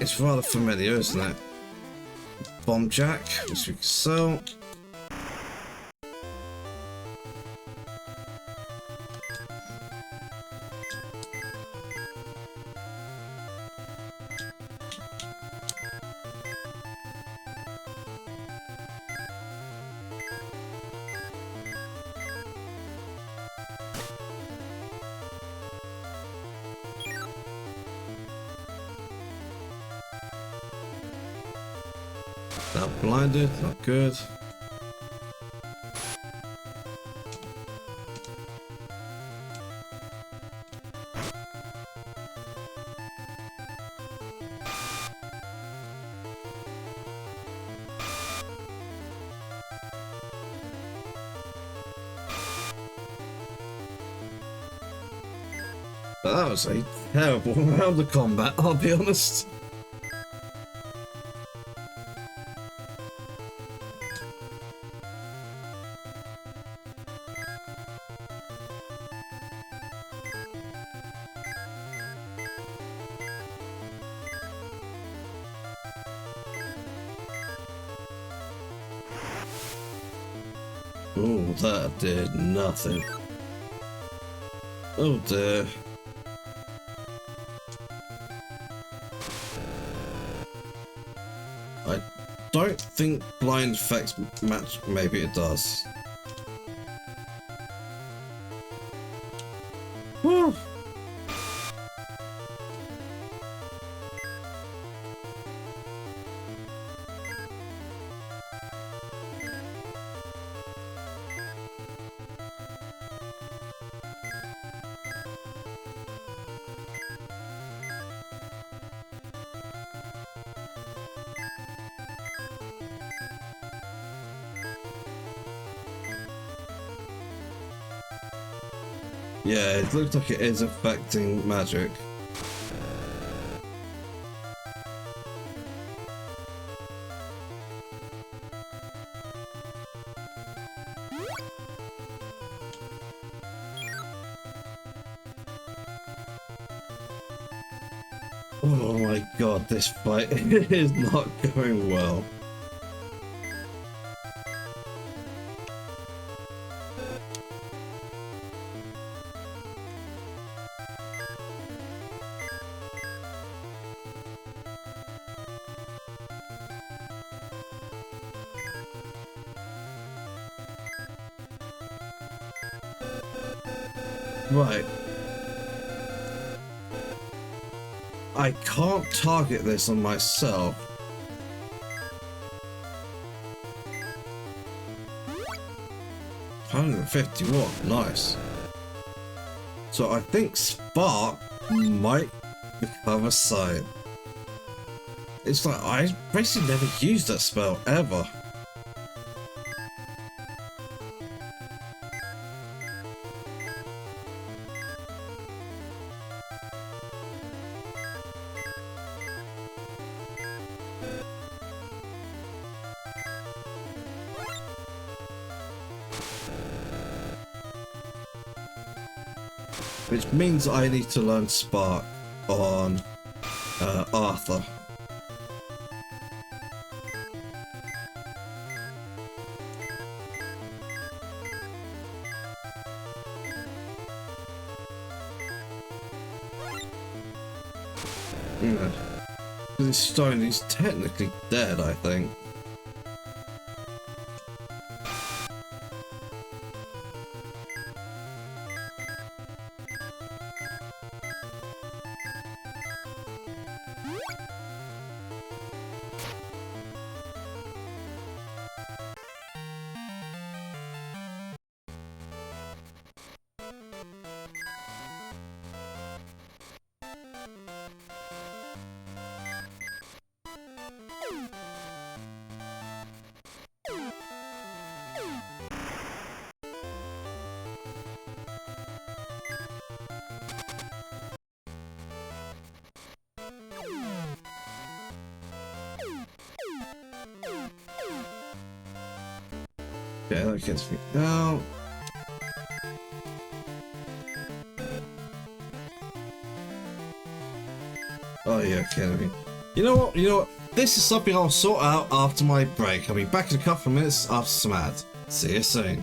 is rather familiar, isn't it? Bomb jack, which we can sell. That blinded, not good. But that was a terrible round of combat, I'll be honest. Oh, that did nothing. Oh dear. I don't think blind effects match. Maybe it does. Whew. Yeah, it looks like it is affecting magic. Oh my god, this fight is not going well. Right. I can't target this on myself. $151, nice. So I think Spark might become a sign. It's like I basically never used that spell ever. Which means I need to learn Spark on Arthur. Yeah. Because his stone is technically dead, I think. Yeah, that gets me down. Oh yeah, kidding me. You know what? You know what? This is something I'll sort out after my break. I'll be back in a couple of minutes after some ads. See you soon.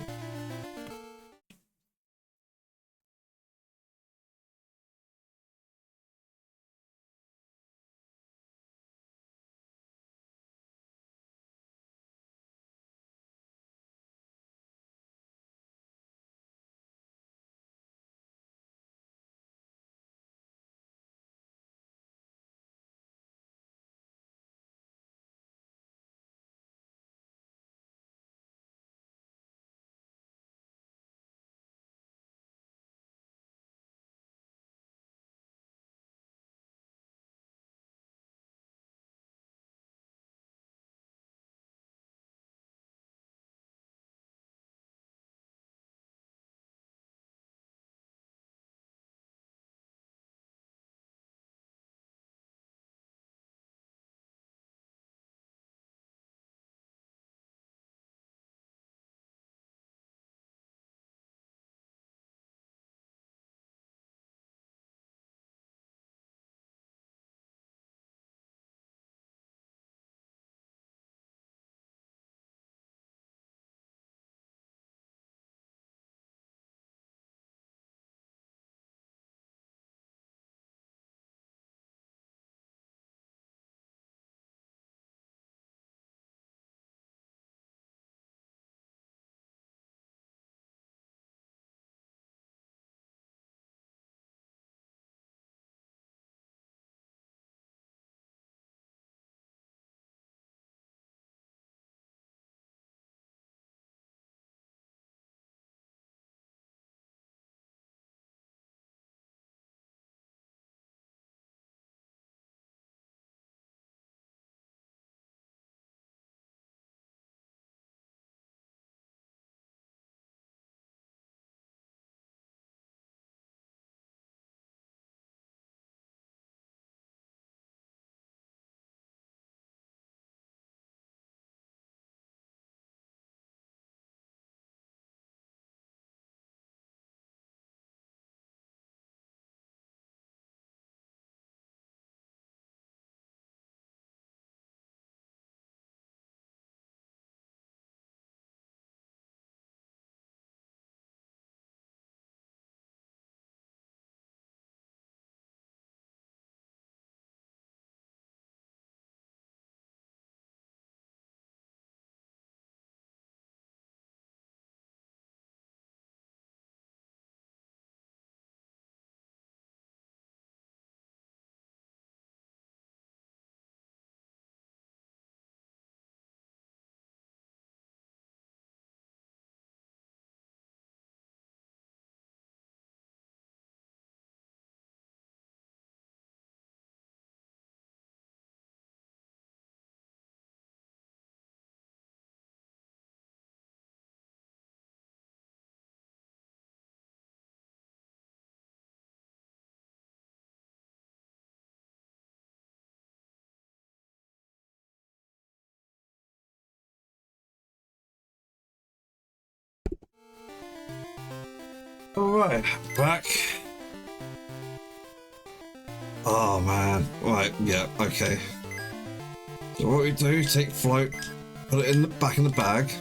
Alright, back. Oh man, right, yeah, okay. So what we do, take float, put it in the back in the bag,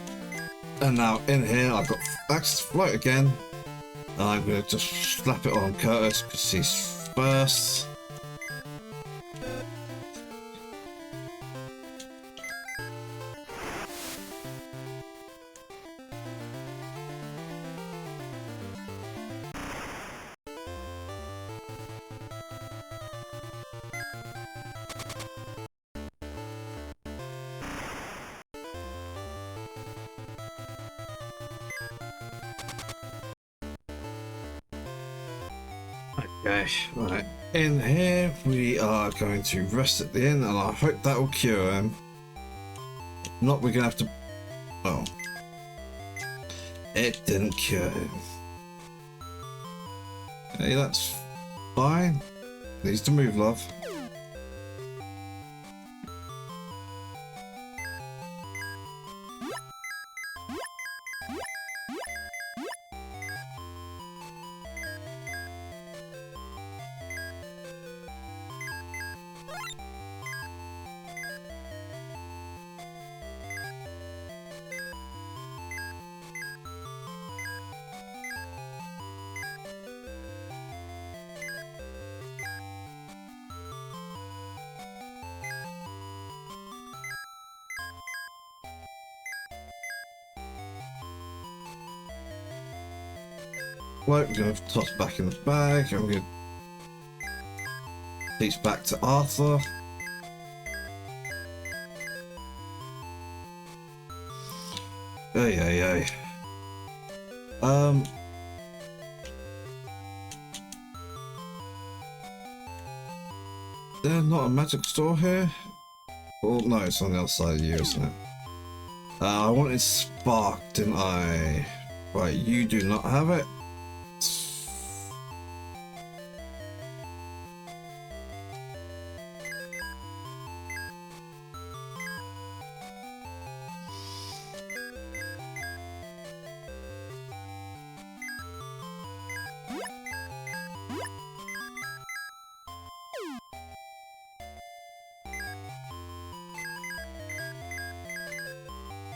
and now in here I've got access to float again. And I'm gonna just slap it on Curtis because he's first. Okay, right. In here, we are going to rest at the end, and I hope that will cure him. If not, we're gonna have to. Oh, it didn't cure him. Hey, that's fine. Needs to move, love. Right, we're going to toss back in the bag, and we're going to teach back to Arthur. Hey. There's not a magic store here? Well, no, it's on the other side of you, isn't it? I wanted Spark, didn't I? Right, you do not have it.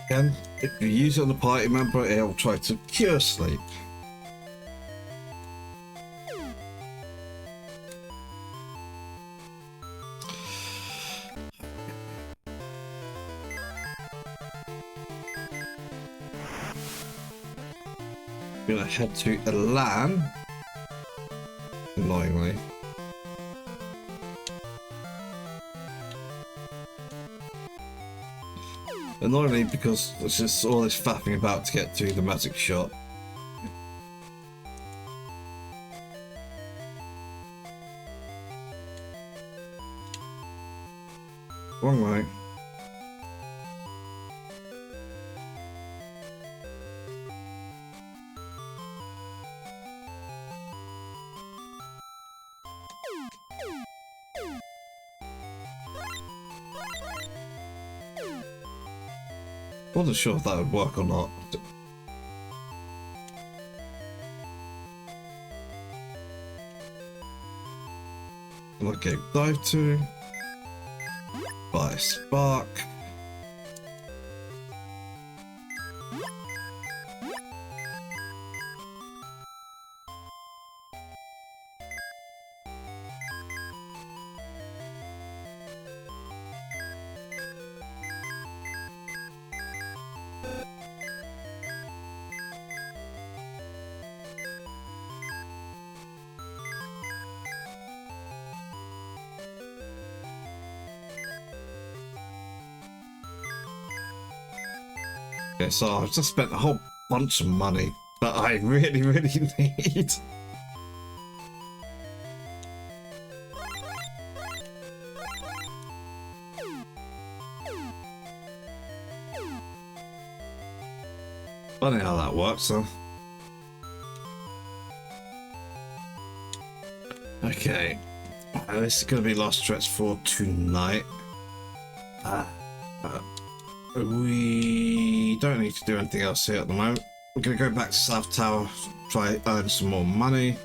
Again, if you use it on the party member, it'll try to cure sleep. I'm gonna head to Elan, annoyingly. Annoyingly, because there's just all this faffing about to get to the magic shop. Wrong way. Wasn't sure if that would work or not. Okay, dive to buy Spark. Okay, so I've just spent a whole bunch of money that I really need. Funny how that works, huh? Okay, this is going to be last stretch for tonight. We don't need to do anything else here at the moment. we're gonna go back to South Tower, try earn some more money.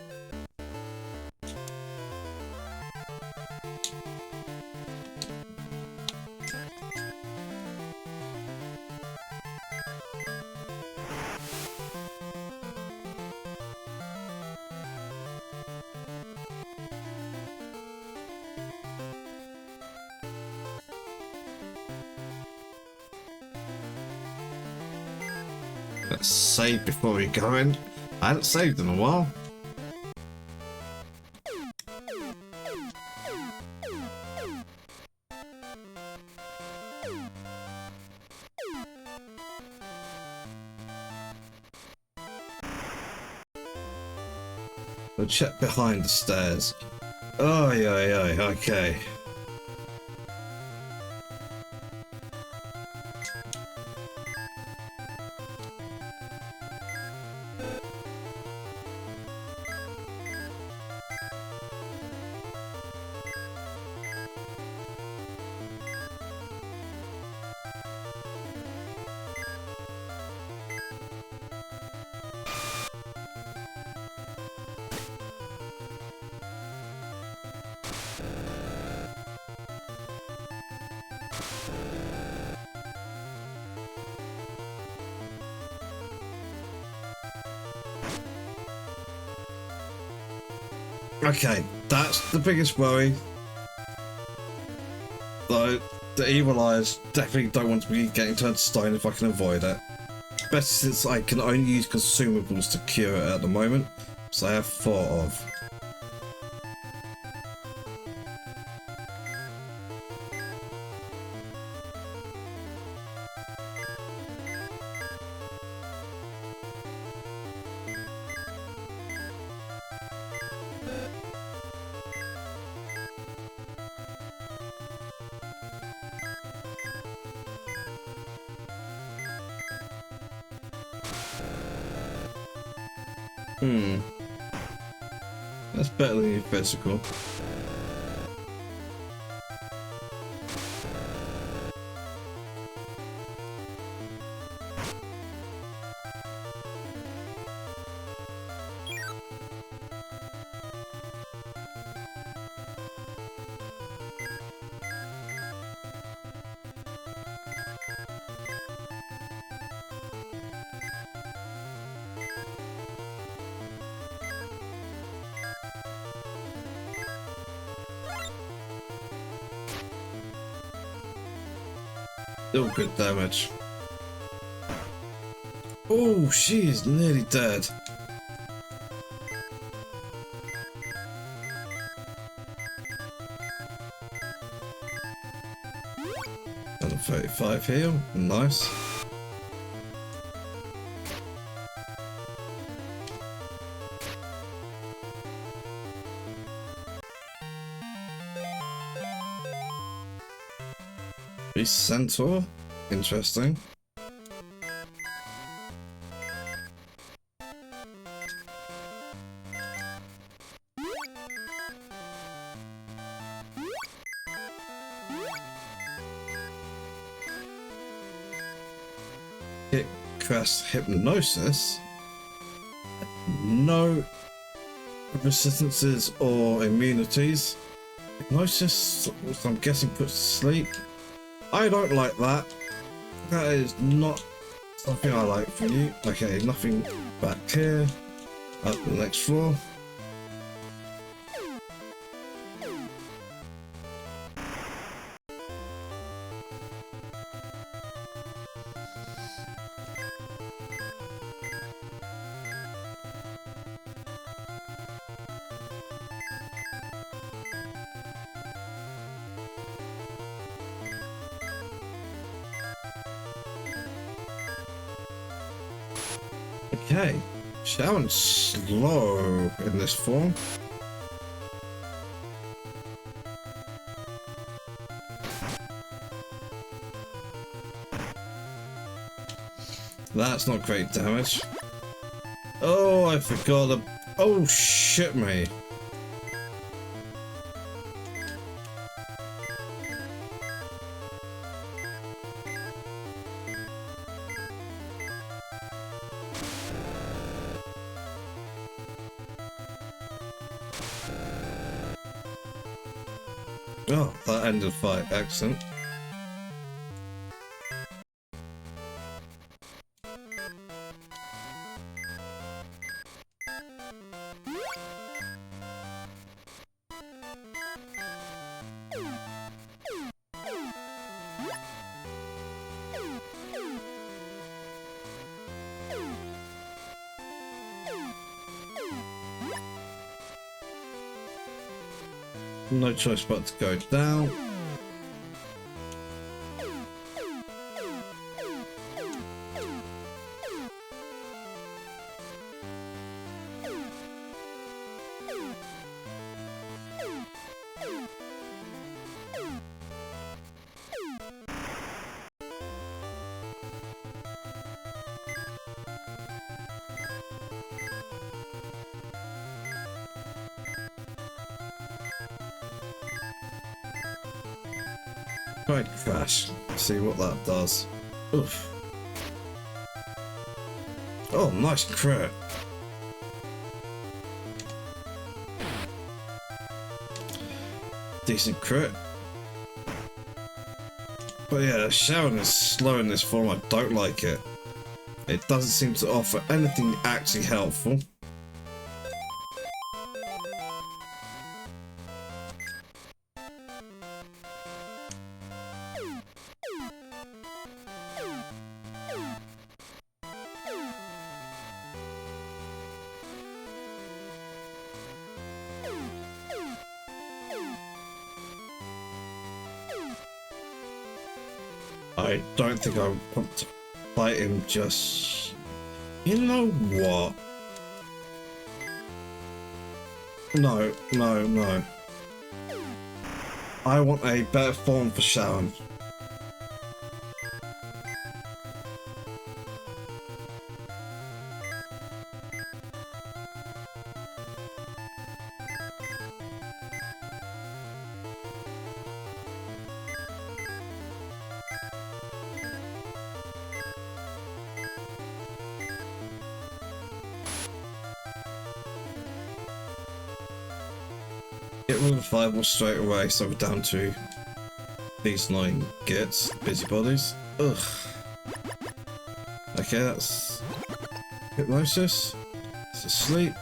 Let's save before we go in. I haven't saved in a while. We'll check behind the stairs. Oh, yeah, okay. Okay, that's the biggest worry. Though, the evil eyes definitely don't want to be getting turned to stone if I can avoid it. Especially since I can only use consumables to cure it at the moment, so I have thought of. That's better than your physical. Still good damage. Oh, she is nearly dead. And a 35 heal, nice. Centaur, interesting. Hit Crest Hypnosis. No resistances or immunities. Hypnosis, I'm guessing, puts to sleep. I don't like that. That is not something I like for you. Okay, nothing back here. Up the next floor. Okay, Sharon's slow in this form. That's not great damage. Oh, I forgot the... Oh, shit me. Oh, that ended the fight. Excellent. No choice but to go down. Right, crash. See what that does. Oof. Oh, nice crit. Decent crit. But yeah, Sharon is slow in this form. I don't like it. It doesn't seem to offer anything actually helpful. I don't think I want to fight him just... You know what? No, no, no. I want a better form for Sharon. Get rid of the fireball straight away, so we're down to these 9 gets, busybodies. Ugh. Okay, that's hypnosis. It's asleep.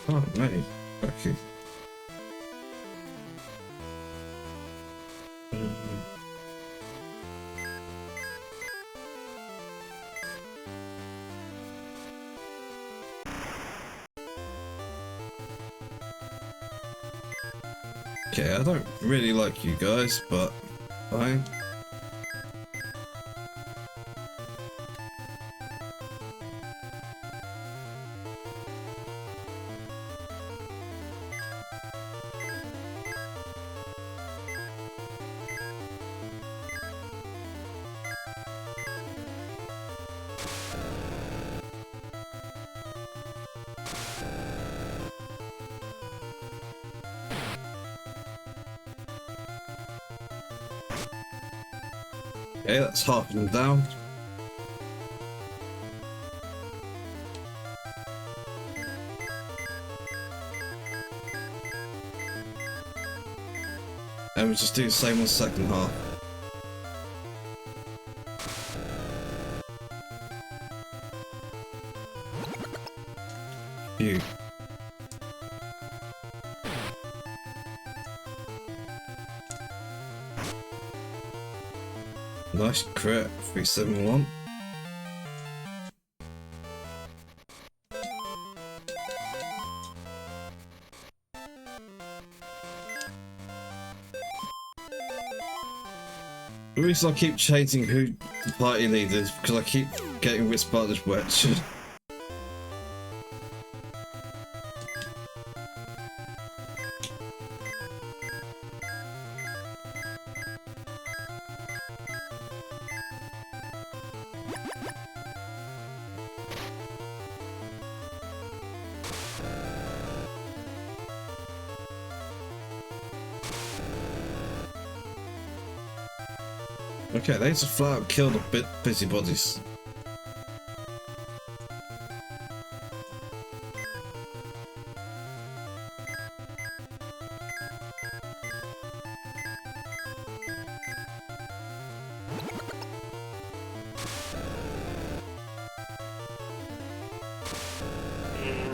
Oh, nice. Okay. Okay, I don't really like you guys, but fine. Okay, that's half of them down. And we'll just do the same on the second half. Phew. Nice crit, 371. The reason I keep changing who the party leader is because I keep getting which partners which. Okay, they just flat out kill the busybodies.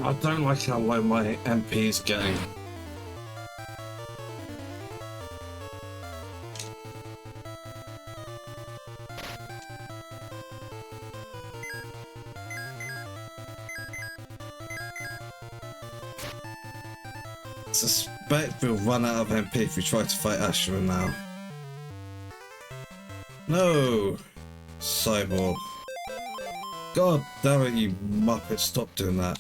I don't like how low my MP is getting. I suspect we'll run out of MP if we try to fight Ashura now. No! Cyborg. God damn it, you muppet, stop doing that.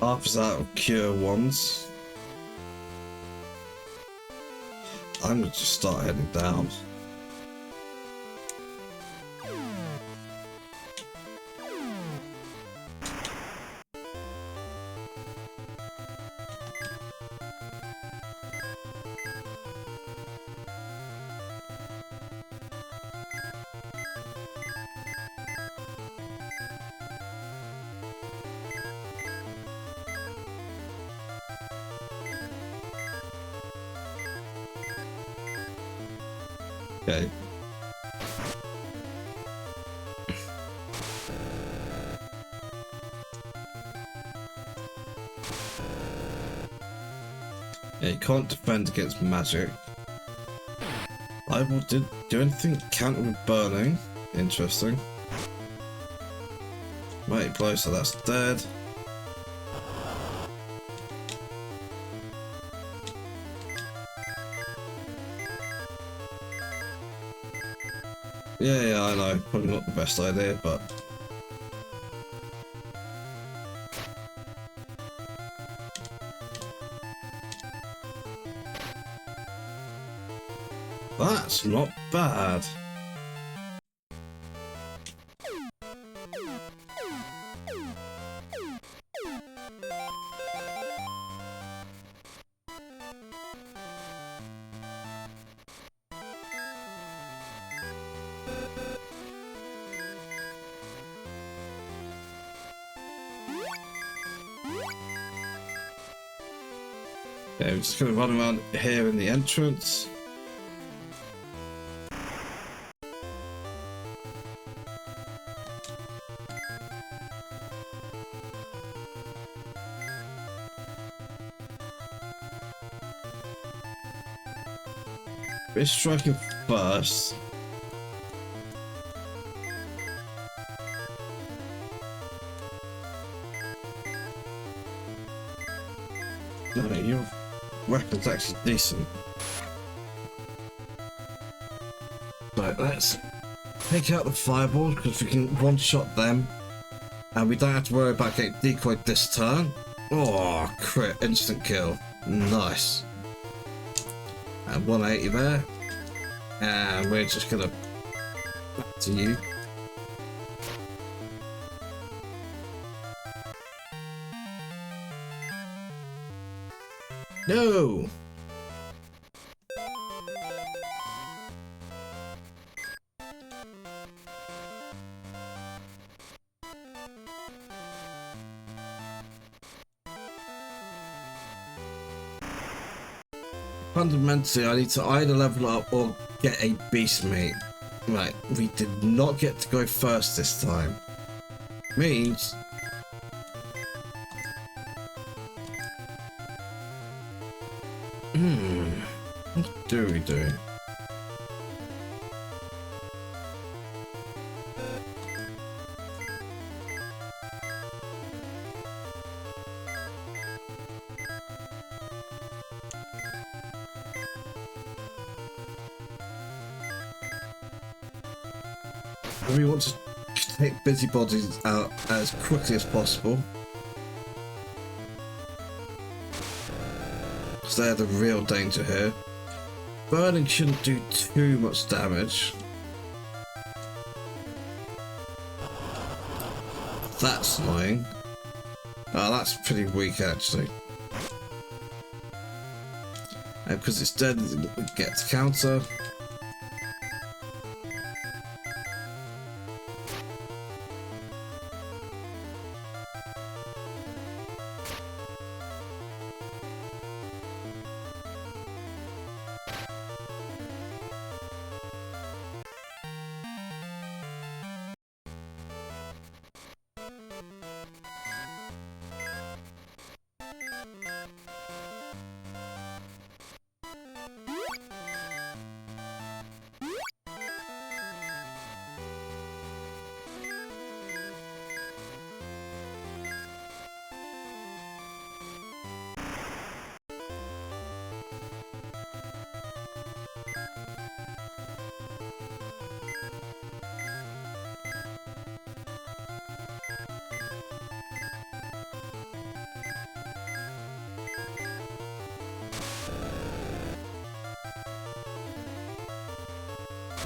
Arthur's out of cure ones. I'm gonna just start heading down. Okay. Yeah, you can't defend against magic. I will do anything counter with burning. Interesting. Mighty blow, so that's dead. Yeah, I know. Probably not the best idea, but... That's not bad. Okay, we're just going to run around here in the entrance. We're striking first. No, your weapon's actually decent. Right, let's take out the fireball because we can one-shot them, and we don't have to worry about getting decoyed this turn. Oh, crit, instant kill, nice. And 180 there, and we're just gonna back to you. No! Fundamentally, I need to either level up or get a beast meat. Right, we did not get to go first this time. Means What do we do? We want to take busybodies out as quickly as possible. Because they're the real danger here. Burning shouldn't do too much damage. That's annoying. Oh, that's pretty weak actually. And because it's dead, it gets counter.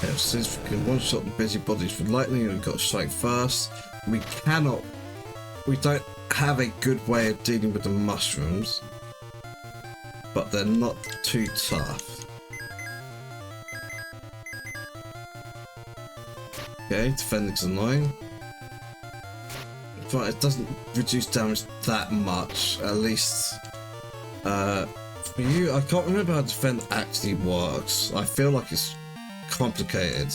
Yeah, since we can one-shot the busybodies with lightning, we've got to strike first. We don't have a good way of dealing with the mushrooms, but they're not too tough. Okay, defending's annoying. But it doesn't reduce damage that much, at least. For you, I can't remember how defend actually works. I feel like it's complicated.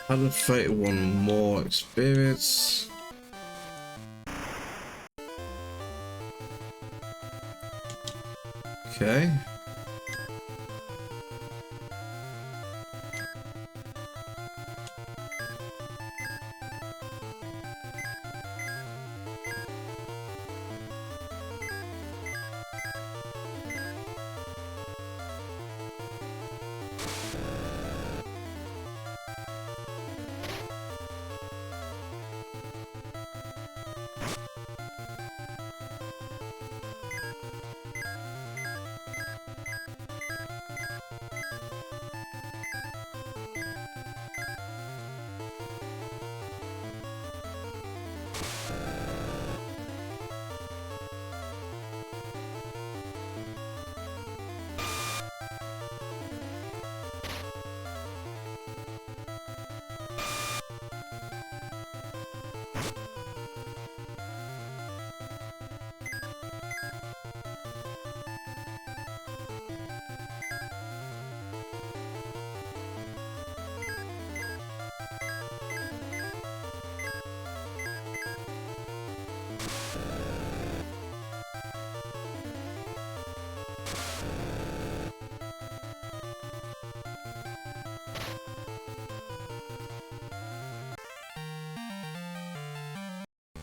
I'd fatal one more experience. Okay.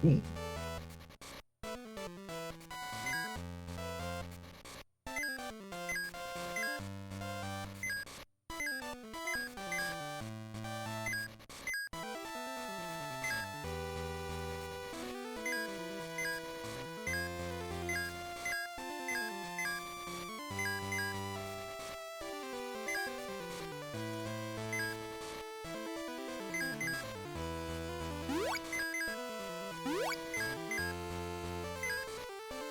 Ooh.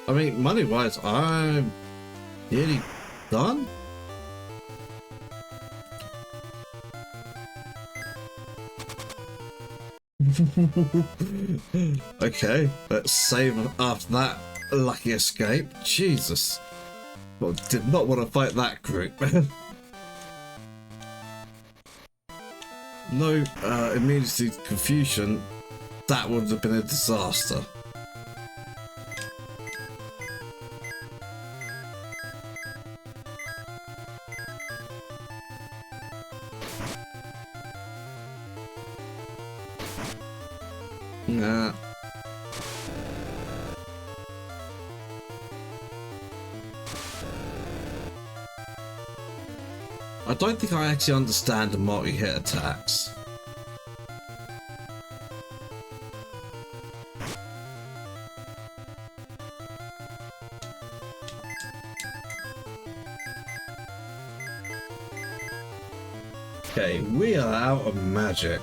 I mean, money-wise, I'm nearly done. Okay, let's save after that lucky escape. Jesus. Well, did not want to fight that group. No immunity to confusion. That would have been a disaster. Nah. I don't think I actually understand the multi-hit attacks. Okay, we are out of magic.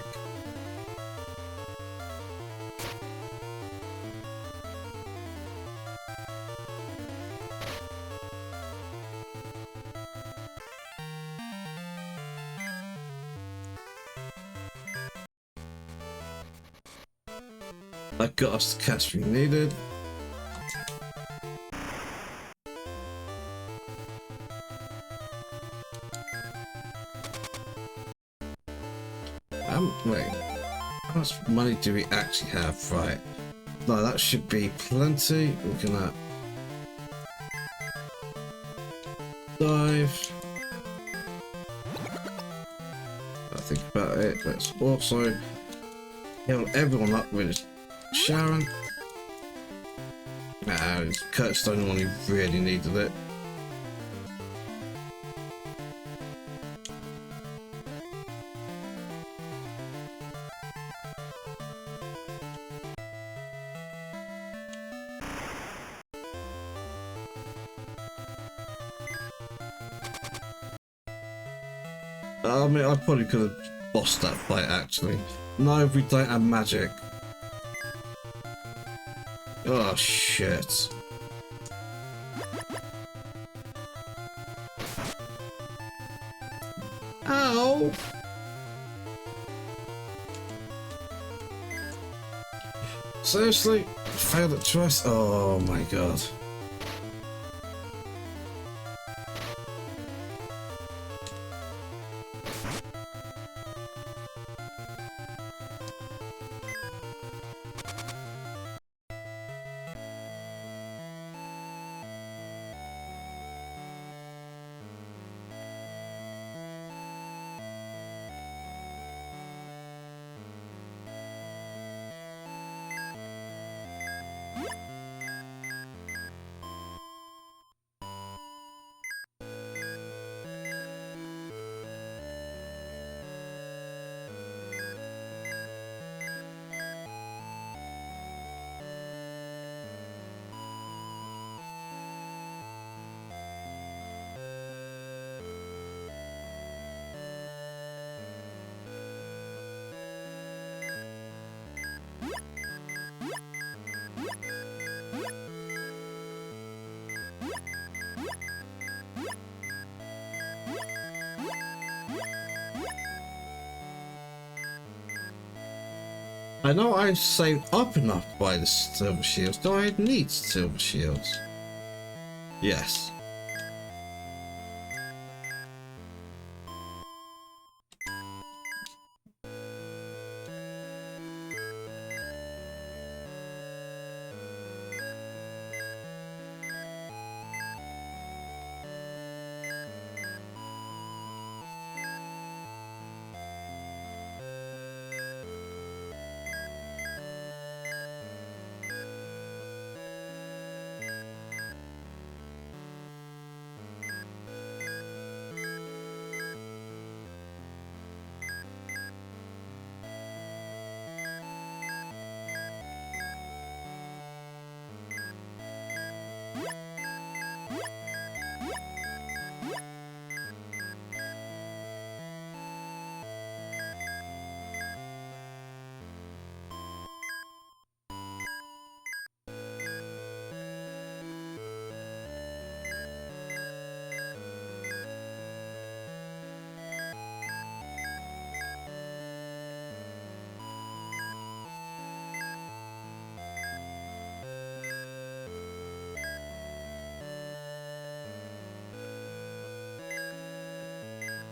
That got us the cash we needed. Wait, how much money do we actually have? Right, no, that should be plenty. We're gonna dive. I think about it. Let's also heal everyone up with Sharon. Nah, Kurt's the only one who really needed it. I mean, I probably could have bossed that fight actually. No, we don't have magic. Oh shit. Ow! Seriously? Failed at twice? Oh my god. I know I've saved up enough to buy the silver shields. Do I need silver shields? Yes.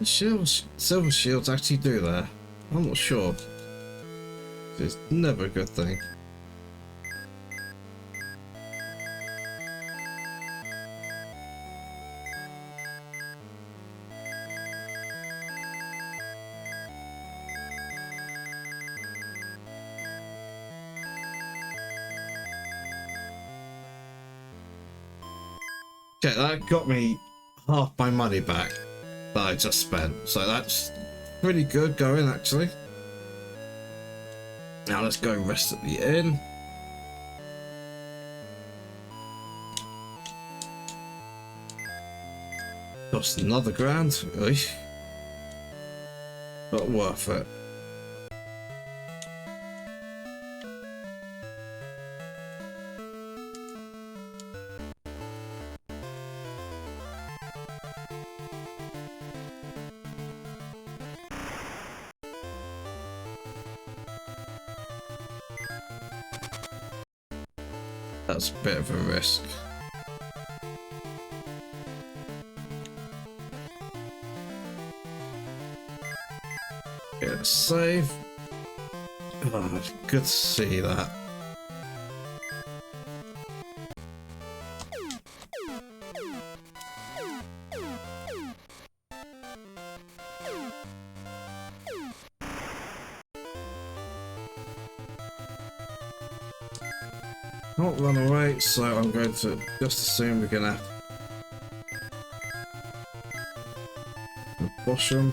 Silver shields actually do that. I'm not sure. It's never a good thing. Okay, that got me half my money back that I just spent. So that's pretty good going, actually. Now let's go rest at the inn. Cost another grand. Oy. Not worth it. That's a bit of a risk. Okay, let's save. Oh, good to see that. Not run away, so I'm going to just assume we're gonna wash them.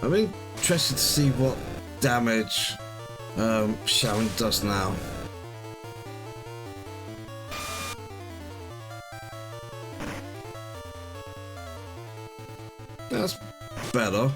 I'm interested to see what damage Sharon does now. That's better.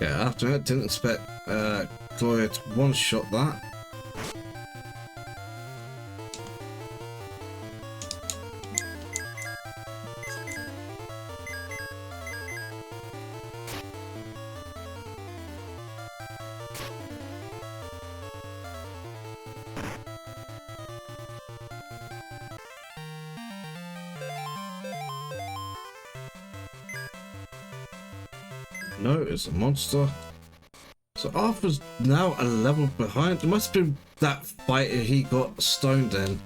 Yeah, after it, didn't expect Gloria to one-shot that. No, it's a monster. So Arthur's now a level behind. It must have been that fight he got stoned in.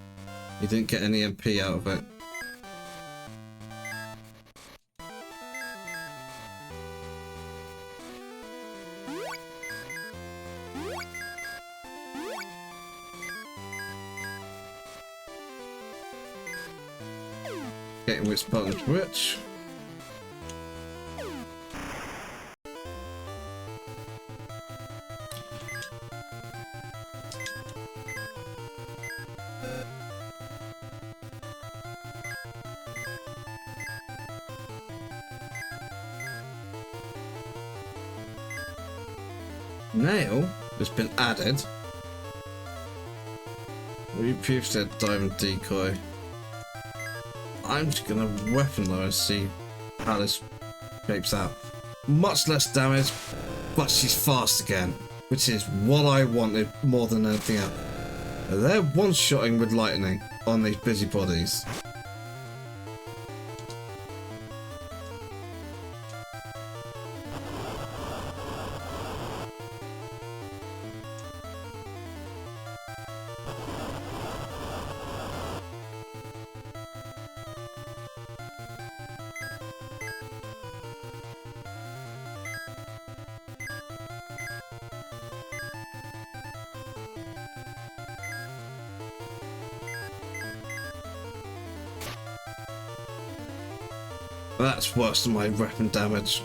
He didn't get any MP out of it. Getting which button's which. Nail has been added. Reproof said diamond decoy. I'm just gonna weapon though and see how this shapes out. Much less damage, but she's fast again, which is what I wanted more than anything else. They're one-shotting with lightning on these busybodies. That's worse than my weapon damage.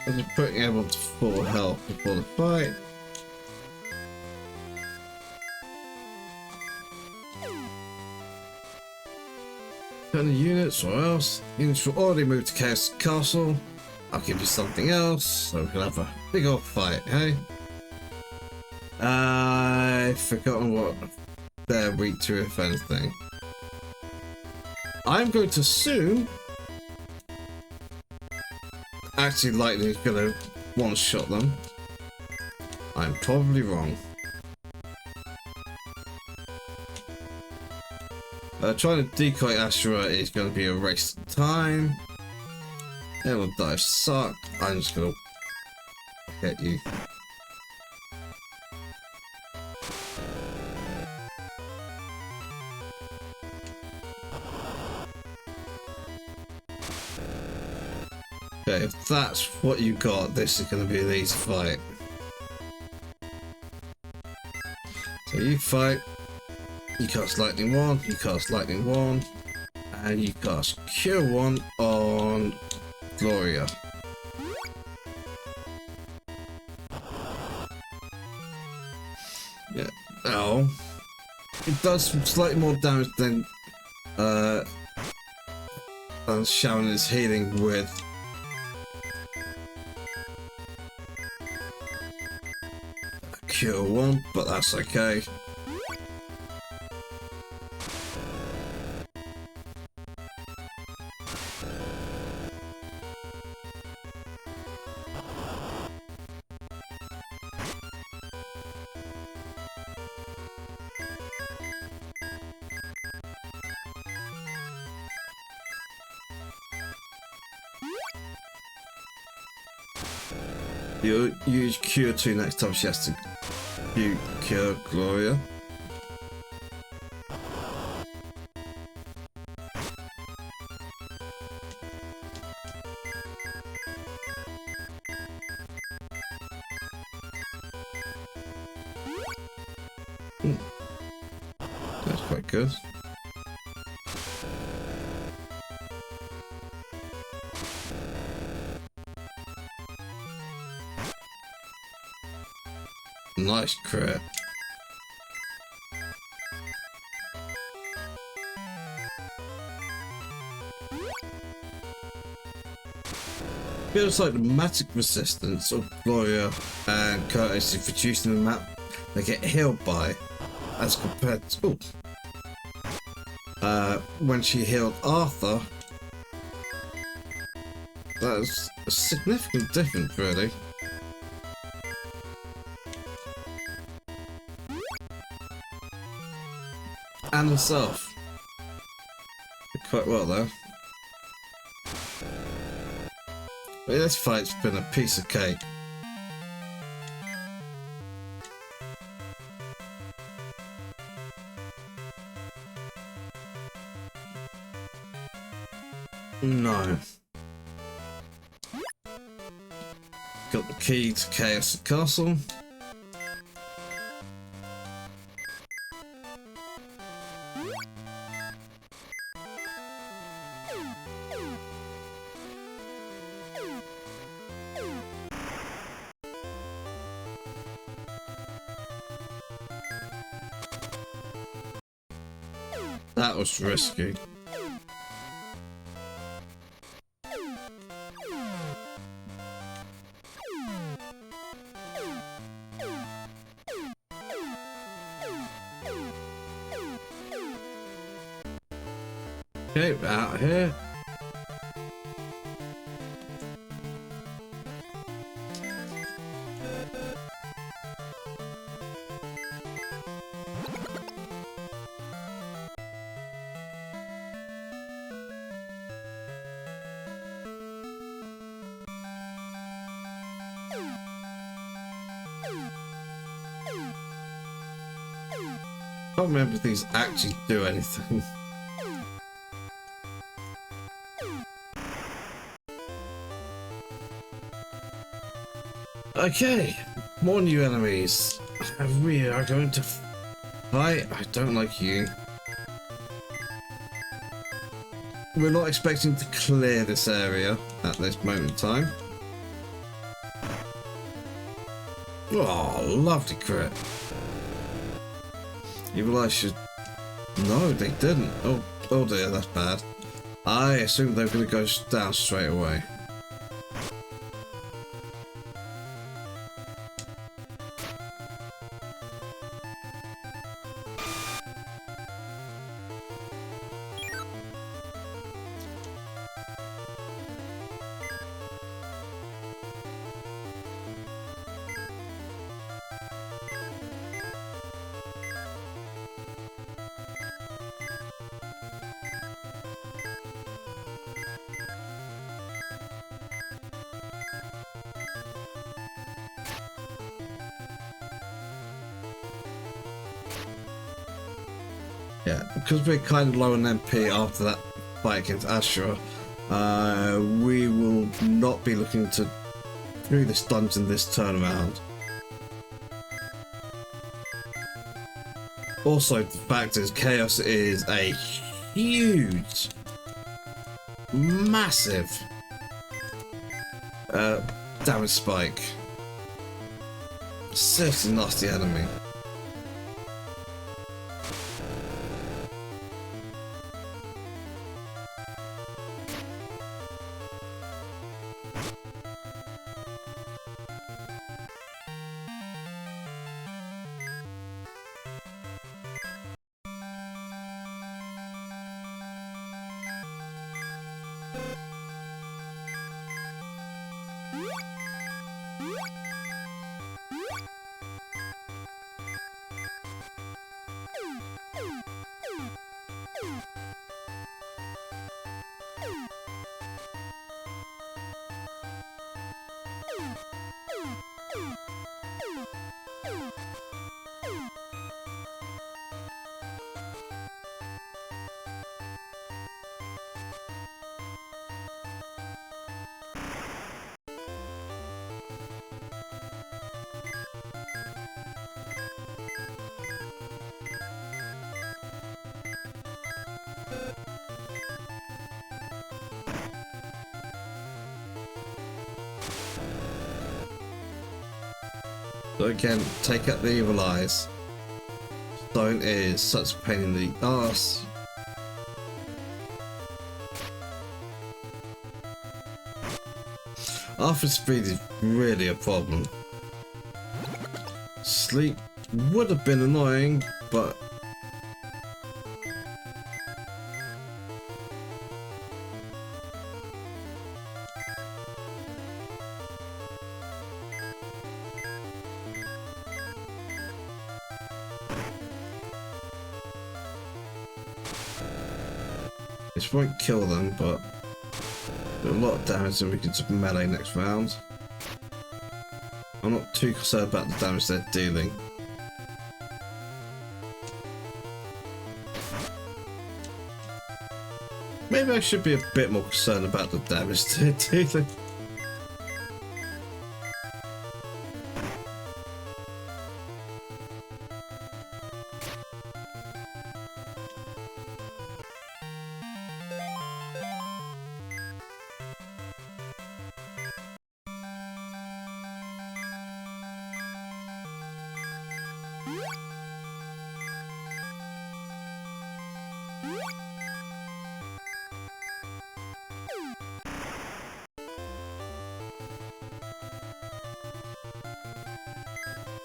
I'm just putting everyone to full health before the fight. Turn the units or else. Units will already move to Chaos Castle. I'll give you something else so we can have a big old fight, hey? I've forgotten what they're weak to, if anything. I'm going to assume actually lightning is going to one-shot them. I'm probably wrong. Trying to decoy Ashura is going to be a waste of time. Everyone dive suck. I'm just going to hit you. Okay, if that's what you got, this is going to be an easy fight. So you fight. You cast Lightning 1, you cast Lightning 1, and you cast Cure 1 on Gloria. Yeah, oh. It does slightly more damage than Sharon is healing with. Cure 1, but that's okay. You use Cure 2 next time she has to cure Gloria. That's quite good. Nice crit. Feels like the magic resistance of Gloria and Curtis is reducing the map they get healed by, as compared to when she healed Arthur. That's a significant difference, really. And herself. Quite well though. But this fight's been a piece of cake. No. Got the key to Chaos Castle. That was risky. Okay, out of here. I can't remember if these actually do anything. Okay, more new enemies. We are going to fight. I don't like you. We're not expecting to clear this area at this moment in time. Oh, lovely crit. Evil Eye should... No, they didn't. Oh dear, that's bad. I assumed they were going to go down straight away. Yeah, because we're kind of low on MP after that fight against Ashura, we will not be looking to do this dungeon this turnaround. Also, the fact is, Chaos is a huge, massive damage spike. Seriously nasty enemy. So again, take out the evil eyes. Stone is such a pain in the arse. After speed is really a problem. Sleep would have been annoying, but this won't kill them, but a lot of damage and we can just melee next round. I'm not too concerned about the damage they're dealing. Maybe I should be a bit more concerned about the damage they're dealing.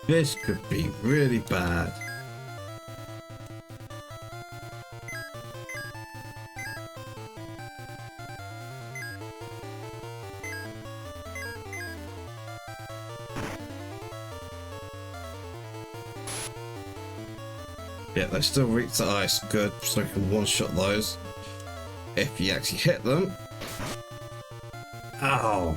This could be really bad. Yeah, they still reach the ice, good, so you can one-shot those. If you actually hit them. Ow!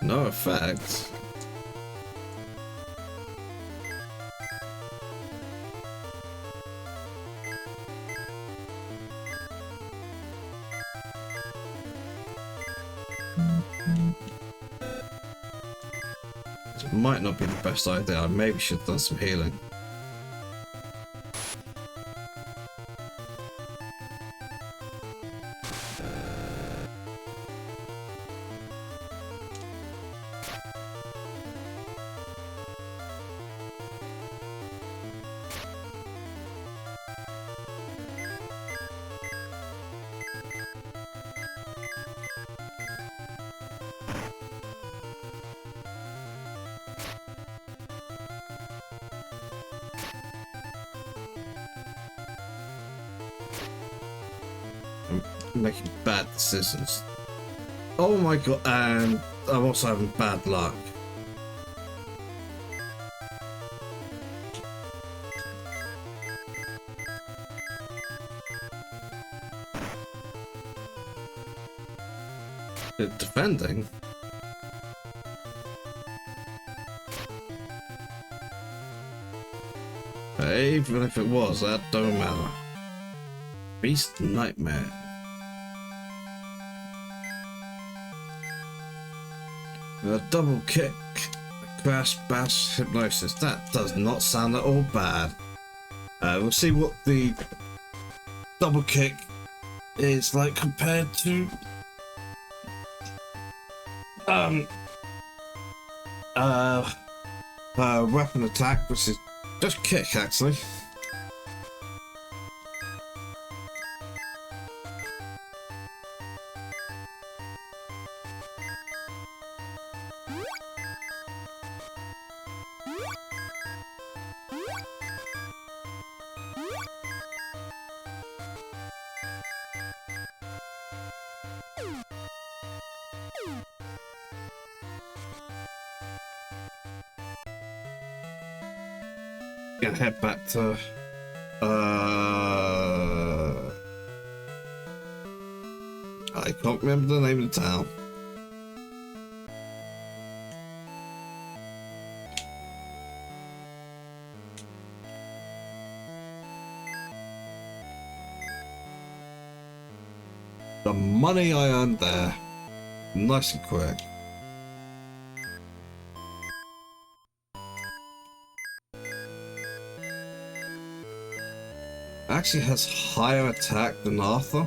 No effect. It might not be the best idea. I maybe should have done some healing. Making bad decisions. Oh my god, and I'm also having bad luck. Defending? Even if it was, that don't matter. Beast Nightmare. A double kick, crash, bash, hypnosis. That does not sound at all bad. We'll see what the double kick is like compared to weapon attack, which is just kick actually. Gonna head back to I can't remember the name of the town. The money I earned there, nice and quick. Actually has higher attack than Arthur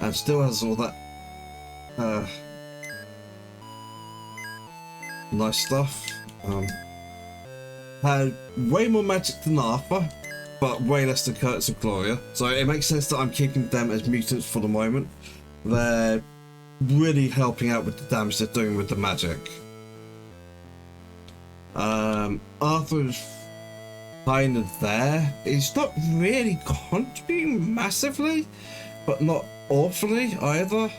and still has all that nice stuff. Had way more magic than Arthur, but way less than Curtis and Gloria, so it makes sense that I'm keeping them as mutants for the moment. They're really helping out with the damage they're doing with the magic. Arthur's kind of there. He's not really contributing massively, but not awfully either.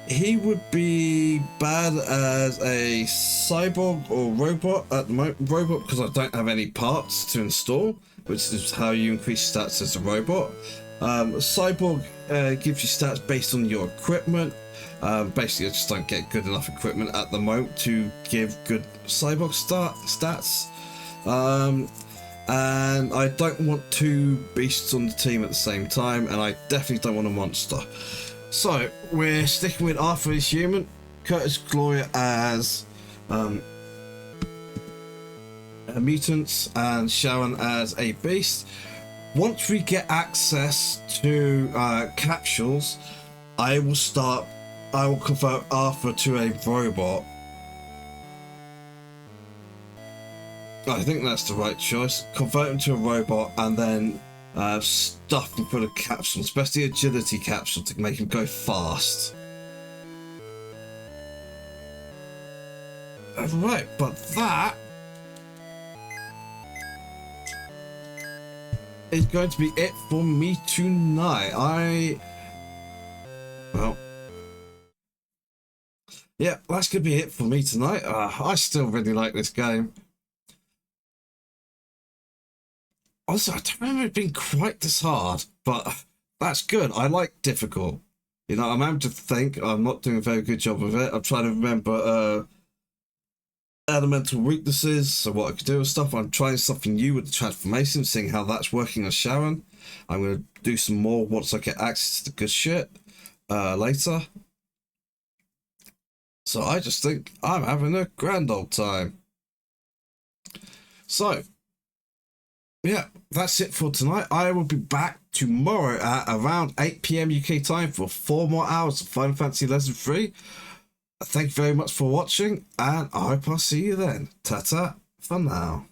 He would be bad as a cyborg or robot at the moment. Robot because I don't have any parts to install, which is how you increase stats as a robot. Cyborg gives you stats based on your equipment. Basically, I just don't get good enough equipment at the moment to give good cyborg stats. And I don't want two beasts on the team at the same time, and I definitely don't want a monster. So we're sticking with Arthur as human, Curtis Gloria as mutants, and Sharon as a beast. Once we get access to capsules, I will convert Arthur to a robot. I think that's the right choice. Convert him to a robot and then stuff him full of capsules, especially agility capsule to make him go fast. Right, but that is going to be it for me tonight. Well, yeah, that's going to be it for me tonight. I still really like this game. Also, I don't remember it being quite this hard, but that's good. I like difficult. You know, I'm able to think. I'm not doing a very good job of it. I'm trying to remember elemental weaknesses, so what I could do with stuff. I'm trying something new with the transformation, seeing how that's working on Sharon. I'm going to do some more once I get access to the good shit. later. So I just think I'm having a grand old time. So, yeah, that's it for tonight. I will be back tomorrow at around 8 p.m. UK time for 4 more hours of Final Fantasy Lesson 3. Thank you very much for watching, and I hope I'll see you then. Ta-ta for now.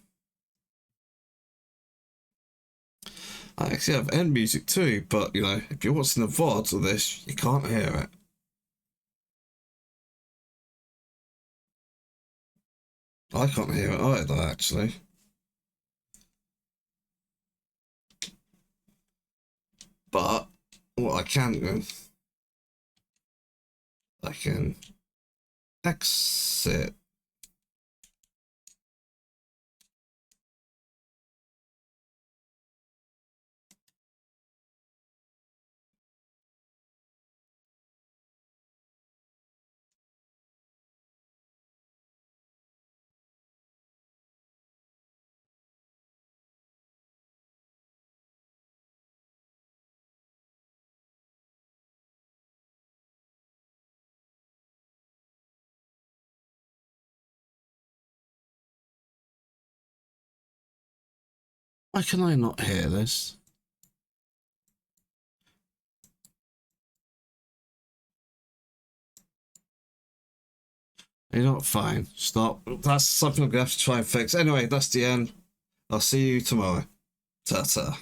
I actually have end music too, but you know, if you're watching the VOD of this, you can't hear it. I can't hear it either, actually. But what I can do, I can exit. Why can I not hear this? You're not fine. Stop. That's something I'm gonna have to try and fix. Anyway, that's the end. I'll see you tomorrow. Ta-ta.